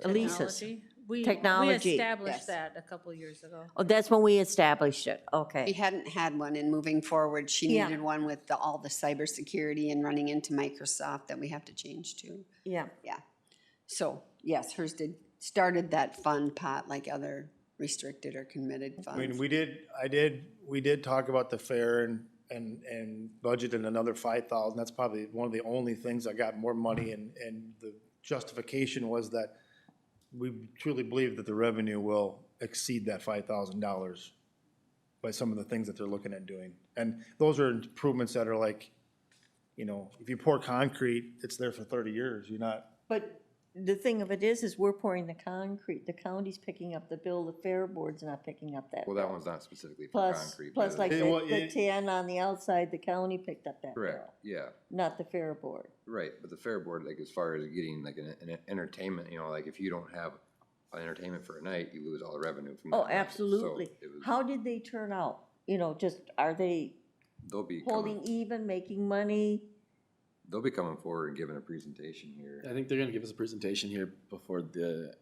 Elisa's. Technology. We Technology. established Yes. that a couple years ago. Oh, that's when we established it, We okay. hadn't had one, and moving forward, she Yeah. needed one with all the cybersecurity and running into Microsoft that we have to change to. Yeah, Yeah. So, yes, hers started that fund pot like other restricted or committed I mean, funds. we did talk about the fair and budgeted another 5,000. That's probably one of the only things that got more money, and the justification was that we truly believe that the revenue will exceed that $5,000 by some of the things that they're looking at doing. And those are improvements that are like, you know, if you pour concrete, it's there for 30 years. You're not, but the thing of it is we're pouring the concrete, the county's picking up the bill, the fair board's not picking up that Well, bill. that one's not specifically for Plus, concrete. plus but- like Well, the 10 on the outside, the county picked up that Correct, bill, yeah, not the fair board. right, but the fair board, like, as far as getting like an entertainment, you know, like, if you don't have an entertainment for a night, you lose all the revenue from that Oh, night. So absolutely. it was- How did they turn out? You know, just, are they They'll be holding coming, even, making money? they'll be coming forward and giving a presentation here. I think they're gonna give us a presentation here before the,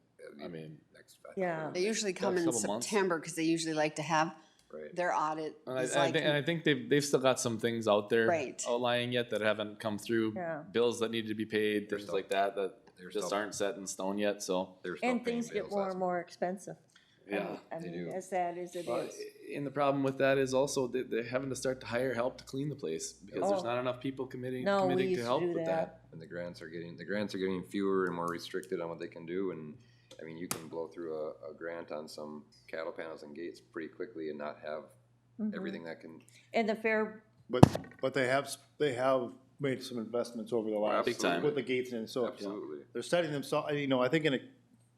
I mean, Next, Yeah. They usually come in couple months. September, because they usually like to have right. their audit. and is I like- think, and I think they've still got some things out there Right. outlying yet that haven't come through. Yeah. Bills that need to be paid, things still- like that, that they're just still- aren't set in stone yet, so. They're still And paying things get bills, more that's- and more expensive. Yeah, I they mean, do. as sad as it But, is. and the problem with that is also that they're having to start to hire help to clean the place, because there's Oh. not enough people committing No, we to used to help do with that. And the grants are getting fewer and more restricted on what they can do, and, I mean, you can blow through a grant on some cattle panels and gates pretty quickly and not have Mm-hmm. everything that can, And the fair, but they have made some investments over the last. Big time. With the gates in, so. absolutely. They're setting themselves, you know, I think in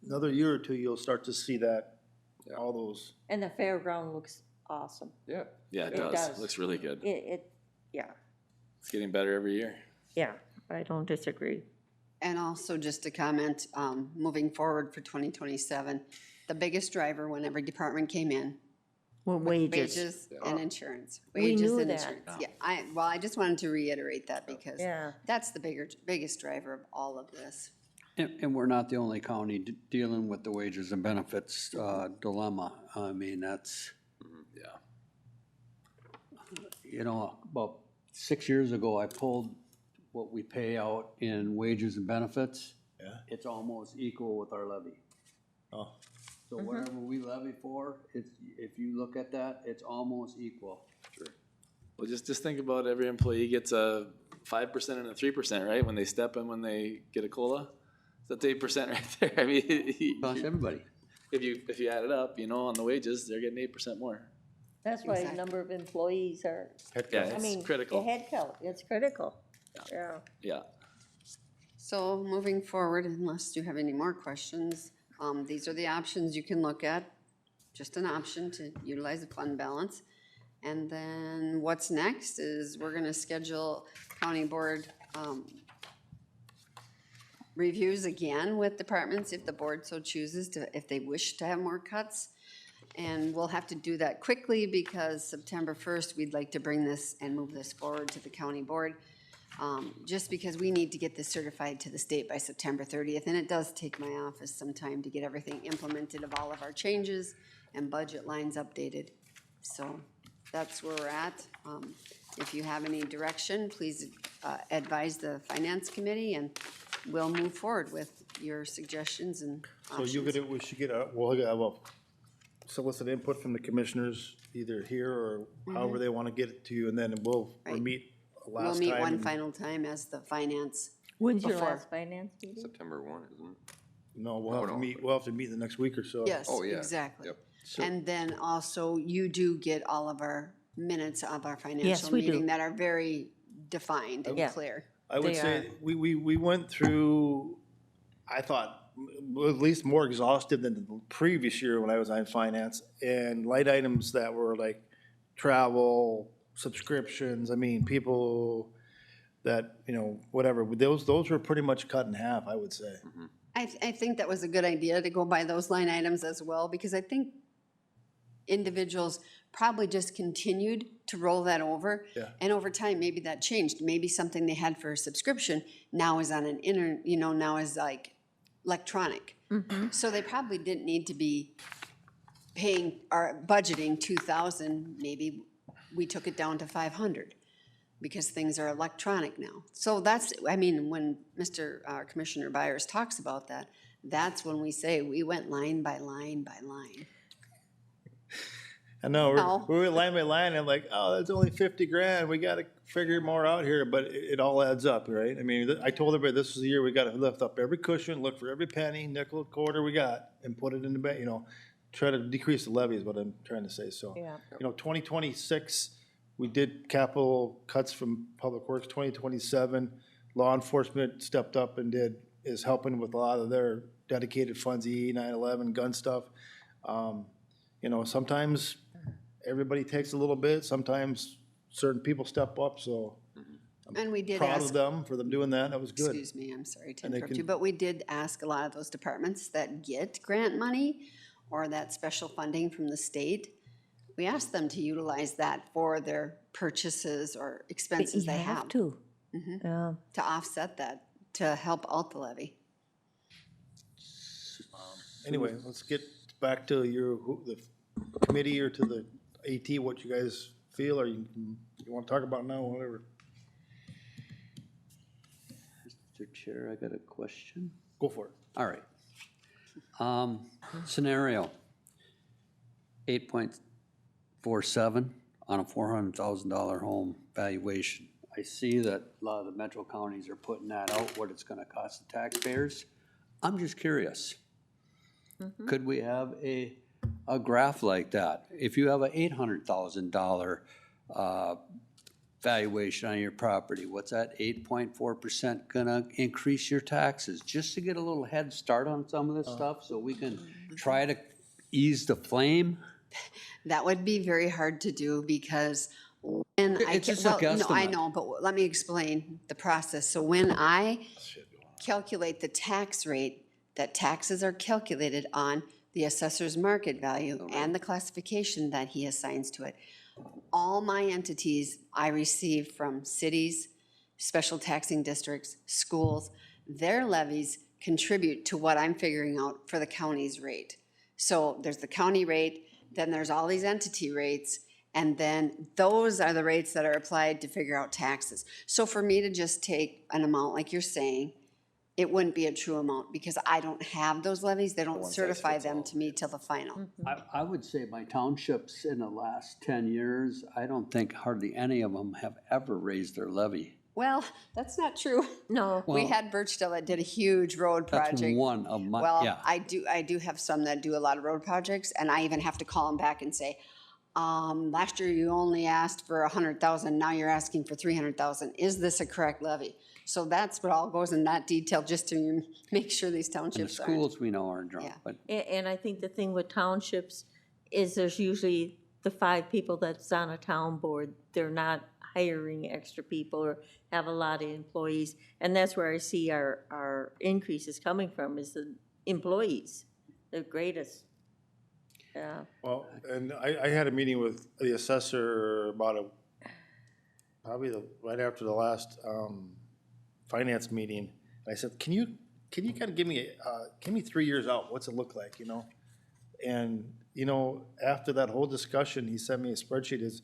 another year or two, you'll start to see that, Yeah. all those. and the fairground looks awesome. Yeah, Yeah, it It does, does. looks really good. Yeah, It's getting better every year. yeah, I don't disagree. And also just to comment, moving forward for 2027, the biggest driver when every department came in, Well, wages. wages and insurance. We Wages knew and that. insurance. Yeah, I just wanted to reiterate that because Yeah. that's the biggest driver of all of this. And we're not the only county dealing with the wages and benefits dilemma. I mean, that's, Yeah. you know, about 6 years ago, I pulled what we pay out in wages and benefits. Yeah. It's almost equal with our levy. Oh. So whatever we levy for, it's, if you look at that, it's almost equal. Well, just think about every employee gets a 5% and a 3%, right? When they step in, when they get a COLA, that's 8% right there. I mean, Cost everybody. if you add it up, you know, on the wages, they're getting 8% more. That's why the Exactly. number of employees are, Yeah, I mean, it's critical. the head count, it's critical. Yeah. Yeah. So moving forward, unless you have any more questions, these are the options you can look at. Just an option to utilize the fund balance. And then what's next is we're gonna schedule county board reviews again with departments if the board so chooses to, if they wish to have more cuts. And we'll have to do that quickly because September 1st, we'd like to bring this and move this forward to the county board. Just because we need to get this certified to the state by September 30th. And it does take my office some time to get everything implemented of all of our changes and budget lines updated. So that's where we're at. If you have any direction, please advise the finance committee and we'll move forward with your suggestions and So options. we should get solicit input from the commissioners, either here or however they want to get it to you, and then we'll Right. meet We'll last meet time. one and- final time as the finance. When's your Before. last finance meeting? September 1, isn't it? No, we'll have to meet the next week or so. Yes, Oh, yeah. exactly. Yep. And then also, you do get all of our minutes of our financial we do. meeting that are very defined and Yeah. clear. I would They say, we went through, I thought, at least more exhaustive than the previous year when I was on finance, and light items that were like travel, subscriptions, I mean, people that, whatever, those were pretty much cut in half, I would say. I think that was a good idea to go by those line items as well, because I think individuals probably just continued to roll that over. Yeah. And over time, maybe that changed. Maybe something they had for a subscription now is on an now is like electronic. So they probably didn't need to be paying or budgeting 2,000. Maybe we took it down to 500 because things are electronic now. So that's, when Mr. Commissioner Byers talks about that, that's when we say we went line by line by line. I know, No. we went line by line, and I'm like, oh, that's only 50 grand, we gotta figure more out here, but it all adds up, right? I mean, I told everybody, this is the year we gotta lift up every cushion, look for every penny, nickel, quarter we got, and put it in the bank, try to decrease the levy is what I'm trying to say, so. Yeah. 2026, we did capital cuts from Public Works, 2027, law enforcement stepped up and is helping with a lot of their dedicated funds, EE 911, gun stuff. Sometimes everybody takes a little bit, sometimes certain people step up, so And we did proud ask. of them for them doing that, that was good. Excuse me, I'm sorry to And they interrupt you, can- but we did ask a lot of those departments that get grant money or that special funding from the state, we asked them to utilize that for their purchases or expenses they have to. Yeah. to offset that, to help out the levy. Anyway, let's get back to the committee or to the AT, what you guys feel, or you want to talk about now, whatever. Mr. Chair, I got a question. Go for it. All right. Scenario, 8.47 on a $400,000 home valuation. I see that a lot of the metro counties are putting that out, what it's gonna cost the taxpayers. I'm just curious. Could we have a graph like that? If you have a $800,000 valuation on your property, what's that 8.4% gonna increase your taxes? Just to get a little head start on some of this stuff, so we can try to ease the flame? That would be very hard to do because when I, It's just a no, I guesstimate. know, but let me explain the process. So when I calculate the tax rate, that taxes are calculated on the assessor's market value and the classification that he assigns to it. All my entities I receive from cities, special taxing districts, schools, their levies contribute to what I'm figuring out for the county's rate. So there's the county rate, then there's all these entity rates, and then those are the rates that are applied to figure out taxes. So for me to just take an amount like you're saying, it wouldn't be a true amount because I don't have those levies. They don't certify them to me till the final. I would say my townships in the last 10 years, I don't think hardly any of them have ever raised their levy. Well, that's not true. No. We Well, had Birchdale that did a huge road project. That's one of my, Well, yeah. I do have some that do a lot of road projects, and I even have to call them back and say, last year you only asked for 100,000, now you're asking for 300,000. Is this a correct levy? So that's what all goes in that detail, just to make sure these And the townships aren't. schools we know are drunk, Yeah. but And I think the thing with townships is there's usually the 5 people that's on a town board. They're not hiring extra people or have a lot of employees. And that's where I see our increases coming from, is the employees, the greatest. Yeah. Well, and I had a meeting with the assessor about right after the last finance meeting. I said, can you kind of give me 3 years out, what's it look like, you know? And, you know, after that whole discussion, he sent me a spreadsheet, is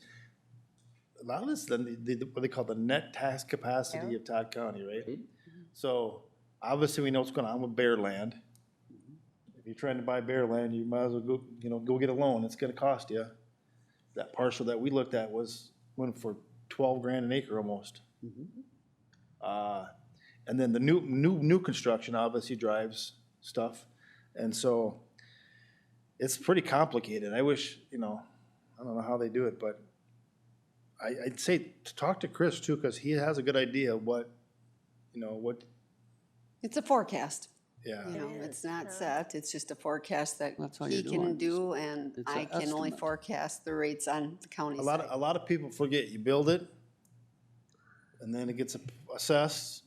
a lot of this, what they call the net tax capacity of Todd County, right? So obviously we know what's going on with Bear Land. If you're trying to buy Bear Land, you might as well go get a loan. It's gonna cost you. That parcel that we looked at went for 12 grand an acre almost. And then the new construction obviously drives stuff. And so it's pretty complicated. I wish, I don't know how they do it, but I'd say to talk to Chris too, because he has a good idea of what. It's a forecast. Yeah. It's not set, it's just a forecast that That's all he you're can doing. do, and It's I an can only estimate. forecast the rates on the county A side. lot of people forget, you build it, and then it gets assessed,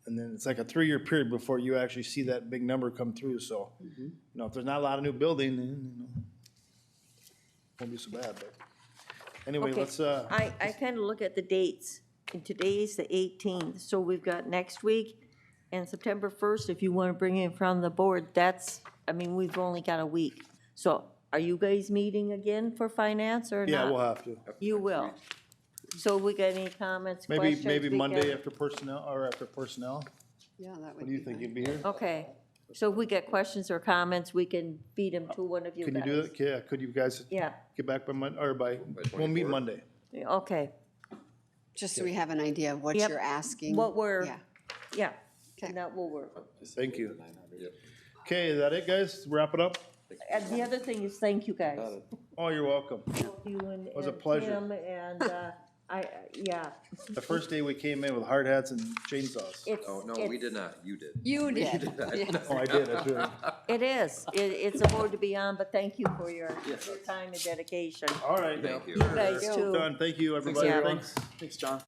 and then it's like a 3-year period before you actually see that big number come through, so, if there's not a lot of new building, then, won't be so bad, but, anyway, Okay. let's, I kind of look at the dates, and today's the 18th, so we've got next week and September 1st, if you want to bring it in front of the board, we've only got a week. So are you guys meeting again for finance or not? yeah, we'll have to. You will. So we got any comments, questions? Maybe we Monday got- after personnel? Yeah, that would What be do you think, fine. you'd be here? Okay, so if we get questions or comments, we can feed them to one of you guys. Can you do that? Yeah, could you guys Yeah, get back by Monday, or we'll meet Monday? okay. Just so we have an idea of what Yep. you're asking. What we're, Yeah. yeah, Okay. that will work. Thank you. Okay, is that it, guys? Wrap it up? And the other thing is, thank you guys. Oh, you're welcome. You and was a and pleasure. Tim and, yeah. The first day we came in with hard hats and chainsaws. It's- Oh, no, we it's- did not. You did. You did. Oh, I did, that's right. It is. It's a board to be on, but thank you for your time and dedication. All right. Thank you. You guys too. Done, thank you, everybody. Yeah. Thanks, John.